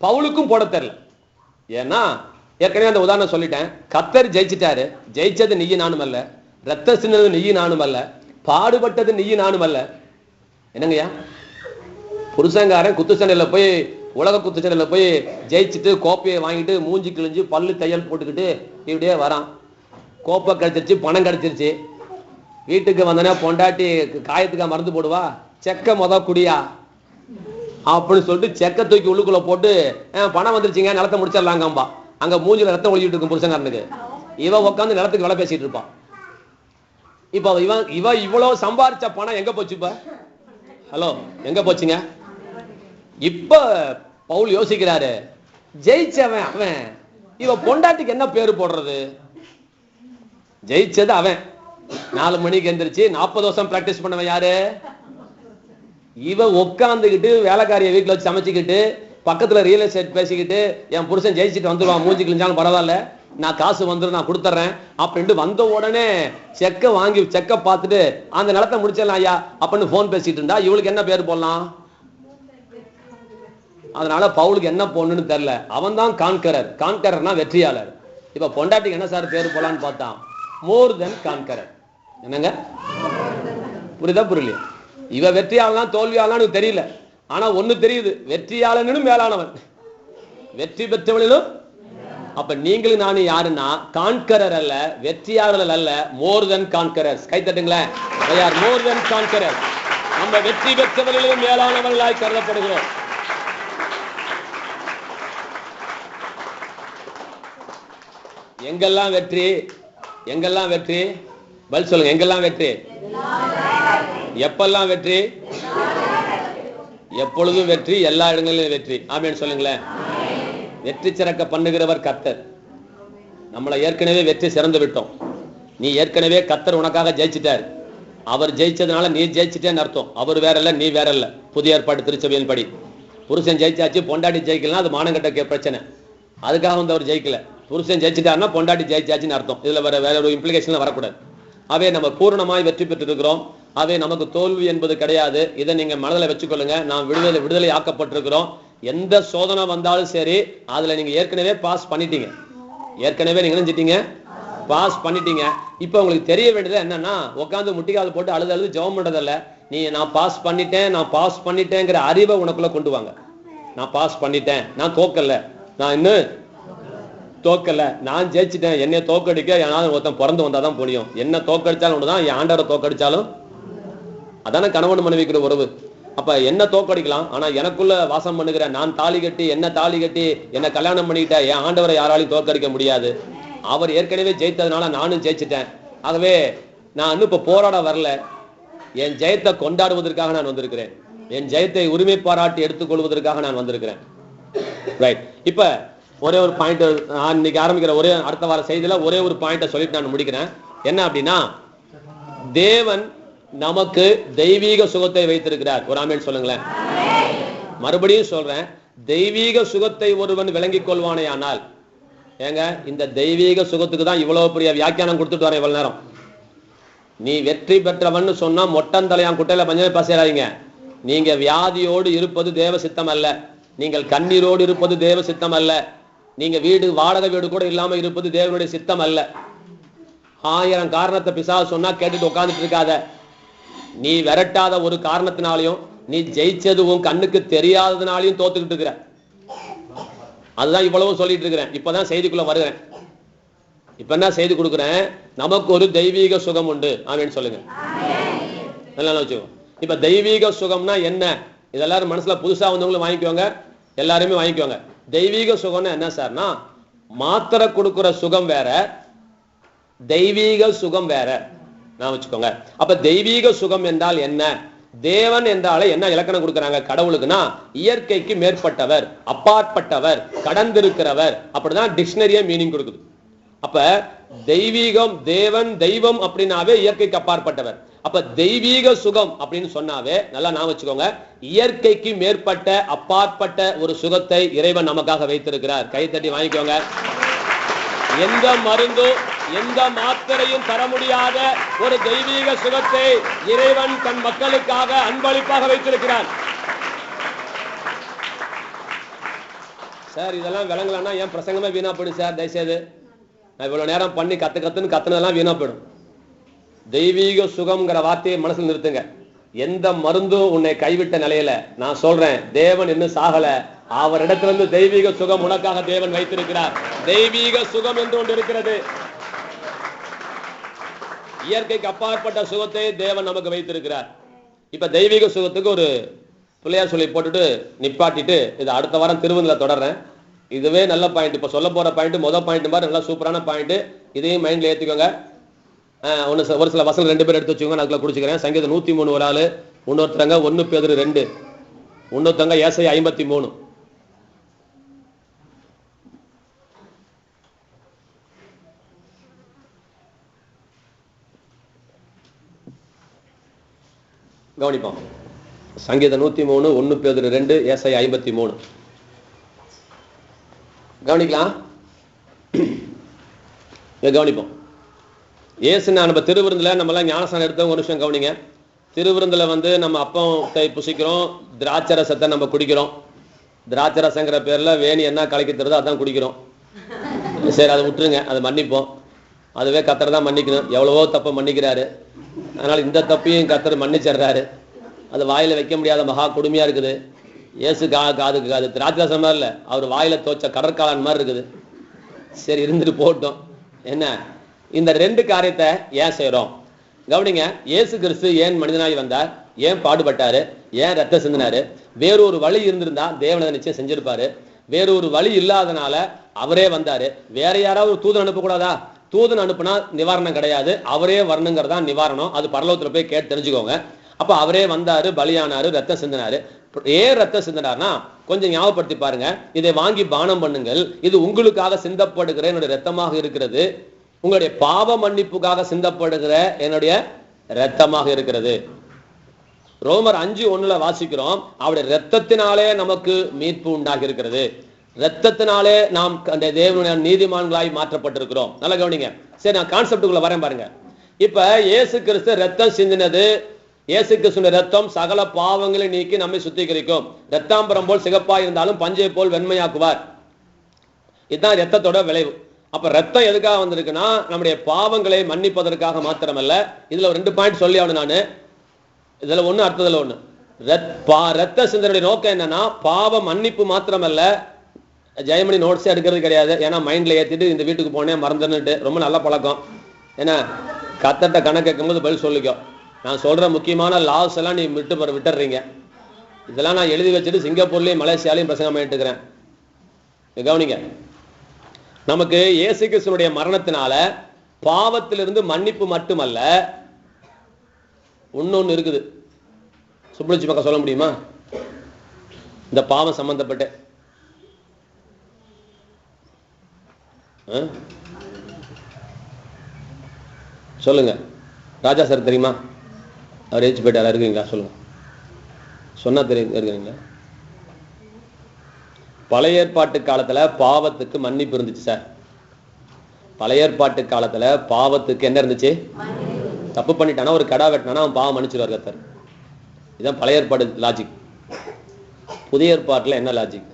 பவுலுக்கும் போட தெரியல. ஏன்னா ஏற்கனவே அந்த உதாரணம் சொல்லிட்டேன். கர்த்தர் ஜெயிச்சிட்டாரு. ஜெயிச்சது நீயும் நானும் அல்ல, ரத்த சின்னது நீயும் நானும் அல்ல, பாடுபட்டது நீயும் நானும் அல்ல. என்னங்கய்யா, புருஷங்காரன் குத்துச்சண்டையில போய், உலக குத்துச்சண்டையில போய் ஜெயிச்சுட்டு கோப்பையை வாங்கிட்டு மூஞ்சி கிழிஞ்சு பல்லு தையல் போட்டுக்கிட்டு இப்படியே வரான். கோப்பை கிடைச்சிருச்சு, பணம் கிடைச்சிருச்சு. வீட்டுக்கு வந்தனா பொண்டாட்டி காயத்துக்கா மருந்து போடுவா, செக்க மொத குடியா அப்படின்னு சொல்லிட்டு செக்க தூக்கி உள்ளுக்குள்ள போட்டு பணம் வந்துருச்சுங்க நிலத்தை முடிச்சிடலாங்கம்பா. அங்க மூஞ்சில ரத்தம் ஒழிச்சிட்டு இருக்கும் புருஷங்காரனுக்கு. இவ உட்காந்து நிலத்துக்கு வேலை பேசிட்டு இருப்பான். இப்ப இவ இவ்வளவு சம்பாரிச்ச பணம் எங்க போச்சு? இப்ப ஹலோ, எங்க போச்சுங்க? இப்ப பவுல் யோசிக்கிறாரு, ஜெயிச்சவன் அவன், இவ பொண்டாட்டிக்கு என்ன பேரு போடுறது? ஜெயிச்சது அவன். 4 மணிக்கு எந்திரிச்சு 40 வருஷம் பிராக்டிஸ் பண்ணவன் யாரு? இவ உட்காந்துக்கிட்டு வேலைக்காரிய வீட்டுல வச்சு சமைச்சுக்கிட்டு பக்கத்துல ரியல் எஸ்டேட் பேசிக்கிட்டு, என் புருஷன் ஜெயிச்சுட்டு வந்துடுவான், மூஞ்சி கிழிஞ்சாலும் பரவாயில்ல, நான் காசு வந்துடும், நான் கொடுத்துறேன் அப்படின்ட்டு வந்த உடனே செக்க வாங்கி செக்க பார்த்துட்டு அந்த நிலத்தை முடிச்சிடலாம் ஐயா அப்படின்னு போன் பேசிட்டு இருந்தா இவளுக்கு என்ன பேர் போடலாம்? அதனால பவுலுக்கு என்ன போடணும்னு தெரியல. அவன் தான் கான்கரர். கான்கரர்னா வெற்றியாளர். இப்ப பொண்டாட்டிக்கு என்ன சார் பேர் போலான்னு பார்த்தான், மோர் தென் கான்கரர். என்னங்க புரியுதா? புரியலையா? இவ வெற்றியாளனா தோல்வியாளனு தெரியல. ஆனா ஒண்ணு தெரியுது, வெற்றியாளனும் மேலானவன், வெற்றி பெற்றவனிலும். அப்ப நீங்களும் நானும் யாருன்னா கான்கரர் அல்ல, வெற்றியாளர்கள் அல்ல, மோர் தென் கான்கரர்ஸ். கை தட்டுங்களேன். they are more than conquerors. நம்ம வெற்றி பெற்றவர்களிலும் மேலானவர்களாய் கருதப்படுகிறோம். எங்கெல்லாம் வெற்றி? எங்கெல்லாம் வெற்றி? பதில் சொல்லுங்க. எங்கெல்லாம் வெற்றி? எப்பெல்லாம் வெற்றி? எப்பொழுதும் வெற்றி, எல்லா இடங்களிலும் வெற்றி. ஆமென் சொல்லுங்களேன். வெற்றி சிறக்க பண்ணுகிறவர் கர்த்தர். நம்மளை ஏற்கனவே வெற்றி சிறந்து விட்டோம். நீ ஏற்கனவே கர்த்தர் உனக்காக ஜெயிச்சிட்டார். அவர் ஜெயிச்சதுனால நீ ஜெயிச்சிட்டேன்னு அர்த்தம். அவர் வேற இல்ல, நீ வேற இல்ல. புதிய ஏற்பாடு திருச்சபையின் படி புருஷன் ஜெயிச்சாச்சு, பொண்டாட்டி ஜெயிக்கலாம், அது மானங்கட்ட பிரச்சனை. அதுக்காக வந்து அவர் ஜெயிக்கல. புருஷன் ஜெயிச்சிட்டாருன்னா பொண்டாட்டி ஜெயிச்சாச்சுன்னு அர்த்தம். இதுல வேற ஒரு இம்ப்ளிகேஷன் வரக்கூடாது. அவே நம்ம பூர்ணமாய் வெற்றி பெற்று இருக்கிறோம். அவே நமக்கு தோல்வி என்பது கிடையாது. இதை நீங்க மனதில் வச்சுக்கொள்ளுங்க. நாம் விடுதலை ஆக்கப்பட்டிருக்கிறோம். எந்த சோதனை வந்தாலும் சரி, அதுல நீங்க ஏற்கனவே பாஸ் பண்ணிட்டீங்க. ஏற்கனவே நீங்க நினைச்சிட்டீங்க, பாஸ் பண்ணிட்டீங்க. இப்ப உங்களுக்கு தெரிய வேண்டியது என்னன்னா, உட்காந்து முட்டிக்கால் போட்டு அழுது ஜெபம் பண்றதில்ல. நீ நான் பாஸ் பண்ணிட்டேன், நான் பாஸ் பண்ணிட்டேங்கிற அறிவை உனக்குள்ள கொண்டு வாங்க. நான் பாஸ் பண்ணிட்டேன், நான் தோக்கல, நான் இன்னும் தோக்கல, நான் ஜெயிச்சிட்டேன். என்னை தோக்கடிக்க ஏதாவது ஒருத்தன் பிறந்து வந்தாதான் முடியும். என்ன தோக்கடிச்சாலும் ஒண்ணுதான், என் ஆண்டவரை தோக்கடிச்சாலும் அதான கணவன் மனைவிக்கிற உறவு. அப்ப என்ன தோக்கடிக்கலாம், ஆனா எனக்குள்ள வாசம் பண்ணுகிற நான் தாலி கட்டி என்ன கல்யாணம் பண்ணிக்கிட்ட என் ஆண்டவரை யாராலையும் தோக்கடிக்க முடியாது. அவர் ஏற்கனவே ஜெயித்ததுனால நானும் ஜெயிச்சிட்டேன். ஆகவே நான் இன்னும் இப்ப போராட வரல. என் ஜெயத்தை கொண்டாடுவதற்காக நான் வந்திருக்கிறேன். என் ஜெயத்தை உரிமை பாராட்டி எடுத்துக்கொள்வதற்காக நான் வந்திருக்கிறேன். ரைட். இப்ப ஒரே ஒரு பாயிண்ட், நான் இன்னைக்கு ஆரம்பிக்கிற ஒரே அடுத்த வார செய்தியில ஒரே ஒரு பாயிண்ட சொல்லிட்டு நான் முடிக்கிறேன். என்ன அப்படின்னா, தேவன் நமக்கு தெய்வீக சுகத்தை வைத்திருக்கிறார். ஒரு ஆமென் சொல்லுங்களேன். மறுபடியும் சொல்றேன், தெய்வீக சுகத்தை ஒருவன் விளங்கிக் கொள்வானே ஆனால், ஏங்க இந்த தெய்வீக சுகத்துக்கு தான் இவ்வளவு பெரிய வியாக்கியானம் கொடுத்துட்டு வரேன் இவ்வளவு நேரம். நீ வெற்றி பெற்றவன் சொன்னா மொட்டந்தலையான் குட்டையில பஞ்சமே பேசாதீங்க. நீங்க வியாதியோடு இருப்பது தேவ சித்தம் அல்ல. நீங்கள் கண்ணீரோடு இருப்பது தேவ சித்தம் அல்ல. நீங்க வீடு வாடகை வீடு கூட இல்லாம இருப்பது தேவனுடைய சித்தம் அல்ல. 1000 காரணத்தை பிசாசு சொன்னா கேட்டுட்டு உட்கார்ந்துட்டு இருக்காத. நீ விரட்டாத ஒரு காரணத்தினாலையும் நீ ஜெயிச்சது உன் கண்ணுக்கு தெரியாததுனாலையும் தோத்துக்கிட்டு இருக்கிற. அதுதான் இவ்வளவு சொல்லிட்டு இருக்கிறேன். இப்பதான் செய்திக்குள்ள வருகிறேன். இப்ப என்ன செய்தி கொடுக்குறேன்? நமக்கு ஒரு தெய்வீக சுகம் உண்டு. ஆமேன்னு சொல்லுங்க. நல்லா வச்சுக்கோ. இப்ப தெய்வீக சுகம்னா என்ன? இதெல்லாரும் மனசுல புதுசா வந்தவங்களும் வாங்கிக்குவாங்க, எல்லாருமே வாங்கிக்குவாங்க. தெய்வீக சுகம்னா என்ன சார்னா, மாத்திரை கொடுக்கிற சுகம் வேற, தெய்வீக சுகம் வேற. நான் வச்சுக்கோங்க. அப்ப தெய்வீக சுகம் என்றால் என்ன? தேவன் என்றாலே என்ன இலக்கணம் கொடுக்கறாங்க கடவுளுக்குன்னா, இயற்கைக்கு மேற்பட்டவர், அப்பாற்பட்டவர், கடந்திருக்கிறவர். அப்படிதான் டிக்ஷனரியே மீனிங் கொடுக்குது. அப்ப தெய்வீகம், தேவன், தெய்வம் அப்படின்னாவே இயற்கைக்கு அப்பாற்பட்டவர். அப்ப தெய்வீக சுகம் அப்படின்னு சொன்னாவே நல்லா நான் வச்சுக்கோங்க, இயற்கைக்கு மேற்பட்ட அப்பாற்பட்ட ஒரு சுகத்தை இறைவன் நமக்காக வைத்திருக்கிறார். கை தட்டி வாங்கிக்கோங்க. எந்த மருந்தும் எந்த மாத்திரையும் தர முடியாத ஒரு தெய்வீக சுகத்தை இறைவன் தன் மக்களுக்காக அன்பளிப்பாக வைத்திருக்கிறார். சார் இதெல்லாம் விளங்கலன்னா என் பிரசங்கமே வீணா போயிடும் சார். தயவுசெய்து நான் இவ்வளவு நேரம் பண்ணி கத்துனதெல்லாம் வீணா போயிடும். தெய்வீக சுகம்ங்கிற வார்த்தையை மனசுல நிறுத்துங்க. எந்த மருந்தும் உன்னை கைவிட்ட நிலையில நான் சொல்றேன், தேவன் இன்னும் சாகல. அவரிடத்திலிருந்து தெய்வீக சுகம் உனக்காக தேவன் வைத்திருக்கிறார். தெய்வீக சுகம் என்று ஒன்று இருக்கிறது. இயற்கைக்கு அப்பாற்பட்ட சுகத்தை தேவன் நமக்கு வைத்திருக்கிறார். இப்ப தெய்வீக சுகத்துக்கு ஒரு பிள்ளையார் சொல்லி போட்டுட்டு நிப்பாட்டிட்டு இது அடுத்த வாரம் திருவந்தில தொடர்றேன். இதுவே நல்ல பாயிண்ட். இப்ப சொல்ல போற பாயிண்ட் முதல் பாயிண்ட் மாதிரி நல்ல சூப்பரான பாயிண்ட். இதையும் மைண்ட்ல ஏத்துக்கோங்க. ஒரு சில வசனம் 2 பேர் எடுத்து வச்சுக்கோங்க. நான் அதுக்குள்ள குடிச்சுக்கிறேன். சங்கீதம் 103 ஒரு ஆளு, இன்னொருத்தங்க 1 பேதுரு 2, இன்னொருத்தங்க ஏசாயா 53. கவனிப்போம். சங்கீதம் 103, 1 பேதுரு 2, ஏசாயா 53. கவனிக்கலாம். கவனிப்போம். ஏசுனா நம்ம திருவிருந்துல நம்ம எல்லாம் ஞானஸ்நானம் எடுத்தவங்க ஒரு விஷயம் கவனிங்க. திருவிருந்துல நம்ம அப்பத்தை புசிக்கிறோம், திராட்சை ரசத்தை நம்ம குடிக்கிறோம். திராட்சை ரசங்கிற பேர்ல வேணி என்ன கலக்கி தருதோ அதான் குடிக்கிறோம். சரி, அதை விட்டுருங்க, அதை மன்னிப்போம். அதுவே கத்தர் தான் மன்னிக்கணும். எவ்வளவோ தப்பை மன்னிக்கிறாரு. அதனால இந்த தப்பையும் கத்தர் மன்னிச்சிடுறாரு. அது வாயில வைக்க முடியாத மகா கொடுமையா இருக்குது. ஏசு காதுக்கு அது திராட்சை ரசம் மாதிரி இல்லை, அவர் வாயில தோச்ச கடற்காலன் மாதிரி இருக்குது. சரி, இருந்துட்டு போட்டோம். என்ன இந்த 2 காரியத்தை ஏன் செய்யறோம்? கவனிங்க. இயேசு கிறிஸ்து ஏன் மனிதனாய் வந்தார்? ஏன் பாடுபட்டாரு? ஏன் ரத்தம் சிந்தினாரு? வேறொரு வழி இருந்திருந்தா தேவனை நிச்சயம் செஞ்சிருப்பாரு. வேறொரு வழி இல்லாதனால அவரே வந்தாரு. வேற யாராவது தூதன் அனுப்பக்கூடாதா? தூதன் அனுப்புனா நிவாரணம் கிடையாது. அவரே வரணுங்கிறதா நிவாரணம். அது பரலோகத்துல போய் கேட்டு தெரிஞ்சுக்கோங்க. அப்ப அவரே வந்தாரு, பலியானாரு, ரத்தம் சிந்தினாரு. ஏன் ரத்தம் சிந்தினார்னா, கொஞ்சம் ஞாபகப்படுத்தி பாருங்க. இதை வாங்கி பானம் பண்ணுங்கள், இது உங்களுக்காக சிந்தப்படுகிற என்னுடைய ரத்தமாக இருக்கிறது, உங்களுடைய பாவ மன்னிப்புக்காக சிந்தப்படுகிற என்னுடைய ரத்தமாக இருக்கிறது. ரோமர் 5:1 வாசிக்கிறோம், அவருடைய ரத்தத்தினாலே நமக்கு மீட்பு உண்டாகி இருக்கிறது. ரத்தத்தினாலே நாம் அந்த தேவனுடைய நீதிமான்களாய் மாற்றப்பட்டிருக்கிறோம். நல்லா கவனிங்க. சரி, நான் கான்செப்டுக்குள்ள வரேன் பாருங்க. இப்ப இயேசு கிறிஸ்து ரத்தம் சிந்தினது, இயேசு கிறிஸ்துவின் ரத்தம் சகல பாவங்களை நீக்கி நம்மை சுத்திகரிக்கும். ரத்தாம்பரம் போல் சிகப்பா இருந்தாலும் பஞ்சை போல் வெண்மையாக்குவார். இதுதான் ரத்தத்தோட விளைவு. அப்ப ரத்தம் எதுக்காக வந்திருக்குன்னா, நம்முடைய பாவங்களை மன்னிப்பதற்காக மாத்திரமல்ல. இதுல 2 பாயிண்ட் சொல்லி ஆகணும் நானு. இதுல ஒண்ணு, அர்த்தத்துல ஒண்ணு. ரத்த சிந்தனுடைய நோக்கம் என்னன்னா, பாவ மன்னிப்பு மாத்திரமல்ல. ஜெயமணி நோட்ஸே எடுக்கிறது கிடையாது. ஏன்னா மைண்ட்ல ஏத்திட்டு இந்த வீட்டுக்கு போனேன் மறந்துன்னுட்டு ரொம்ப நல்ல பழக்கம். ஏன்னா கத்தட்ட கணக்கு கேட்கும் போது பதில் சொல்லிக்கோ. நான் சொல்ற முக்கியமான லாஸ் எல்லாம் நீ விட்டுறீங்க. இதெல்லாம் நான் எழுதி வச்சுட்டு சிங்கப்பூர்லயும் மலேசியாலையும் பிரசங்கம் பண்ணிட்டு இருக்கிறேன். கவனிங்க. நமக்கு இயேசு கிறிஸ்துவினுடைய மரணத்தினால பாவத்திலிருந்து மன்னிப்பு மட்டுமல்ல, இன்னொன்னு இருக்குது. சுப்புலட்சுமி பக்கம் சொல்ல முடியுமா? இந்த பாவம் சம்பந்தப்பட்ட சொல்லுங்க. ராஜா சார் தெரியுமா? அவர் ஏச்சு போயிட்டாரா? இருக்குங்களா? சொல்லுங்க. சொன்னா தெரியும். இருக்குங்களா? பழைய ஏற்பாட்டு காலத்துல பாவத்துக்கு மன்னிப்பு இருந்துச்சு சார். பழைய ஏற்பாட்டு காலத்துல பாவத்துக்கு என்ன இருந்துச்சு? தப்பு பண்ணிட்டானா, ஒரு கடா வெட்டினானா அவன் பாவம் மன்னிச்சிருவார் கர்த்தர். இதுதான் பழைய ஏற்பாடு லாஜிக். புதிய ஏற்பாட்டுல என்ன லாஜிக்?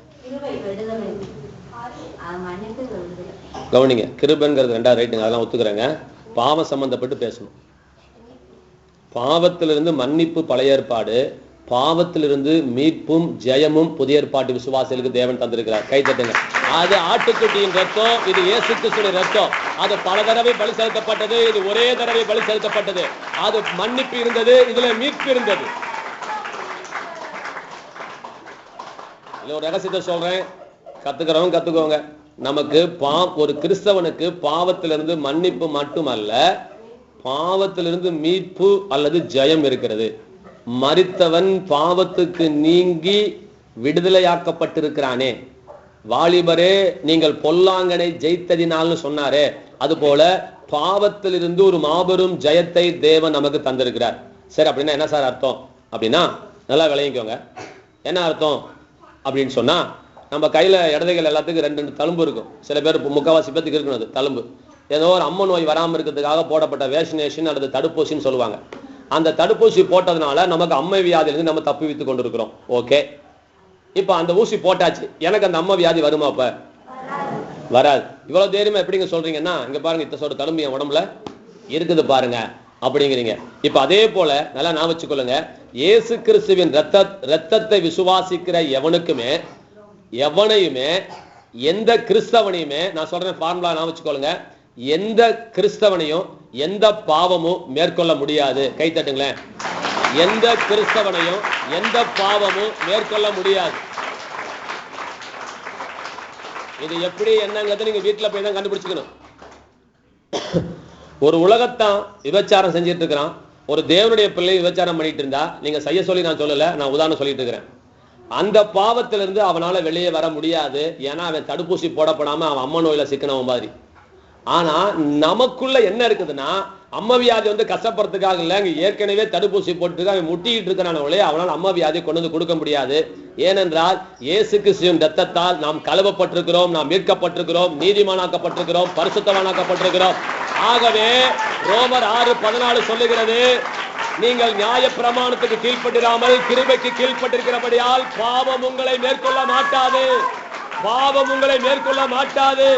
கவனிங்க, கிருபைங்கிறது ரெண்டாவது ரைட்டுங்க, அதெல்லாம் ஒத்துக்கிறேங்க. பாவம் சம்பந்தப்பட்டு பேசணும். பாவத்திலிருந்து மன்னிப்பு பழைய ஏற்பாடு, பாவத்திலிருந்து மீட்பும் ஜெயமும் புதிய ஏற்பாட்டு விசுவாசிகளுக்கு தேவன் தந்திருக்கிறார். கை தட்டுங்க. அது ஆட்டுக்குட்டியின் ரத்தம், இது இயேசு கிறிஸ்துவின் ரத்தம். அது பல தடவை பலி செலுத்தப்பட்டது, இது ஒரே தடவை பலி செலுத்தப்பட்டது. அது மன்னிப்பு இருந்தது, இதுல மீட்பு இருந்தது. இல்ல ஒரு ரகசியத்தை சொல்றேன், கத்துக்கிறவங்க கத்துக்கோங்க. நமக்கு ஒரு கிறிஸ்தவனுக்கு பாவத்திலிருந்து மன்னிப்பு மட்டுமல்ல, பாவத்திலிருந்து மீட்பு அல்லது ஜெயம் இருக்கிறது. மரித்தவன் பாவத்துக்கு நீங்கி விடுதலையாக்கப்பட்டிருக்கிறானே. வாலிபரே, நீங்கள் பொல்லாங்கனை ஜெயித்ததினால்னு சொன்னாரே, அதுபோல பாவத்திலிருந்து ஒரு மாபெரும் ஜெயத்தை தேவன் நமக்கு தந்திருக்கிறார். சரி, அப்படின்னா என்ன சார் அர்த்தம்? அப்படின்னா நல்லா விளங்கிக்கோங்க. என்ன அர்த்தம் அப்படின்னு சொன்னா, நம்ம கையில இடதைகள் எல்லாத்துக்கும் ரெண்டு தழும்பு இருக்கும். சில பேர் முக்கால்வாசி பேத்துக்கு இருக்கணும் அது தழும்பு. ஏதோ ஒரு அம்ம நோய் வராமல் இருக்கிறதுக்காக போடப்பட்ட வேக்சினேஷன் அல்லது தடுப்பூசின்னு சொல்லுவாங்க. அந்த தடுப்பூசி போட்டதுனால நமக்கு அம்மை வியாதியிலிருந்து நம்ம தப்பி வைத்து கொண்டிருக்கிறோம். ஓகே, இப்ப அந்த ஊசி போட்டாச்சு, எனக்கு அந்த அம்மை வியாதி வருமா? அப்ப வராது. இவ்வளவு தைரியமா எப்படிங்க சொல்றீங்கன்னா, இங்க பாருங்க, இத்தசோட தழும்பு என் உடம்புல இருக்குது பாருங்க அப்படிங்கிறீங்க. இப்ப அதே போல நல்லா நான் வச்சுக்கொள்ளுங்க, இயேசு கிறிஸ்துவின் ரத்தத்தை விசுவாசிக்கிற எவனையுமே எந்த கிறிஸ்தவனையுமே, நான் சொல்றேன் ஃபார்முலா நான் வச்சுக்கொள்ளுங்க, எந்த கிறிஸ்தவனையும் எந்த பாவமும் மேற்கொள்ள முடியாது. கை தட்டுங்களேன். எந்த கிறிஸ்தவனையும் எந்த பாவமும் மேற்கொள்ள முடியாது. இது எப்படி என்னங்கிறத நீங்க வீட்டுல போய் தான் கண்டுபிடிச்சுக்கணும். ஒரு உலகத்தான் விபச்சாரம் செஞ்சிட்டு இருக்கிறான், ஒரு தேவனுடைய பிள்ளை விபச்சாரம் பண்ணிட்டு இருந்தா, நீங்க செய்ய சொல்லி நான் சொல்லல, நான் உதாரணம் சொல்லிட்டு இருக்கிறேன். அந்த பாவத்திலிருந்து அவனால வெளியே வர முடியாது. ஏன்னா அவன் தடுப்பூசி போடப்படாம அவன் அம்மா நோயில சிக்கனவன் மாதிரி. ஆனா நமக்குள்ள என்ன இருக்குதுன்னா, அம்மா வியாதி கஷ்டப்படுறதுக்காக இல்ல, அங்க ஏற்கனவே தடுப்பூசி போட்டு அவன் முட்டிக்கிட்டு இருக்கிறானே, அவனால் அம்மா வியாதியை கொண்டு வந்து கொடுக்க முடியாது. ஏனென்றால் இயேசு கிறிஸ்துவின் ரத்தத்தால் நாம் கழுவப்பட்டிருக்கிறோம், நாம் மீட்கப்பட்டிருக்கிறோம், நீதிமானாக்கப்பட்டிருக்கிறோம், பரிசுத்தமானாக்கப்பட்டிருக்கிறோம். ஆகவே ரோமர் 6:14 சொல்லுகிறது, நீங்கள் நியாய பிரமாணத்துக்கு கீழ்ப்பட்டிராமல் கிருபைக்கு கீழ்ப்பட்டிருக்கிறபடியால் பாவம் உங்களை மேற்கொள்ள மாட்டாது. பாவம் உங்களை மேற்கொள்ள மாட்டாது.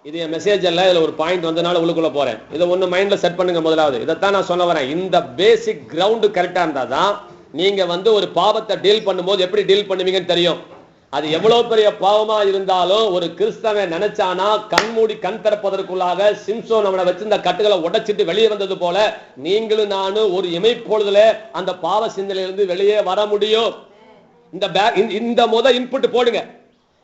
இது என் மெசேஜ் அல்ல, இதுல ஒரு பாயிண்ட் வந்தனால உள்ளுக்குள்ள போறேன். இதை ஒண்ணு மைண்ட்ல செட் பண்ணுங்க. முதலாவது இதைத்தான் நான் சொல்ல வரேன். இந்த பேசிக் கிரவுண்ட் கரெக்டா இருந்தாதான் நீங்க ஒரு பாவத்தை டீல் பண்ணும்போது எப்படி டீல் பண்ணுவீங்கன்னு தெரியும். அது எவ்வளவு பெரிய பாவமா இருந்தாலும் ஒரு கிறிஸ்தவன் நினைச்சானா கண் திறப்பதற்குள்ளாக சிம்சோன் அவனை வச்சிருந்த கட்டுகளை உடைச்சிட்டு வெளியே வந்தது போல நீங்களும் நானும் ஒரு இமைப்பொழுதுல அந்த பாவ சிந்தனையிலிருந்து வெளியே வர முடியும். இந்த இன்புட் போடுங்க.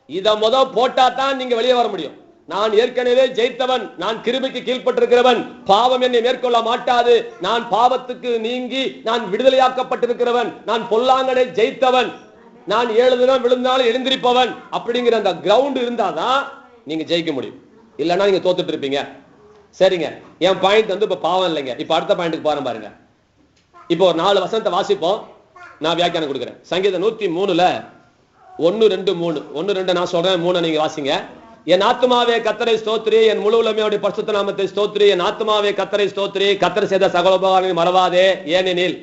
இத போட்டா தான் நீங்க வெளியே வர முடியும். நான் ஏற்கனவே ஜெயித்தவன், நான் கிருபைக்கு கீழ்ப்பட்டிருக்கிறவன், பாவம் என்னை மேற்கொள்ள மாட்டாது, நான் பாவத்துக்கு நீங்கி நான் விடுதலையாக்கப்பட்டிருக்கிறவன், நான் பொல்லாங்கனை ஜெயித்தவன், நான் 7 தினம் விழுந்தாலும் எழுந்திருப்பவன் அப்படிங்கிற அந்த கிரவுண்ட் இருந்தாதான் நீங்க ஜெயிக்க முடியும். இல்லைன்னா நீங்க தோத்துட்டு இருப்பீங்க. சரிங்க, என் பாயிண்ட் இப்ப பாவம் இல்லைங்க. இப்ப அடுத்த பாயிண்ட்டுக்கு போறேன் பாருங்க. இப்போ ஒரு 4 வசனத்தை வாசிப்போம், நான் வியாக்கியானம் கொடுக்கிறேன். சங்கீதம் 103 1, 2, 3. 1, 2 நான் சொல்றேன், 3 நீங்க வாசிங்க. என் ஆத்துமாவே கர்த்தரை ஸ்தோத்திரி, என் முழு உள்ளமையோட பரிசுத்த நாமத்தை ஸ்தோத்திரி. என் ஆத்துமாவே கர்த்தரை ஸ்தோத்திரி, கர்த்தர் செய்த சகல உபகாரங்களை மறவாதே. ஏனெனில்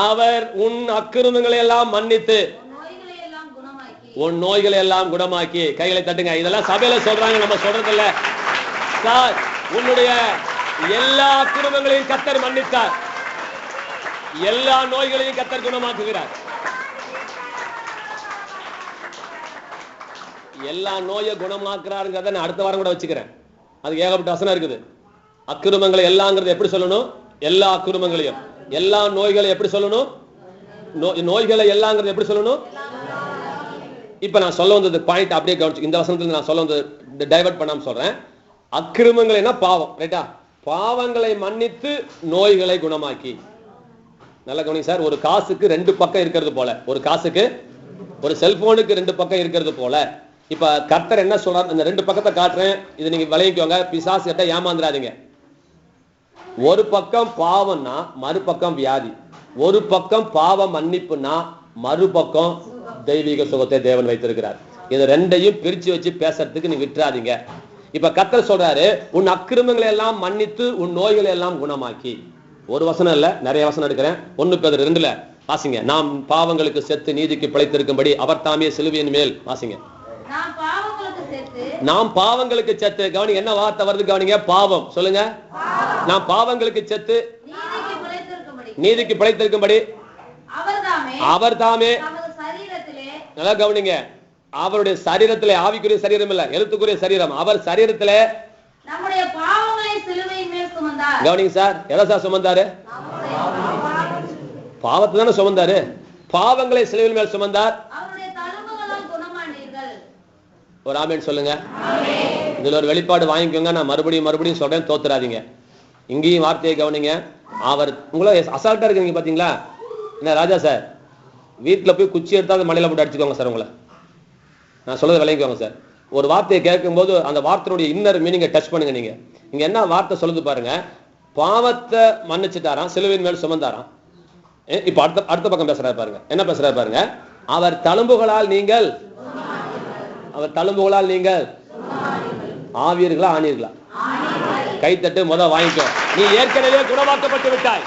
அவர் உன் அக்கிரமங்களை எல்லாம் மன்னித்து உன் நோய்களை எல்லாம் குணமாக்கி. கைகளை தட்டுங்க. இதெல்லாம் சபையில சொல்றாங்க, நம்ம சொல்றது இல்ல. சார், உன்னுடைய எல்லா அக்கிரமங்களையும் கர்த்தர் மன்னித்தார், எல்லா நோய்களையும் கர்த்தர் குணமாக்குகிறார். எல்லா நோயை குணமாக்குறாருங்கிறத நான் அடுத்த வாரம் கூட வச்சுக்கிறேன். அதுக்கு ஏகப்பட்ட வசனம் இருக்குது. அக்கிரமங்களை எல்லாங்கிறது எப்படி சொல்லணும்? எல்லா அக்கிரமங்களையும். எல்லா நோய்களை எப்படி சொல்லணும்? நோய்களை எல்லாங்கிறது எப்படி சொல்லணும்? இப்ப நான் சொல்ல வந்தது பாயிண்ட் அப்படியே கவனிச்சு, இந்த வசனத்துல நான் சொல்ல வந்தது டைவர்ட் பண்ணாம சொல்றேன். அக்கிரமங்கள் என்ன? பாவம். ரைட்டா? பாவங்களை மன்னித்து நோய்களை குணமாக்கி. நல்ல கவனி சார். ஒரு காசுக்கு 2 பக்கம் இருக்கிறது போல, ஒரு காசுக்கு, ஒரு செல்போனுக்கு 2 பக்கம் இருக்கிறது போல, இப்ப கர்த்தர் என்ன சொல்றாரு? இந்த 2 பக்கத்தை காட்டுறேன், இது நீங்க விளங்கிக்கோங்க. பிசாசு கிட்ட ஏமாந்துடாதீங்க. ஒரு பக்கம் பாவம்னா மறுபக்கம் வியாதி, ஒரு பக்கம் பாவ மன்னிப்புனா மறுபக்கம் தெய்வீக சுகத்தை தேவன் வைத்திருக்கிறார். இது ரெண்டையும் பிரிச்சு வச்சு பேசுறதுக்கு நீ விட்டுறாதீங்க. இப்ப கர்த்தர் சொல்றாரு, உன் அக்கிரமங்களை எல்லாம் மன்னித்து உன் நோய்களை எல்லாம் குணமாக்கி. ஒரு வசனம் இல்ல, நிறைய வசனம் எடுக்கிறேன். 1 பேதுரு 2 வாசிங்க. நாம் பாவங்களுக்கு செத்து நீதிக்கு பிழைத்திருக்கும்படி அவர் தாமே சிலுவையின் மேல் வாசிங்க. நாம் பாவங்களுக்கு செத்து, கவனிங்க என்ன வார்த்தை வருது கவனிங்க, பாவம் சொல்லுங்க. நாம் பாவங்களுக்கு செத்து நீதிக்கு பிழைத்திருக்கும்படி அவர் தாமே, நல்லா கவனிங்க, அவருடைய சரீரத்திலே, ஆவிக்குரிய சரீரம் இல்ல, எழுத்துக்குரிய சரீரம், அவர் சரீரத்திலே நம்முடைய பாவங்களை சிலுவையின் மேல் சுமந்தார். கவனிங்க சார், எதை சார் சுமந்தாரு? பாவத்தை தானே சுமந்தாரு. பாவங்களை சிலுவையின் மேல் சுமந்தார். அவருடைய தழும்புகளால் குணமானீர்கள். ஒரு ஆமென் சொல்லுங்க. இதுல ஒரு வெளிப்பாடு வாங்கிக்கோங்க. நான் மறுபடியும் சொல்றேன், தோத்துறாதீங்க. இங்கேயும் வார்த்தையை கவனிங்க. அவர் உங்களை அசால்ட்டா இருக்கீங்க பாத்தீங்களா? என்ன ராஜா சார், வீட்டுல போய் குச்சி எடுத்தாலும் மலையில போட்டு அடிச்சுக்கோங்க சார். உங்களை நான் சொல்றது விளங்கிக்கோங்க சார். ஒரு வார்த்தையை கேட்கும் போது அந்த வார்த்தையுடைய இன்னர் மீனிங்கை டச் பண்ணுங்க. நீங்க இங்க என்ன வார்த்தை சொல்லுது பாருங்க. பாவத்தை மன்னிச்சுட்டாராம், சிலுவையின் மேல் சுமந்தாராம். இப்ப அடுத்த பக்கம் பேசுறாரு பாருங்க. என்ன பேசுறாரு பாருங்க. அவர் தழும்புகளால் நீங்கள் ஆவீர்களா ஆனீர்களா? கைத்தட்டு வாங்கிக்கோ. நீ ஏற்கனவே குணமாக்கப்பட்டு விட்டாய்.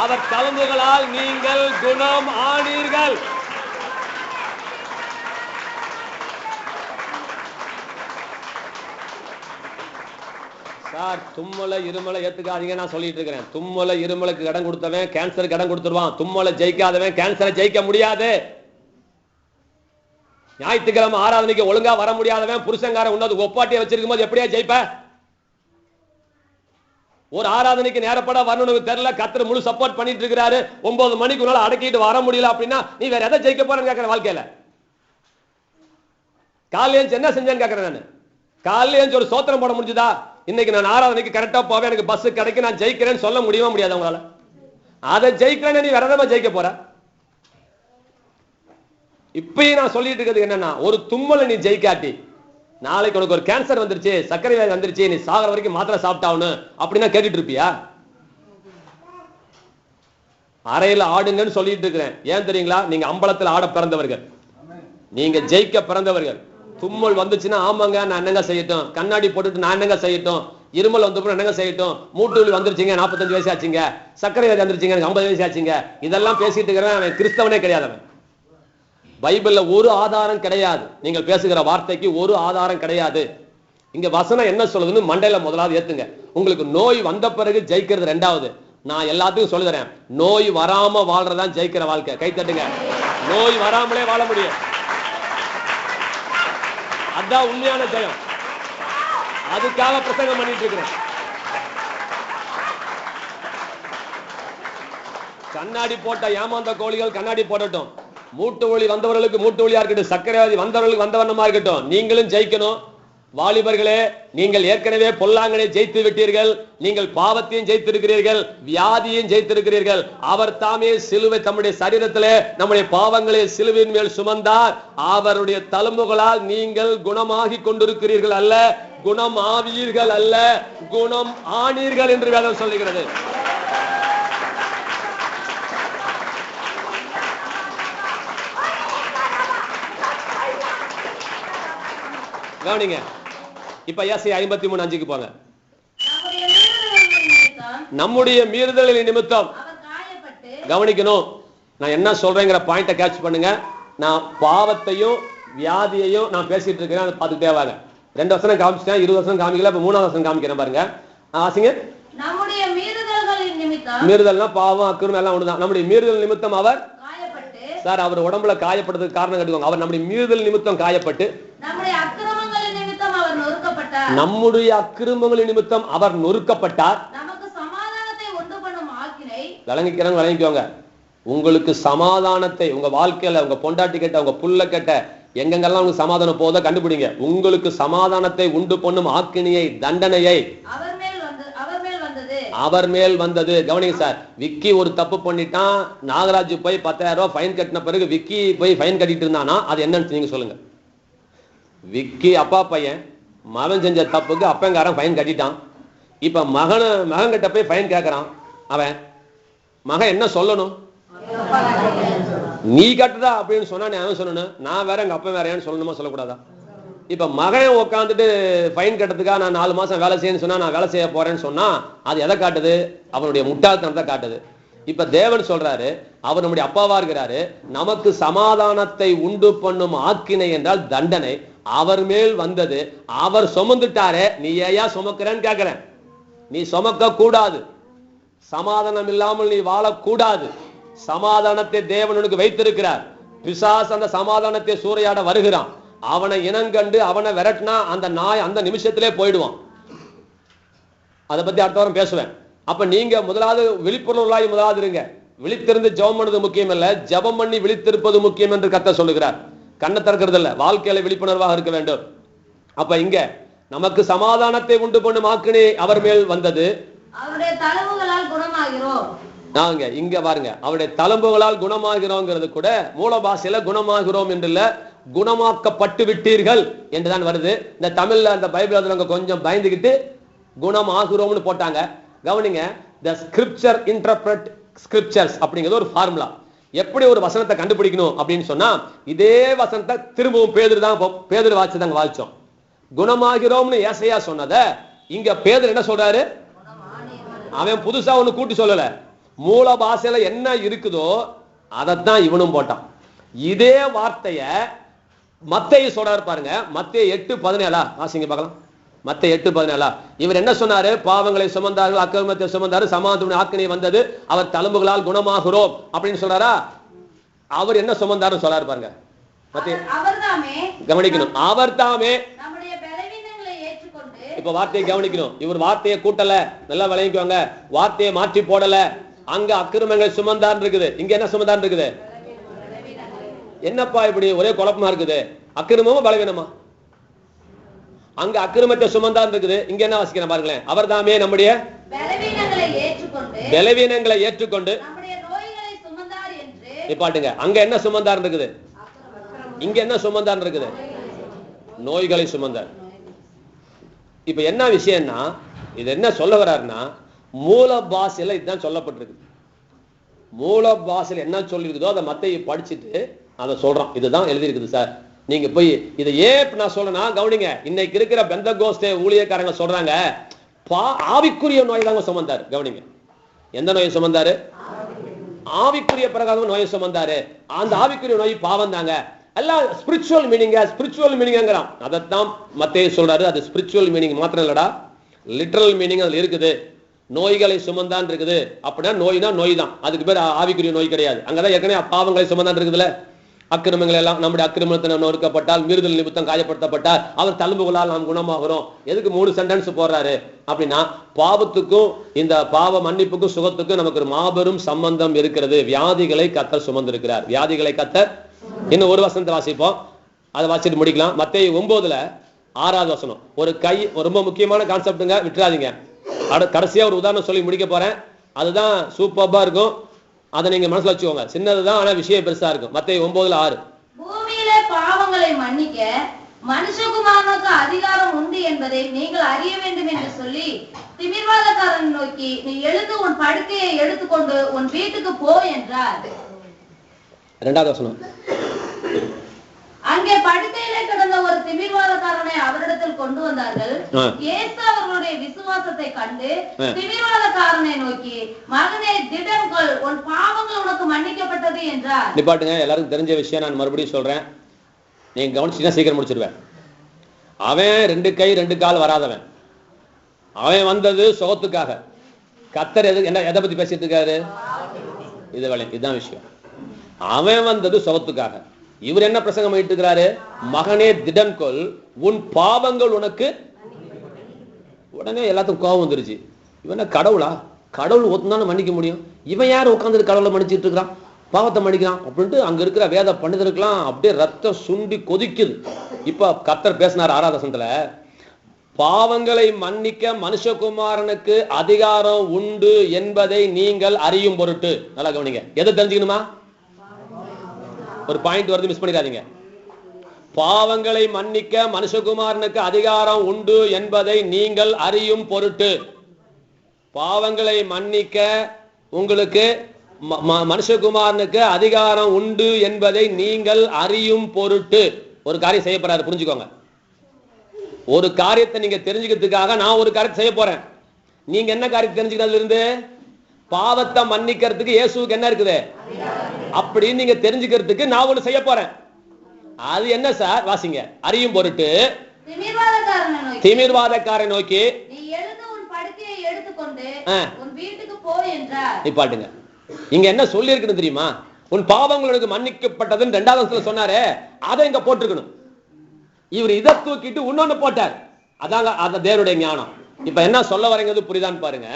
அவர் தழும்புகளால் நீங்கள் குணம் ஆனீர்கள். சார், தும்மலை இருமலை ஏத்துக்காதீங்க. நான் சொல்லிட்டு இருக்கிறேன், தும்மலை இருமலுக்கு இடம் கொடுத்தவன் கேன்சருக்கு இடம் கொடுத்துருவான். தும்மலை ஜெயிக்காதவன் கேன்சரை ஜெயிக்க முடியாது. ஞாயிற்றுக்கிழமை ஆராதனைக்கு ஒழுங்கா வர முடியாதவன் புருஷங்கார உன்னது ஒப்பாட்டியை வச்சிருக்கும் போது எப்படியா ஜெயிப்ப? ஒரு ஆராதனைக்கு நேரப்பட வரணும்னு தெரியல, கர்த்தர் முழு சப்போர்ட் பண்ணிட்டு இருக்கிறாரு. 9 மணிக்கு உன்னால அடக்கிட்டு வர முடியல அப்படின்னா நீ வேற எதை ஜெயிக்க போறேன்னு கேட்கிற வாழ்க்கையில. காலையில என்ன செஞ்சேன்னு கேட்கிறேன் நான். காலையில ஒரு சோத்திரம் போட முடிஞ்சுதா? இன்னைக்கு நான் ஆராதனைக்கு கரெக்டா போவேன், எனக்கு பஸ் கிடைக்கும், நான் ஜெயிக்கிறேன்னு சொல்ல முடியாது உங்களால. அதை ஜெயிக்கிறேன்னு நீ வேற எதாவது ஜெயிக்க போற? இப்பயும் நான் சொல்லிட்டு இருக்கிறது என்னன்னா, ஒரு தும்மலை நீ ஜெயிக்காட்டி, நாளைக்கு உனக்கு ஒரு கேன்சர் வந்துருச்சு, சர்க்கரை வியாதி வந்துருச்சு, நீ சாகர வரைக்கும் மாத்திரை சாப்பிட்டாவணும் அப்படின்னா கேட்டுட்டு இருப்பியா? அறையில ஆடுங்கன்னு சொல்லிட்டு இருக்கிறேன். ஏன் தெரியுங்களா? நீங்க அம்பலத்தில் ஆட பிறந்தவர்கள், நீங்க ஜெயிக்க பிறந்தவர்கள். தும்மல் வந்துச்சுன்னா ஆமாங்க நான் என்னங்க செய்யட்டும், கண்ணாடி போட்டுட்டு நான் என்னங்க செய்யட்டும், இருமல் வந்து என்னங்க செய்யட்டும், மூட்டு வலி வந்துருச்சுங்க 45 வயசு ஆச்சுங்க, சர்க்கரை வியாதி வந்துருச்சுங்க 50 வயசு ஆச்சுங்க, இதெல்லாம் பேசிட்டு இருக்கிறவன் அவன் கிறிஸ்தவனே கிடையாதவன். பைபிள்ல ஒரு ஆதாரம் கிடையாது. நீங்கள் பேசுகிற வார்த்தைக்கு ஒரு ஆதாரம் கிடையாது. இங்க வசனம் என்ன சொல்லுதுன்னு மண்டையில முதலாவது ஏத்துங்க. உங்களுக்கு நோய் வந்த பிறகு ஜெயிக்கிறது ரெண்டாவது. நான் எல்லாத்துக்கும் சொல்லுறேன், நோய் வராம வாழ்றதான் ஜெயிக்கிற வாழ்க்கை. கை தட்டுங்க. நோய் வராமலே வாழ முடியும். அதான் உண்மையான ஜெயம். அதுக்காக பிரசங்கம் பண்ணிட்டு இருக்கிறேன். கண்ணாடி போட்ட ஏமாந்த கோழிகள் கண்ணாடி போடட்டும். மூட்டு வலி வந்தவர்களுக்கு மூட்டு வலியா இருக்கட்டும், சர்க்கரை வியாதி வந்தவர்களுக்கு வந்தவண்ணமா இருக்கட்டும். நீங்களும் ஜெயிக்கணும். வாலிபர்களே, நீங்கள் ஏற்கனவே பொல்லாங்கனை ஜெயித்து விட்டீர்கள். நீங்கள் பாவத்தையும் ஜெயித்திருக்கிறீர்கள், வியாதியையும் ஜெயித்திருக்கிறீர்கள். அவர் தாமே சிலுவை தம்முடைய சரீரத்திலே நம்முடைய பாவங்களை சிலுவையின் மேல் சுமந்தார். அவருடைய தழும்புகளால் நீங்கள் குணமாகி கொண்டிருக்கிறீர்கள் அல்ல, குணம் ஆவீர்கள் அல்ல, குணம் ஆனீர்கள் என்று வேதம் சொல்லுகிறது. கவனிங்க. இப்ப ஏசாயா 53:5 போங்க. நம்முடைய மீறுதலின் நிமித்தம் கவனிக்கணும். நான் என்ன சொல்றேங்கிற பாயிண்ட கேட்ச் பண்ணுங்க. நான் பாவத்தையும் வியாதியையும் நான் பேசிட்டு இருக்கிறேன், அதை பார்த்துட்டே வாங்க. 2 வசனம் காமிச்சிட்டேன், 20 வசனம் காமிக்கல, இப்ப 3வது வசனம் காமிக்கிறேன் பாருங்க. ஆசிங்க. நம்முடைய மீறுதல்களின் நிமித்தம், மீறுதல்னா பாவம் அக்கிரமம் எல்லாம் ஒண்ணுதான். நம்முடைய மீறுதல் நிமித்தம் அவர் காயப்பட்டு, சார் அவர் உடம்புல காயப்படுறதுக்கு காரணம் கேட்டுக்கோங்க. அவர் நம்முடைய மீறுதல் நிமித்தம் காயப்பட்டு, நம்முடைய அக்கிரமங்களின் நிமித்தம் அவர் நொறுக்கப்பட்டார். நம்முடைய அக்கிரமங்களின் நிமித்தம் அவர் நொறுக்கப்பட்டார். நமக்கு சமாதானத்தை உண்டு பண்ணும் ஆக்கினை, விளங்கிக்கோங்க. உங்களுக்கு சமாதானத்தை உங்க வாழ்க்கையில உங்க பொண்டாட்டி கேட்ட உங்க புள்ள கேட்ட எங்கெங்கெல்லாம் உங்களுக்கு சமாதானம் போதோ கண்டுபிடிங்க. உங்களுக்கு சமாதானத்தை உண்டு பண்ணும் ஆக்கினியை, தண்டனையை அவர் மேல் வந்தது. கவனிங்க சார். விக்கி ஒரு தப்பு பண்ணிட்டான், நாகராஜ் போய் 10,000 ரூபாய் ஃபைன் கட்டின பிறகு விக்கி போய் ஃபைன் கட்டிட்டு இருந்தானா அது என்னன்னு நீங்க சொல்லுங்க. விக்கி அப்பா பையன், மகன் செஞ்ச தப்புக்கு அப்பங்காரன் ஃபைன் கட்டிட்டான். இப்ப மகன் கிட்ட போய் ஃபைன் கேட்கறான். அவன் மகன் என்ன சொல்லணும்? நீ கட்டுறா அப்படின்னு சொன்னா நீ அவன் சொல்லணும், நான் வேற எங்க அப்பா வேறையான்னு சொல்லணுமா சொல்லக்கூடாதா? இப்ப மகன் உட்காந்துட்டு ஃபைன் கட்டுறதுக்காக நான் 4 மாசம் வேலை செய்யணும்னு சொன்னா நான் வேலை செய்ய போறேன்னு சொன்னா அது எதை காட்டுது? அவனுடைய முட்டாள்தனத்தை காட்டுது. இப்ப தேவன் சொல்றாரு, அவர் நம்முடைய அப்பாவா இருக்கிறாரு, நமக்கு சமாதானத்தை உண்டு பண்ணும் ஆக்கினை என்றால் தண்டனை அவர் மேல் வந்தது, அவர் சுமந்துட்டாரே, நீ ஏயா சுமக்கிறேன்னு கேட்கிறேன். நீ சுமக்க கூடாது, சமாதானம் இல்லாமல் நீ வாழக்கூடாது. சமாதானத்தை தேவனுக்கு வைத்திருக்கிறார். பிசாசு அந்த சமாதானத்தை சூறையாட வருகிறான். அவனை இனங்கண்டு அவனை விரட்டினா அந்த நாய் அந்த நிமிஷத்திலே போயிடுவான். அதை பத்தி அடுத்த வாரம் பேசுவேன். அப்ப நீங்க முதலாவது விழிப்புணர்வுள்ளாய் முதலாவது இருங்க. விழித்திருந்து ஜெபம் பண்ணது முக்கியம் இல்ல, ஜெபம் பண்ணி விழித்திருப்பது முக்கியம் என்று கர்த்தர் சொல்லுகிறார். கண்ணை திறக்கிறது இல்ல, வாழ்க்கையில விழிப்புணர்வாக இருக்க வேண்டும். அப்ப இங்க நமக்கு சமாதானத்தை உண்டு பண்ணும் ஆக்கினை அவர் மேல் வந்தது, அவருடைய தழும்புகளால் குணமாகிறோம். நாங்க இங்க பாருங்க, அவருடைய தழும்புகளால் குணமாகிறோங்கிறது கூட மூல பாஷையில குணமாகிறோம் என்று இல்ல, குணமாக்கப்பட்டு விட்டீர்கள் என்றுதான் வருது. இந்த தமிழ்ல அந்த பைபிள் கொஞ்சம் பயந்துகிட்டு குணமாகிறோம்னு போட்டாங்க. கவனிங்க, the scripture interpret scriptures அப்படிங்கிறது ஒரு ஃபார்முலா. எப்படி ஒரு வசனத்தை கண்டுபிடிக்கணும் அப்படின்னு சொன்னா, இதே வசனத்தை திரும்பவும் பேதுரு வாசிதாங்க வாசிச்சோம். குணமாகிறோம்னு ஏசாயா சொன்னத இங்க பேதுரு என்ன சொல்றாரு? அவன் புதுசா ஒண்ணு கூட்டி சொல்லல, மூல பாஷையில என்ன இருக்குதோ அதைத்தான் இவனும் போட்டான். இதே வார்த்தைய மத்தேயு சொல்றாரு பாருங்க, மத்தேயு 8:17 வாசிங்க பார்க்கலாம். மத்தேயு 8:17 இவர் என்ன சொன்னாரு? பாவங்களை சுமந்தார்கள், அக்கிரமத்தை சுமந்தாரு, சமாதான ஆக்கினை வந்தது, அவர் தழும்புகளால் குணமாகிறோம் அப்படின்னு சொல்றாரா? அவர் என்ன சுமந்தாருன்னு சொல்றாரு பாருங்க. கவனிக்கணும், அவர் தாமே. இப்ப வார்த்தையை கவனிக்கணும், இவர் வார்த்தையை கூட்டல, நல்லா விளங்கிக்குவாங்க. வார்த்தையை மாற்றி போடல. அங்க அக்கிரமங்கள் சுமந்தான் இருக்குது, இங்க என்ன சுமந்தான் இருக்குது? என்னப்பா இப்படி ஒரே குழப்பமா இருக்குது? அக்கிரமமா பலவீனமா? அங்க அக்கிரமத்தை சுமந்தான் இருக்குது, இங்க என்ன வாசிக்கிறேன் பாருங்களேன். அவர் தாமே நம்முடைய பலவீனங்களை ஏற்றுக்கொண்டு பாட்டுங்க. அங்க என்ன சுமந்தார் இருக்குது, இங்க என்ன சுமந்தான் இருக்குது? நோய்களை சுமந்தார். இப்ப என்ன விஷயம்னா, இது என்ன சொல்ல வர்றாருன்னா, மூல பாஷையில இதுதான் சொல்லப்பட்டிருக்கு. மூல பாஷையில என்ன சொல்லிருக்குதோ அதை மத்தேயு படிச்சுட்டு அதை சொல்றான். இதுதான் எழுதி இருக்குது சார். நீங்க போய் இதை ஏன் நான் சொல்றேன்னா கவனிங்க, இன்னைக்கு இருக்கிற பெந்தகோஸ்தே ஊழியக்காரங்க சொல்றாங்க ஆவிக்குரிய நோய் தாங்க சுமந்தாரு. கவனிங்க, எந்த நோயை சுமந்தாரு? ஆவிக்குரிய பிரகாரம் நோயை சுமந்தாரு. அந்த ஆவிக்குரிய நோய் பாவம் தாங்க. எல்லாம் ஸ்பிரிச்சுவல் மீனிங்கிறான். அதைத்தான் மத்தேயு சொல்றாரு. அது ஸ்பிரிச்சுவல் மீனிங் மாத்திரம் இல்லடா, லிட்டரல் மீனிங் அதுல இருக்குது. நோய்களை சுமந்தான் இருக்குது அப்படின்னா நோய்னா நோய் தான், அதுக்கு பேர் ஆவிக்குரிய நோய் கிடையாது. அங்கதான் ஏற்கனவே பாவங்களை சுமந்தான் இருக்குதுல்ல. அக்கிரமங்கள் எல்லாம் நம்முடைய அக்கிரமத்தை நொறுக்கப்பட்டால், மீறுதல் நிமித்தம் காயப்படுத்தப்பட்டால் அவர் தழும்புகளால் நாம் குணமாகிறோம். எதுக்கு 3 சென்டென்ஸ் போடுறாரு அப்படின்னா, பாவத்துக்கும் இந்த பாவ மன்னிப்புக்கும் சுகத்துக்கும் நமக்கு ஒரு மாபெரும் சம்பந்தம் இருக்கிறது. வியாதிகளை கர்த்தர் சுமந்திருக்கிறார். வியாதிகளை கர்த்தர். இன்னும் ஒரு வசனத்தை வாசிப்போம், அதை வாசிட்டு முடிக்கலாம். மத்தேயு 9:6 வசனம். ஒரு ரொம்ப முக்கியமான கான்செப்டுங்க, விட்டுறாதீங்க. கடைசியா ஒரு உதாரணம் சொல்லி முடிக்க போறேன். அதுதான் சூப்பர்பா இருக்கும், அதை நீங்க மனசுல வச்சுக்கோங்க. சின்னதுதான், ஆனா விஷயம் பெருசா இருக்கும். மத்தேயு 9:6 பூமியிலே பாவங்களை மன்னிக்க மனுஷகுமாரனுக்கு அதிகாரம் உண்டு என்பதை நீங்கள் அறிய வேண்டும் என்று சொல்லி திமிர்வாதக்காரன் நோக்கி, நீ எழுந்து உன் படுக்கையை எடுத்துக்கொண்டு உன் வீட்டுக்கு போ என்றார். 2வது வசனம். அங்கே படுக்கையிலே கிடந்த ஒரு திமிர்வாதக்காரனை அவரிடத்தில் கொண்டு வந்தார்கள். இயேசு அவர்களுடைய விசுவாசத்தை கண்டு திமிர்வாதக்காரனை நோக்கி, மகனே திடம் கொள், உன் பாவங்கள் உனக்கு மன்னிக்கப்பட்டது என்றார். நிப்பாட்டுங்க, எல்லாருக்கும் தெரிஞ்ச விஷயம் நான் மறுபடியும் சொல்றேன், நீங்க கவனிச்சீங்கன்னா சீக்கிரம் முடிச்சிருவேன். அவன் 2 கை 2 கால் வராதவன். அவன் வந்தது சுகத்துக்காக. கர்த்தர் எதை பத்தி பேசிட்டு இருக்காரு? இதுதான் விஷயம். அவன் வந்தது சுகத்துக்காக. இவர் என்ன பிரசங்கம் பண்ணிட்டு இருக்கிறாரு? மகனே திடன் கொள், உன் பாவங்கள் உனக்கு. உடனே எல்லாத்துக்கும் கோபம் வந்துருச்சு. இவன் கடவுளா? கடவுள் ஒத்துனாலும் மன்னிக்க முடியும், இவன் யார் உட்கார்ந்து கடவுளை மன்னிச்சிட்டு இருக்கிறான், பாவத்தை மன்னிக்கிறான் அப்படின்ட்டு அங்க இருக்கிற வேத பண்டிதருக்கெல்லாம் அப்படியே ரத்தம் சுண்டி கொதிக்குது. இப்ப கர்த்தர் பேசினார் 6வது வசனத்துல, பாவங்களை மன்னிக்க மனுஷகுமாரனுக்கு அதிகாரம் உண்டு என்பதை நீங்கள் அறியும் பொருட்டு. நல்லா கவனிங்க, எதை தெரிஞ்சுக்கணுமா? ஒரு பாயிண்ட் வருது, மிஸ் பண்ணிடாதீங்க. பாவங்களை மன்னிக்க மனுஷகுமாரனுக்கு அதிகாரம் உண்டு என்பதை நீங்கள் அறியும் பொருட்டு. பாவங்களை மன்னிக்க உங்களுக்கு மனுஷகுமாரனுக்கு அதிகாரம் உண்டு என்பதை நீங்கள் அறியும் பொருட்டு ஒரு காரியம் செய்யப்படுறாரு. புரிஞ்சுக்கோங்க. ஒரு காரியத்தை நீங்க தெரிஞ்சுக்கிறதுக்காக நான் ஒரு காரியத்தை செய்ய போறேன். நீங்க என்ன காரியத்தை தெரிஞ்சுக்கிறதுல இருந்து பாவத்தை மன்னிக்கிறதுக்கு இயேசுவுக்கு என்ன இருக்குது அப்படின்னு நீங்க தெரிஞ்சுக்கிறதுக்கு நான் ஒண்ணு செய்ய போறேன். அது என்ன சார்? வாசிங்க. அறியும் பொருட்டு திமிர்வாதக்காரை நோக்கி நிப்பாட்டுங்க. இங்க என்ன சொல்லி இருக்குன்னு தெரியுமா? உன் பாவங்களுக்கு மன்னிக்கப்பட்டதுன்னு 2வது வசனத்துல சொன்னாரே, அதை இங்க போட்டிருக்கணும். இவர் இதை தூக்கிட்டு இன்னொன்னு போட்டார். அதாங்க அந்த தேவனுடைய ஞானம். இப்ப என்ன சொல்ல வரீங்க புரியுதான்னு பாருங்க.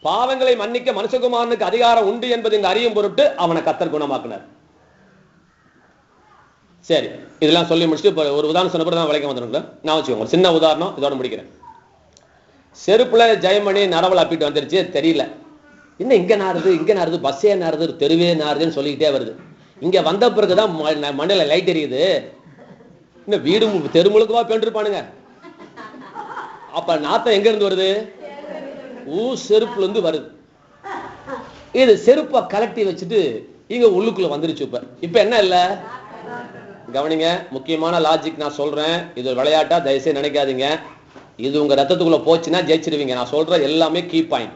பாவங்களை மன்னிக்க மனுஷகுமாரனுக்கு அதிகாரம் உண்டு என்பது இங்க அறியும் பொருட்டு அவனை கர்த்தர் குணமாக்குனார். சரி, இதெல்லாம் சொல்லி முடிச்சுட்டு ஒரு உதாரணம் சொன்ன தான் விளக்கம் வந்துருங்களேன். நான் வச்சுக்கோங்க, சின்ன உதாரணம் இதோட முடிக்கிறேன். செருப்புல ஜெயமணி நரவல் அப்பிட்டு வந்துருச்சு, தெரியல என்ன இங்க நாருது இங்க நாருது, பஸ்ஸே நாருது, தெருவே நாருதுன்னு சொல்லிக்கிட்டே வருது. இங்க வந்த பிறகுதான் மண்ணில லைட் எரியுது. இன்னும் வீடு தெருமுழுக்குவா பெண்டிருப்பானுங்க. அப்ப நாத்தம் எங்க இருந்து வருது? செருப்புல இருந்து வருது. இது செருப்பை கலட்டி வச்சுட்டு இங்க உள்ளுக்குள்ள வந்துருச்சு. இப்ப என்ன இல்ல கவனிங்க, முக்கியமான லாஜிக் நான் சொல்றேன். இது விளையாட்டா தயவுசெய்து நினைக்காதீங்க. இது உங்க ரத்தத்துக்குள்ள போச்சுன்னா ஜெயிச்சிருவீங்க. நான் சொல்ற எல்லாமே கீ பாயிண்ட்.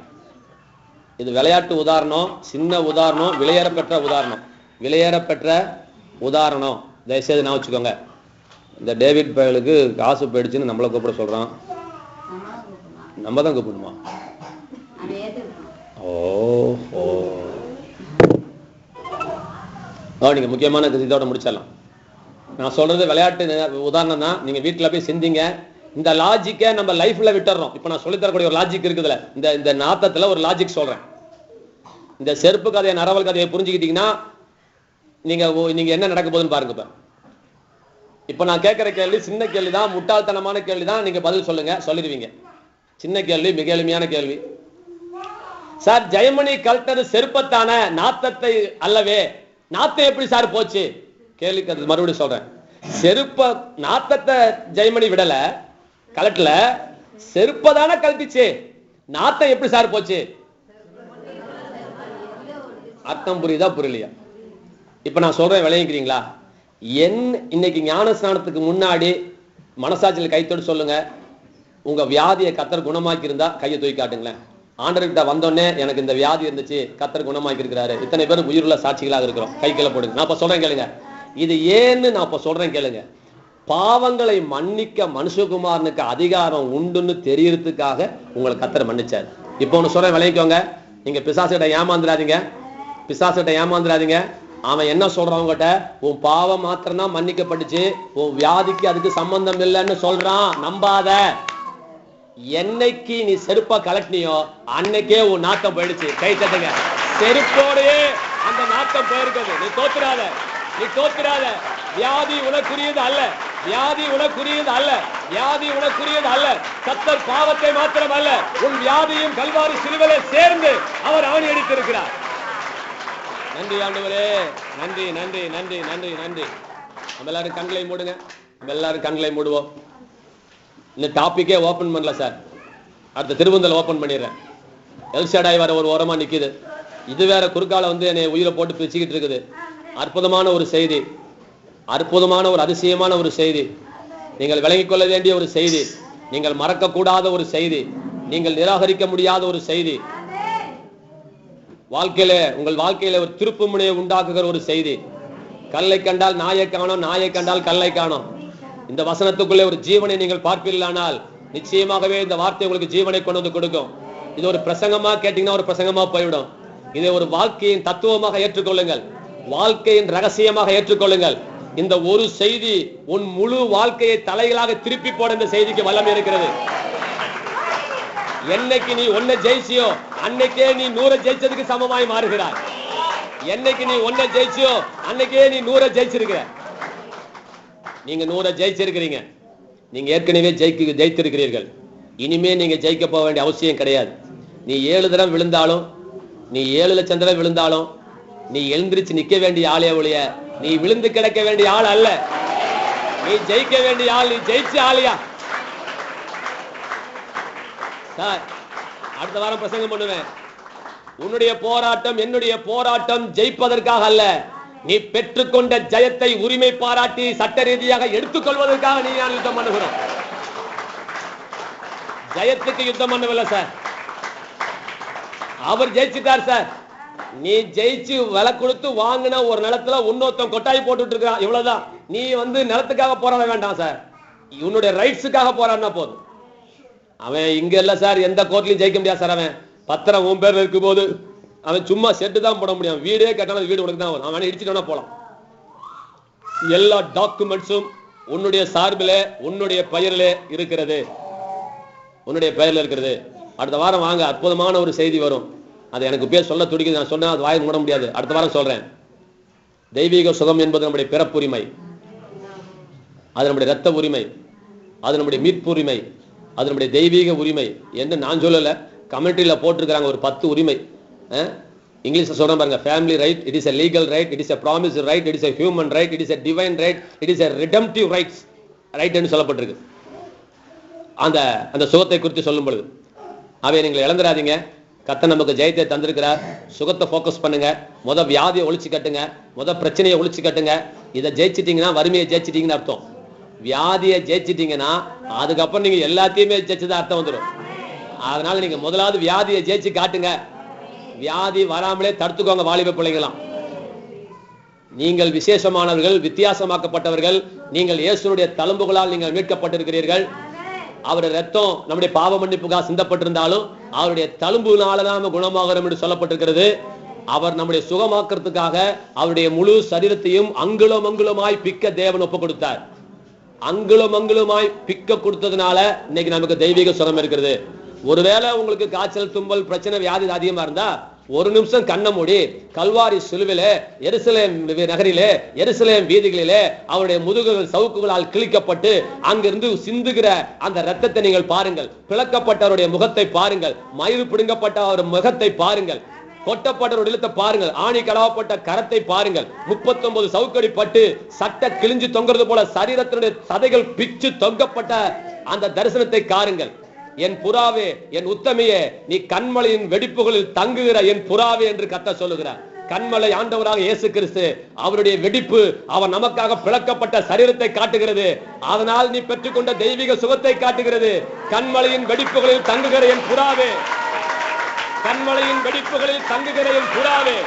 இது விளையாட்டு உதாரணம், சின்ன உதாரணம், விலையேறப்பெற்ற உதாரணம். விலையேறப்பெற்ற உதாரணம் தயவுசெய்து நான் வச்சுக்கோங்க. இந்த டேவிட் பயலுக்கு காசு போயிடுச்சுன்னு நம்மளை கூப்பிட சொல்றான். நம்ம தான் கூப்பிடணுமா? ஓஹோ, நீங்க முக்கியமான இதோட முடிச்சிடலாம். நான் சொல்றது விளையாட்டு உதாரணம் தான். நீங்க வீட்டுல போய் செஞ்சீங்க. இந்த லாஜிக்கை நம்ம லைஃப்ல விட்டுறோம். இப்ப நான் சொல்லித்தரக்கூடிய ஒரு லாஜிக் இருக்குதுல, இந்த நாத்தத்துல ஒரு லாஜிக் சொல்றேன். இந்த செருப்பு கதையை நரவல் கதையை புரிஞ்சுக்கிட்டீங்கன்னா நீங்க என்ன நடக்க போகுதுன்னு பாருங்க. இப்ப நான் கேட்கிற கேள்வி சின்ன கேள்வி தான், முட்டாள்தனமான கேள்வி தான். நீங்க பதில் சொல்லுங்க, சொல்லிடுவீங்க. சின்ன கேள்வி, மிக எளிமையான கேள்வி. சார், ஜெயமணி கழட்டது செருப்பத்தான, நாத்தத்தை அல்லவே. நாத்தம் எப்படி சார் போச்சு? கேள்விக்கு மறுபடியும் சொல்றேன். செருப்ப நாத்தத்தை ஜெயமணி விடல, கலட்டல, செருப்பதான கழட்டிச்சு. நாத்தம் எப்படி சார் போச்சு? அர்த்தம் புரியுதா புரியலையா? இப்ப நான் சொல்றேன், விளையாடுறீங்களா? இன்னைக்கு ஞான ஸ்நானத்துக்கு முன்னாடி மனசாட்சியில் கைத்தோடு சொல்லுங்க, உங்க வியாதியை கர்த்தர் குணமாக்கி இருந்தா கையை தூக்கி காட்டுங்களேன். ஆண்டவர்கிட்ட வந்தோடனே எனக்கு இந்த வியாதி இருந்துச்சு, கர்த்தர் குணமாக்கி இருக்கிறாரு. இத்தனை பேர் உயிருள்ள சாட்சிகளாக இருக்கிறோம். கை கீழே போடுங்க. நான் இப்ப சொல்றேன் கேளுங்க. இது ஏன்னு நான் இப்ப சொல்றேன் கேளுங்க. பாவங்களை மன்னிக்க மனுஷகுமாரனுக்கு அதிகாரம் உண்டுன்னு தெரியறதுக்காக உங்களை கர்த்தர் மன்னிச்சார். இப்ப ஒண்ணு சொல்றேன், விளைவிக்கோங்க. நீங்க பிசாசுகிட்ட ஏமாந்துடாதீங்க. பிசாசுகிட்ட ஏமாந்துடாதீங்க. அவன் என்ன சொல்றான் உங்ககிட்ட? உன் பாவம் மாத்திரம் தான் மன்னிக்கப்பட்டுச்சு, உன் வியாதிக்கு அதுக்கு சம்பந்தம் இல்லைன்னு சொல்றான். நம்பாத. என்னைக்கு நீ செருப்பா கலட்டினியோ அன்னைக்கே உன் நாட்டம் போயிடுச்சு. கை தட்டுங்க. செருப்போடையே அந்த நாட்டம் போயிருக்கிறது. நீ தோத்துறாத, நீ தோத்துறாத. வியாதி உனக்குரியது அல்ல, வியாதி உனக்குரியது அல்ல, வியாதி உனக்குரியது அல்ல. கர்த்தர் பாவத்தை மாத்திரம் அல்ல, உன் வியாதியும் கல்வாரி சிலுவையிலே சேர்ந்து அவர் ஆணி அடித்திருக்கிறார். நன்றி ஆண்டவரே, நன்றி நன்றி நன்றி நன்றி நன்றி. நம்ம எல்லாரும் கண்களை மூடுங்க. நம்ம எல்லாரும் கண்களை மூடுவோம். இந்த டாபிக்கே ஓபன் பண்ணல சார், அடுத்த திருவந்தல் ஓபன் பண்ணிடுறேன். எல்ஷடாய் வர ஒரு ஓரமா நிக்குது. இது வேற குறுக்கால என்னை உயிரை போட்டு பிச்சுக்கிட்டு இருக்குது. அற்புதமான ஒரு செய்தி, அற்புதமான ஒரு அதிசயமான ஒரு செய்தி, நீங்கள் விளங்கிக் கொள்ள வேண்டிய ஒரு செய்தி, நீங்கள் மறக்க கூடாத ஒரு செய்தி, நீங்கள் நிராகரிக்க முடியாத ஒரு செய்தி. வாழ்க்கையில உங்கள் வாழ்க்கையில ஒரு திருப்பு முனையை உண்டாக்குகிற ஒரு செய்தி. கல்லை கண்டால் நாயை காணோம், நாயை கண்டால் கல்லை காணோம். இந்த வசனத்துக்குள்ளே ஒரு ஜீவனை நீங்கள் பார்ப்பீர்களானால் நிச்சயமாகவே இந்த வார்த்தை உங்களுக்கு ஜீவனை கொண்டு வந்து கொடுக்கும். இது ஒரு பிரசங்கமா கேட்டீங்கன்னா ஒரு பிரசங்கமா போய்விடும். இதை ஒரு வாழ்க்கையின் தத்துவமாக ஏற்றுக்கொள்ளுங்கள், வாழ்க்கையின் ரகசியமாக ஏற்றுக்கொள்ளுங்கள். இந்த ஒரு செய்தி உன் முழு வாழ்க்கையை தலைகளாக திருப்பி போட இந்த செய்திக்கு வல்லமை இருக்கிறது. என்னைக்கு நீ ஒன்ன ஜெயிச்சியோ அன்னைக்கே நீ 100 ஜெயிச்சதுக்கு சமமாய் மாறுகிறாய். என்னைக்கு நீ ஒன்ன ஜெயிச்சியோ அன்னைக்கே நீ 100 ஜெயிச்சிருக்கிற. நீங்க 100 ஜெயிச்சிருக்கிறீங்க. நீங்க ஏற்கனவே ஜெயித்திருக்கிறீர்கள். இனிமே நீங்க ஜெயிக்க போக வேண்டிய அவசியம் கிடையாது. நீ 7 தடவை விழுந்தாலும், நீ 7 லட்சம் தடவை விழுந்தாலும் நீ எழுந்திருச்சு நிக்க வேண்டிய ஆளே ஒழிய நீ விழுந்து கிடக்க வேண்டிய ஆள் அல்ல. நீ ஜெயிக்க வேண்டிய ஆள், நீ ஜெயிச்ச ஆளியா. சார், அடுத்த வாரம் பிரசங்கம் பண்ணுவேன். உன்னுடைய போராட்டம் என்னுடைய போராட்டம் ஜெயிப்பதற்காக அல்ல, நீ பெற்றுக்கொண்ட ஜெயத்தை உரிமை பாராட்டி சட்ட ரீதியாக எடுத்துக்கொள்வதற்காக நீ நான் யுத்தம் பண்ணுகிறோம். ஜெயத்துக்கு யுத்தம் பண்ணவில்லை சார், அவர் ஜெயிச்சிட்டார் சார். நீ ஜெயிச்சு விலை கொடுத்து வாங்கின ஒரு நிலத்துல இன்னொருத்தன் கொட்டாய் போட்டுட்டு இருக்கான், இவ்வளவுதான். நீ நிலத்துக்காக போராட வேண்டாம் சார், உன்னுடைய ரைட்ஸுக்காக போராடினா போதும். அவன் இங்க இல்ல சார், எந்த கோர்ட்லயும் ஜெயிக்க முடியாது சார். அவன் பத்திரம் உன் பேர்ல இருக்கும் போது அவன் சும்மா செட்டு தான் போட முடியும். வீடே கட்டணம் வீடு உனக்கு தான் வரும், அவன் இடிச்சுட்டு போலாம். எல்லா டாக்குமெண்ட்ஸும் உன்னுடைய சார்பில உன்னுடைய பெயரிலே இருக்கிறது, உன்னுடைய பெயர்ல இருக்கிறது. அடுத்த வாரம் வாங்க, அற்புதமான ஒரு செய்தி வரும். அது எனக்கு பேர் சொல்ல துடிக்குது, நான் சொன்னா அது வாய் மூட முடியாது. அடுத்த வாரம் சொல்றேன். தெய்வீக சுகம் என்பது நம்முடைய பிறப்புரிமை, அது நம்முடைய ரத்த உரிமை, அது நம்முடைய மீட்புரிமை, அது நம்முடைய தெய்வீக உரிமை என்று நான் சொல்லல, கமெண்ட்ரியில போட்டிருக்கிறாங்க ஒரு 10 உரிமை. இங்கிலீஷ்ல சொல்றேன் பாருங்க. Family right, it is a legal right, it is a promised right, it is a human right, it is a divine right, it is a redemptive rights right என்று சொல்லப்பட்டிருக்கு. அந்த அந்த சுகத்தை குறித்து சொல்லும் பொழுது அவை நீங்கள் இழந்துடாதீங்க. கர்த்தர் நமக்கு ஜெயத்தை தந்திருக்கிறார். சுகத்தை ஃபோக்கஸ் பண்ணுங்க. முத வியாதியை ஒழிச்சு கட்டுங்க, முத பிரச்சனையை ஒழிச்சு கட்டுங்க. இதை ஜெயிச்சிட்டீங்கன்னா வறுமையை ஜெயிச்சிட்டீங்கன்னு அர்த்தம். வியாதியை ஜெயிச்சிட்டீங்கன்னா அதுக்கப்புறம் நீங்க எல்லாத்தையுமே ஜெயிச்சதா அர்த்தம் வந்துடும். அதனால நீங்க முதலாவது வியாதியை ஜெயிச்சு காட்டுங்க. வியாதி வராமலே தடுத்துக்கோங்க. வாலிப பிள்ளைங்களாம், நீங்கள் விசேஷமானவர்கள், வித்தியாசமாக்கப்பட்டவர்கள். நீங்கள் இயேசுடைய தழும்புகளால் நீங்கள் மீட்கப்பட்டிருக்கிறீர்கள். அவருடைய ரத்தம் நம்முடைய பாவ மன்னிப்புக்காக சிந்தப்பட்டிருந்தாலும் அவருடைய தழும்புனாலதான் நம்ம குணமாகிறோம் என்று சொல்லப்பட்டிருக்கிறது. அவர் நம்முடைய சுகமாக்குறதுக்காக அவருடைய முழு சரீரத்தையும் அங்குலம் அங்குலமாய் பிக்க தேவன் ஒப்பு கொடுத்தார். அங்குலம் அங்குலமாய் பிக்க கொடுத்ததுனால இன்னைக்கு நமக்கு தெய்வீக சுகம் இருக்கிறது. ஒருவேளை உங்களுக்கு காய்ச்சல், தும்பல், பிரச்சனை, வியாதி அதிகமா இருந்தா ஒரு நிமிஷம் கண்ணை மூடி கல்வாரி சிலுவிலே, எருசலேம் நகரிலே, எருசலேம் வீதிகளிலே அவருடைய முதுகுகள் சவுக்குகளால் கிழிக்கப்பட்டு அங்கிருந்து சிந்துகிற அந்த ரத்தத்தை நீங்கள் பாருங்கள். பிளக்கப்பட்டவருடைய முகத்தை பாருங்கள். மயிறு பிடுங்கப்பட்ட அவர் முகத்தை பாருங்கள். கொட்டப்பட்ட இடத்தை பாருங்கள். ஆணி கடவப்பட்ட கரத்தை பாருங்கள். 39 சவுக்கடி பட்டு சட்டை கிழிஞ்சு தொங்குறது போல சரீரத்தினுடைய சதைகள் பிச்சு தொங்கப்பட்ட அந்த தரிசனத்தை காருங்கள். என் புறாவே, என் உத்தமையே, நீ கண்மலையின் வெடிப்புகளில் தங்குகிற என் புறாவே என்று கர்த்தர் சொல்லுகிறார். கண்மலை ஆண்டவராக இயேசு கிறிஸ்து, அவருடைய வெடிப்பு அவர் நமக்காக பிளக்கப்பட்ட சரீரத்தை காட்டுகிறது. அதனால் நீ பெற்றுக்கொண்ட தெய்வீக சுகத்தை காட்டுகிறது. கண்மலையின் வெடிப்புகளில் தங்குகிற என் புறாவே, கண்மலையின் வெடிப்புகளில் தங்குகிற என் புறாவே,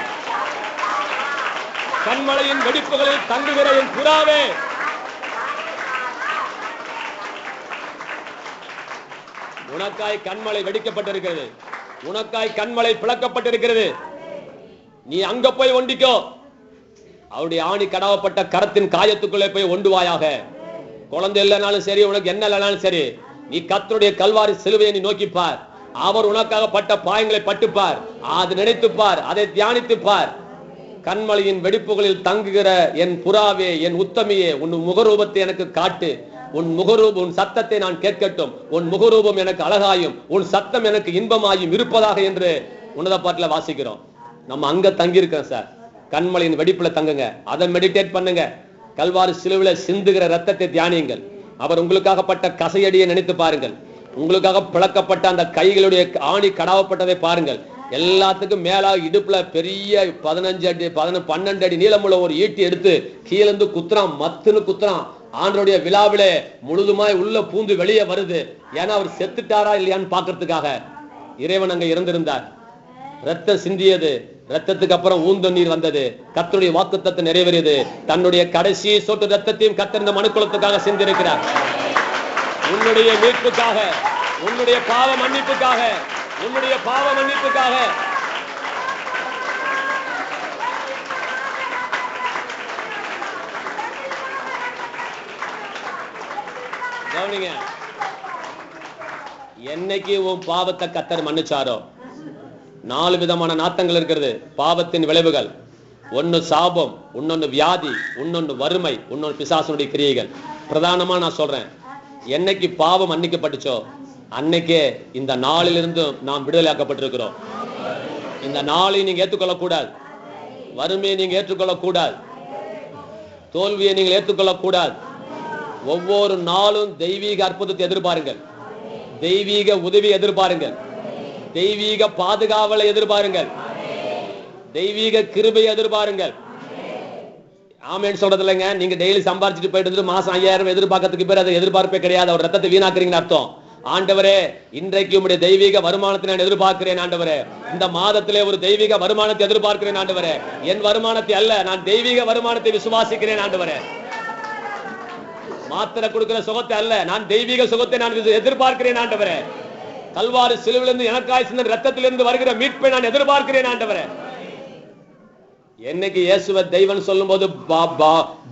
கண்மலையின் வெடிப்புகளில் தங்குகிற என் புறாவே. உனக்காய் கண்மலை வெடிக்கப்பட்டிருக்கிறது. உனக்காய் கண்மலை பிளக்கப்பட்டிருக்கிறது. நீ அங்க போய் ஒண்டிக்கோ. அவருடைய ஆணி கடாவப்பட்ட கரத்தின் காயத்துக்குள்ளே போய் ஒண்டுவாயாக. குழந்தை இல்லைனாலும் சரி, உனக்கு என்ன இல்லைனாலும் சரி, நீ கர்த்தருடைய கல்வாரி சிலுவையை நீ நோக்கிப்பார். அவர் உனக்காக பட்ட பாயங்களை பட்டுப்பார். அது நினைத்துப்பார், அதை தியானித்துப்பார். கண்மலையின் வெடிப்புகளில் தங்குகிற என் புறாவே, என் உத்தமியே, உன் முகரூபத்தை எனக்கு காட்டு. உன் முகரூபம், உன் சத்தத்தை நான் கேட்கட்டும். உன் முகரூபம் எனக்கு அழகாயும் உன் சத்தம் எனக்கு இன்பமாயும் இருப்பதாக என்று உன்னத பாட்டுல வாசிக்கிறோம். நம்ம அங்க தங்கி இருக்கிறோம் சார். கண்மலையின் வெடிப்புல தங்குங்க, அதை மெடிடேட் பண்ணுங்க. கல்வாரி சிலுவில சிந்துகிற ரத்தத்தை தியானியுங்கள். அவர் உங்களுக்காக பட்ட கசையடியை நினைத்து பாருங்கள். உங்களுக்காக பிளக்கப்பட்ட அந்த கைகளுடைய ஆணி கடாவப்பட்டதை பாருங்கள். எல்லாத்துக்கும் மேலாக இடுப்புல பெரிய 15 அடி 12 அடி நீளமுள்ள ஒரு ஈட்டி எடுத்து கீழந்து குத்துறான், மத்துன்னு குத்துறான். ஆண்டருடைய விழாவிலே முழுதுமாய் உள்ள பூந்து வெளியே வருது. ஏன்னா அவர் செத்துட்டாரா இல்லையான்னு பாக்குறதுக்காக. இறைவன் அங்க இருந்திருந்தார். ரத்தம் சிந்தியது. ரத்தத்துக்கு அப்புறம் ஊந்தண்ணீர் வந்தது. கர்த்தருடைய வாக்குத்தத்தம் நிறைவேறியது. தன்னுடைய கடைசி சொட்டு ரத்தத்தையும் கர்த்தர் இந்த மனுக்குலத்துக்காக சிந்திருக்கிறார். உன்னுடைய மீட்புக்காக, உன்னுடைய பாவ மன்னிப்புக்காக, உன்னுடைய பாவ மன்னிப்புக்காக. கவனிங்க, என்னைக்கு உன் பாவத்தை கர்த்தர் மன்னிச்சாரோ, 4 விதமான நாத்தங்கள் இருக்கிறது. பாவத்தின் விளைவுகள். ஒன்னு சாபம், இன்னொன்னு வியாதி, இன்னொன்னு வறுமை, இன்னொன்னு பிசாசுடைய கிரியைகள். பிரதானமா நான் சொல்றேன், என்னைக்கு பாவம் மன்னிக்கப்பட்டுச்சோ அன்னைக்கே இந்த நாளிலிருந்து நாம் விடுதலையாக்கப்பட்டிருக்கிறோம். இந்த நாளை நீங்க ஏற்றுக்கொள்ள கூடாது. வறுமையை நீங்க ஏற்றுக்கொள்ள கூடாது. தோல்வியை நீங்கள் ஏற்றுக்கொள்ள கூடாது. ஒவ்வொரு நாளும் தெய்வீக அற்புதத்தை எதிர்பாருங்கள். தெய்வீக உதவி எதிர்பாருங்கள். தெய்வீக பாதுகாவலை எதிர்பாருங்கள். தெய்வீக கிருபையை எதிர்பாருங்கள். ஆமென் சொல்றது இல்லைங்க. நீங்க டெய்லி சம்பாரிச்சுட்டு போயிட்டு மாசம் 5000 எதிர்பார்க்கறதுக்கு பேர் அதை எதிர்பார்ப்பே கிடையாது. அவர் ரத்தத்தை வீணாக்குறீங்கன்னு அர்த்தம். ஆண்டவரே, இன்றைக்கு உம்முடைய தெய்வீக வருமானத்தை நான் எதிர்பார்க்கிறேன் ஆண்டவரே. இந்த மாதத்திலே ஒரு தெய்வீக வருமானத்தை எதிர்பார்க்கிறேன் ஆண்டவரே. என் வருமானத்தை அல்ல, நான் தெய்வீக வருமானத்தை விசுவாசிக்கிறேன் ஆண்டவரே. மாத்திரை கொடுக்கிற சுகத்தை அல்ல, நான் தெய்வீக சுகத்தை நான் எதிர்பார்க்கிறேன் ஆண்டவரே. கல்வாரி சிலுவிலிருந்து எனக்காய் சிந்த ரத்தத்திலிருந்து வருகிற மீட்பை நான் எதிர்பார்க்கிறேன் ஆண்டவரே. என்னைக்கு இயேசுவை தெய்வன் சொல்லும் போது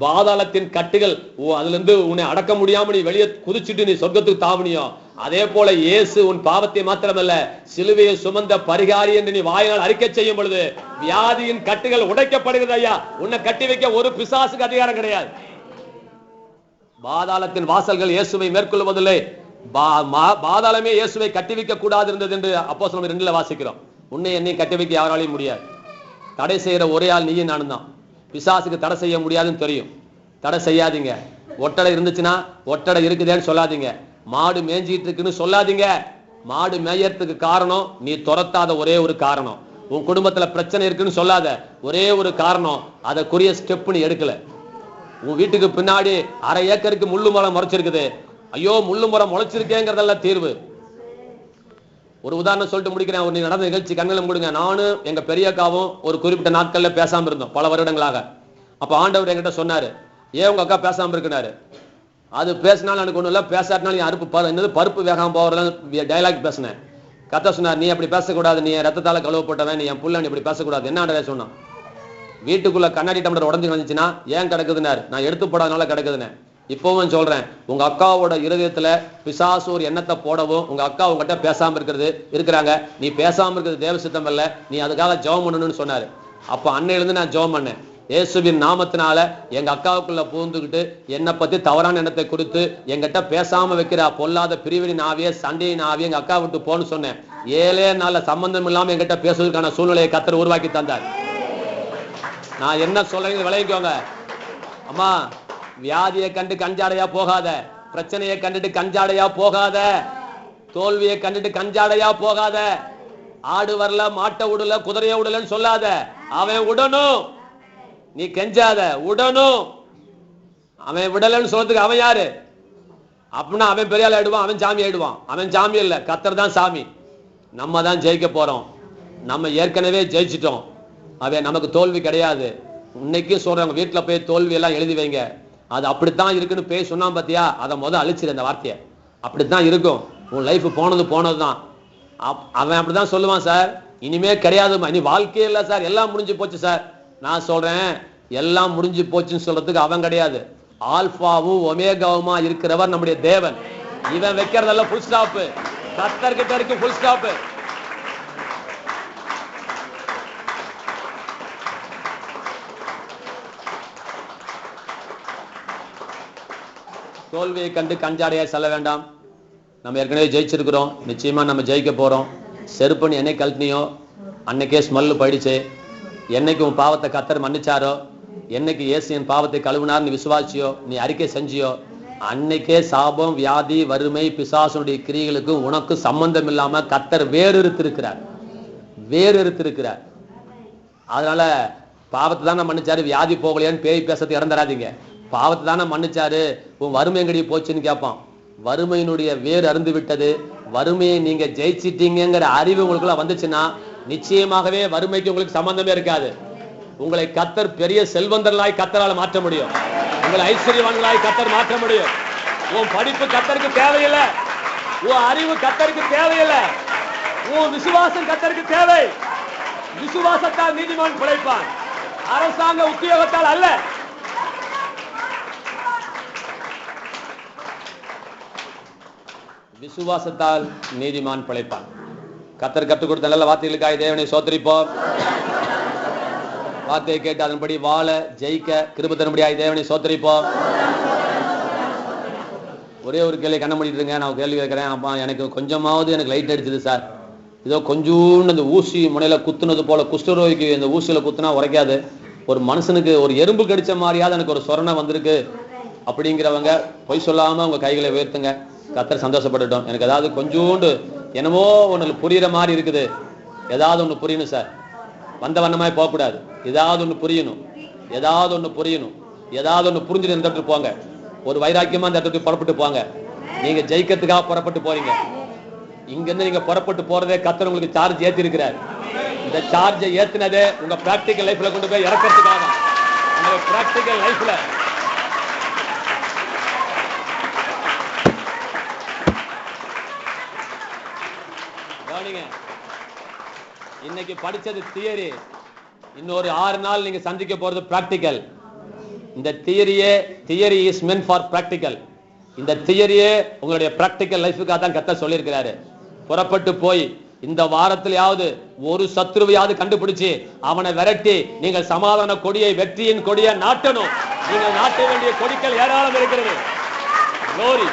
பாதாளத்தின் கட்டுகள் அதுல இருந்து உன்னை அடக்க முடியாம நீ வெளியே குதிச்சுட்டு நீ சொர்க்கத்துக்கு தாவணியோ, அதே போல இயேசு உன் பாவத்தை மாத்திரமல்ல சிலுவையை சுமந்த பரிகாரி என்று நீ வாயினால் அறிக்கை செய்யும் பொழுது வியாதியின் கட்டுகள் உடைக்கப்படுகிறது. ஐயா, உன்னை கட்டி வைக்க ஒரு பிசாசுக்கு அதிகாரம் கிடையாது. பாதாளத்தின் வாசல்கள் இயேசுவை மேற்கொள்வதில்லை. பாதாளமே இயேசுவை கட்டி வைக்க கூடாது இருந்தது என்று அப்போஸ்தலர் 2 வாசிக்கிறோம். உன்னை என்னை கட்டி வைக்க யாராலையும் முடியாது. தடை செய்யற ஒரே ஆள் நீயும் நானும் தான். பிசாசுக்கு தடை செய்ய முடியாதுன்னு தெரியும். தடை செய்யாதீங்க. ஒட்டடை இருந்துச்சுன்னா ஒட்டடை இருக்குதேன்னு சொல்லாதீங்க. மாடு மேய்ஞ்சிட்டு இருக்குன்னு சொல்லாதீங்க. மாடு மேயறதுக்கு காரணம் நீ துரத்தாத ஒரே ஒரு காரணம். உன் குடும்பத்துல பிரச்சனை இருக்குன்னு சொல்லாத ஒரே ஒரு காரணம், அதற்குரிய ஸ்டெப் நீ எடுக்கல. உன் வீட்டுக்கு பின்னாடி 1/2 ஏக்கருக்கு முள்ளு மரம் முளைச்சிருக்குது. ஐயோ, முள்ளு மரம் முளைச்சிருக்கேங்கிறதெல்லாம் தீர்வு. ஒரு உதாரணம் சொல்லிட்டு முடிக்கிறேன். ஒரு நடந்த நிகழ்ச்சி கண்ணில் மூடுங்க. நானும் எங்க பெரியக்காவும் ஒரு குறிப்பிட்ட நாட்கள்ல பேசாம இருந்தோம், பல வருடங்களாக. அப்ப ஆண்டவர் என்கிட்ட சொன்னாரு, ஏன் உங்க அக்கா பேசாம இருக்கிறாரு? அது பேசினாலும் எனக்கு ஒண்ணு இல்ல, பேசாட்டினாலும் அறுப்பு பருப்பு வேகாம போறதுல டைலாக் பேசினேன். கத்த சொன்னார், நீ அப்படி பேசக்கூடாது, நீ ரத்தத்தால கழுவப்பட்டவன், நீ என் புள்ள, நீ இப்படி பேசக்கூடாது. என்ன ஆண்டவர் சொன்னான்? வீட்டுக்குள்ள கண்ணாடி டம்ளர் உடஞ்சு வந்துச்சுன்னா ஏன் கிடக்குதுன்னாரு. நான் எடுத்து போடாதனால கிடக்குதுன்னு. இப்பவும் சொல்றேன், உங்க அக்காவோட இருதயத்துல பிசாசு ஒரு எண்ணத்தை போடவும் உங்க அக்கா உங்ககிட்ட பேசாம இருக்கிறாங்க. நீ பேசாம இருக்கிறது தேவ சித்தம் இல்ல, நீ அதுக்காக ஜெபம் பண்ணணும்னு சொன்னாரு. அப்ப அன்னையிலிருந்து நான் ஜெபம் பண்ணேன். இயேசுவின் நாமத்தினால எங்க அக்காவுக்குள்ள பூந்துக்கிட்டு என்னை பத்தி தவறான எண்ணத்தை கொடுத்து எங்கிட்ட பேசாம வைக்கிற பொல்லாத பிரிவினின் ஆவிய சண்டையின் ஆவிய எங்க அக்கா விட்டு போன்னு சொன்னேன். 7 நாள்ல சம்பந்தம் இல்லாம எங்கிட்ட பேசுவதற்கான சூழ்நிலையை கர்த்தர் உருவாக்கி தந்தார். நான் என்ன சொல்றேன்னு விளங்கிக்கோங்க. அம்மா, வியாதியை கண்டு கஞ்சாடையா போகாத, பிரச்சனையை கண்டுட்டு கஞ்சாடையா போகாத, தோல்வியை கண்டுட்டு கஞ்சாடையா போகாத. ஆடு வரல, மாட்டை விடல, குதிரையை விடலன்னு சொல்லாத. அவன் விடணும், நீ கெஞ்சாத, விடணும். அவன் விடலன்னு சொல்றதுக்கு அவன் யாரு? அப்படின்னா அவன் பெரிய ஆள் ஆயிடுவான், அவன் சாமி ஆயிடுவான். அவன் சாமி இல்ல, கர்த்தர் தான் சாமி. நம்ம தான் ஜெயிக்க போறோம். நம்ம ஏற்கனவே ஜெயிச்சிட்டோம். அவன் நமக்கு தோல்வி கிடையாது. இன்னைக்கும் சொல்றாங்க, வீட்டுல போய் தோல்வி எல்லாம் எழுதி வைங்க. அது அப்படித்தான் இருக்குன்னு போய் சொன்னா பாத்தியா, அதை அழிச்சிரு அந்த வார்த்தையை. அப்படித்தான் இருக்கும். உன் லைஃப் போனதுதான். அவன் அப்படிதான் சொல்லுவான், சார் இனிமே கிடையாதுமா, இனி வாழ்க்கையே இல்ல சார், எல்லாம் முடிஞ்சு போச்சு சார். நான் சொல்றேன், எல்லாம் முடிஞ்சு போச்சுன்னு சொல்றதுக்கு அவன் கிடையாது. ஆல்பாவும் ஒமேகாவுமா இருக்கிறவர் நம்முடைய தேவன். இவன் வைக்கிறதெல்லாம் ஃபுல் ஸ்டாப். கர்த்தர்கிட்ட இருக்கு ஃபுல் ஸ்டாப். தோல்வியை கண்டு கஞ்சாடையா செல்ல வேண்டாம். நம்ம ஏற்கனவே ஜெயிச்சிருக்கிறோம், நிச்சயமா நம்ம ஜெயிக்க போறோம். செருப்பன் என்னை கழட்டினியோ அன்னைக்கே ஸ்மெல்லு போயிடுச்சு. என்னைக்கு உன் பாவத்தை கர்த்தர் மன்னிச்சாரோ, என்னைக்கு இயேசு என் பாவத்தை கழுவினார் நீ விசுவாசியோ, நீ அறிக்கை செஞ்சியோ, அன்னைக்கே சாபம், வியாதி, வறுமை, பிசாசுடைய கிரியைகளுக்கு உனக்கு சம்பந்தம் இல்லாம கர்த்தர் வேறறுத்திருக்கிறார். அதனால பாவத்தை தானே மன்னிச்சாரு, வியாதி போகலையான்னு பேய் பேசறது இறந்துடாதீங்க. பாவத்தை தானே மன்னிச்சாரு, உன் வறுமை எங்கடி போச்சுன்னு கேட்பான். வறுமையினுடைய வேர் அருந்து விட்டது. வறுமையை நீங்க ஜெயிச்சிட்டீங்கிற அறிவு உங்களுக்குள்ள வந்துச்சுன்னா நிச்சயமாகவே வறுமைக்கு உங்களுக்கு சம்பந்தமே இருக்காது. உங்களை கர்த்தர் பெரிய செல்வந்தர்களாய் கர்த்தரால மாற்ற முடியும். உங்களை ஐஸ்வர்யவான்களாய் கர்த்தர் மாற்ற முடியும். உன் படிப்பு கர்த்தருக்கு தேவையில்லை, உன் அறிவு கர்த்தருக்கு தேவையில்லை, உன் விசுவாசம் கர்த்தருக்கு தேவை. விசுவாசத்தால் நீதிமான் பிழைப்பான், அரசாங்க உத்தியோகத்தால் அல்ல. விசுவாசத்தால் நீதிமான் பிழைப்பான். கர்த்தர் கற்றுக் கொடுத்த நல்ல வார்த்தைகளுக்காய் தேவனை சோத்திரிப்போம். வார்த்தையை கேட்டு அதன்படி வாழ ஜெயிக்க கிருபை தரும்படியாய் தேவனை சோத்திரிப்போம். ஒரே ஒரு கேள்வி கண்ண மூடிட்டு இருங்க, நான் கேள்வி கேட்கிறேன். அப்பா, எனக்கு கொஞ்சமாவது எனக்கு லைட் அடிச்சது சார். ஏதோ கொஞ்சோண்டு அந்த ஊசி முனையில குத்துனது போல, குஷ்டரோகிக்கு இந்த ஊசியில குத்துனா உரைக்காது, ஒரு மனுஷனுக்கு ஒரு எறும்பு கடிச்ச மாதிரியாவது எனக்கு ஒரு சொரணை வந்திருக்கு அப்படிங்கிறவங்க பொய் சொல்லாம உங்க கைகளை உயர்த்துங்க. கர்த்தர் சந்தோஷப்பட்டுட்டோம். எனக்கு ஏதாவது கொஞ்சோண்டு என்னமோ ஒண்ணு புரியுற மாதிரி இருக்குது, ஏதாவது ஒண்ணு புரியணும் சார். வந்த வண்ணமாய் போகக்கூடாது. ஏதாவது ஒண்ணு புரியணும், ஏதாவது ஒண்ணு புரியணும், ஏதாவது ஒண்ணு புரிஞ்சுட்டு இந்த இடத்துக்கு போங்க. ஒரு வைராக்கியமா இந்த இடத்துக்கு புறப்பட்டு போங்க. நீங்க ஜெயிக்கிறதுக்காக புறப்பட்டு போறீங்க. இங்க இருந்து நீங்க புறப்பட்டு போறதே கர்த்தர் உங்களுக்கு சார்ஜ் ஏத்தி இருக்கிறார். இந்த சார்ஜை ஏத்தினதே உங்க பிராக்டிகல் லைஃப்ல கொண்டு போய் இறக்கிறதுக்காக. உங்க பிராக்டிகல் லைஃப்ல கவனிங்க. இன்னைக்கு படிச்சது தியரி, இன்னொரு 6 நாள் நீங்க சந்திக்க போறது பிராக்டிக்கல். இந்த theory is meant for practical. இந்த தியரியே உங்களுடைய பிராக்டிக்கல் லைஃபுக்காக தான் கர்த்தர் சொல்லியிருக்கிறாரு. புறப்பட்டு போய் இந்த வாரத்திலேயாவது ஒரு சத்ருவையாவது கண்டுபிடிச்சு அவனை விரட்டி நீங்கள் சமாதான கொடியை, வெற்றியின் கொடியை நாட்டணும். நீங்கள் நாட்ட வேண்டிய கொடிகள் ஏராளம் இருக்கிறது. glory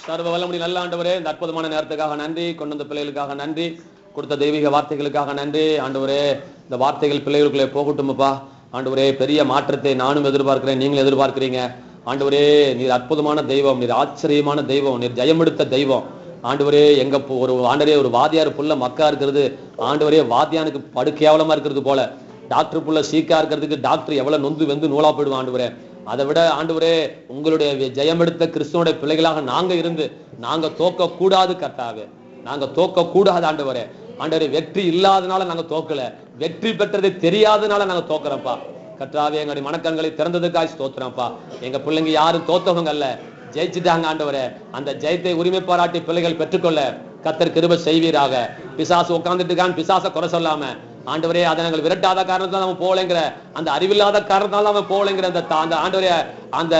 சர்வ வல்லமுடைய நல்ல ஆண்டவரே, இந்த அற்புதமான நேரத்துக்காக நன்றி. கொண்டு வந்த பிள்ளைகளுக்காக நன்றி. கொடுத்த தெய்வீக வார்த்தைகளுக்காக நன்றி. ஆண்டவரே, இந்த வார்த்தைகள் பிள்ளைகளுக்குள்ளே போகட்டும்ப்பா. ஆண்டவரே, பெரிய மாற்றத்தை நானும் எதிர்பார்க்கிறேன், நீங்களும் எதிர்பார்க்கிறீங்க. ஆண்டவரே, நீர் அற்புதமான தெய்வம், நீர் ஆச்சரியமான தெய்வம், நீர் ஜெயமெடுத்த தெய்வம். ஆண்டவரே, எங்க ஒரு ஆண்டவரே, ஒரு வாத்தியார் புள்ள மக்கா இருக்கிறது ஆண்டவரே வாத்தியானுக்கு படு கேவலமா இருக்கிறது போல, டாக்டர் புள்ள சீக்கா இருக்கிறதுக்கு டாக்டர் எவ்வளவு நொந்து வெந்து நூலா போயிடுவான். ஆண்டவரே, அதை விட ஆண்டவரே, உங்களுடைய ஜெயமெடுத்த கிறிஸ்துவோட பிள்ளைகளாக நாங்க இருந்து நாங்க தோக்க கூடாது கர்த்தாவே, நாங்க தோக்க கூடாது ஆண்டவரே. ஆண்டவரே, வெற்றி இல்லாதனால நாங்க தோக்கல, வெற்றி பெற்றதை தெரியாதனால நாங்க தோக்குறோம்ப்பா. கர்த்தாவே, எங்களுடைய மனக்கண்களை திறந்ததுக்காய் ஸ்தோத்திரம்ப்பா. எங்க பிள்ளைங்க யாரும் தோத்தவங்க அல்ல, ஜெயிச்சுட்டாங்க ஆண்டவரே. அந்த ஜெயத்தை உரிமை பாராட்டி பிள்ளைகள் பெற்றுக்கொள்ள கர்த்தர் கிருபை செய்வீராக. பிசாசு உட்கார்ந்துட்டு இருக்கான், பிசாசை குறை சொல்லாம ஆண்டவரே, அதை நாங்கள் விரட்டாத காரணத்தால் அவன் போகலைங்கிற, அந்த அறிவில்லாத காரணத்தால் அவன் போகலைங்கிற அந்த ஆண்டவரே, அந்த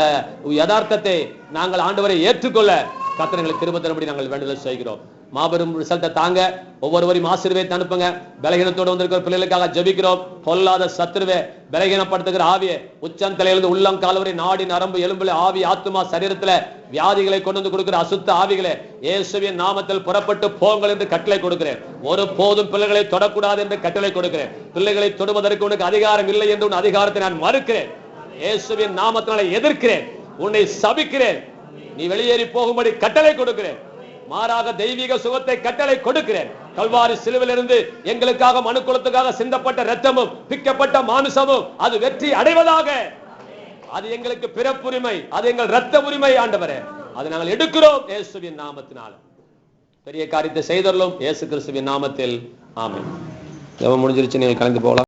யதார்த்தத்தை நாங்கள் ஆண்டவரை ஏற்றுக்கொள்ள கர்த்தர் எங்களுக்கு கிருபை தரும்படி நாங்கள் வேண்டுதல் செய்கிறோம். மாபெரும் ரிசல்ட்டை தாங்க. ஒவ்வொருவரையும் ஆசீர்வாதத்தை அனுப்புங்க. பலகீனத்தோடு வந்திருக்கிற பிள்ளைகளுக்காக ஜெபிக்கிறோம். பொல்லாத சத்துருவே, பலகீனப்படுத்துகிற ஆவியே, உச்சந்தலையிலிருந்து உள்ளங்கால் வரை நாடி நரம்பு எலும்புல ஆவி ஆத்துமா சரீரத்துல வியாதிகளை கொண்டு வந்து கொடுக்கிற அசுத்த ஆவிகளே, இயேசுவின் நாமத்தில் புறப்பட்டு போங்கள் என்று கட்டளை கொடுக்கிறேன். ஒரு போதும் பிள்ளைகளை தொடக்கூடாது என்று கட்டளை கொடுக்கிறேன். பிள்ளைகளை தொடுவதற்கு உனக்கு அதிகாரம் இல்லை என்று உன் அதிகாரத்தை நான் மறுக்கிறேன். இயேசுவின் நாமத்தினால எதிர்க்கிறேன், உன்னை சபிக்கிறேன். நீ வெளியேறி போகும்படி கட்டளை கொடுக்கிறேன். மாறாக தெய்வீக சுகத்தை கட்டளை கொடுக்கிறேன். கல்வாரி சிலுவிலிருந்து எங்களுக்காக மனுக்குலத்துக்காக சிந்தப்பட்ட இரத்தமும் பிக்கப்பட்ட மாமிசமும் அது வெற்றி அடைவதாக. அது எங்களுக்கு பிறப்புரிமை, அது எங்கள் இரத்த உரிமை ஆண்டவரே. அதை நாங்கள் எடுக்கிறோம் இயேசுவின் நாமத்தினால. பெரிய காரியத்தை செய்தருளும் இயேசு கிறிஸ்துவின் நாமத்தில். ஆமென். ஜெபம் முடிஞ்சிருச்சு, நீங்கள் கலந்து போகலாம்.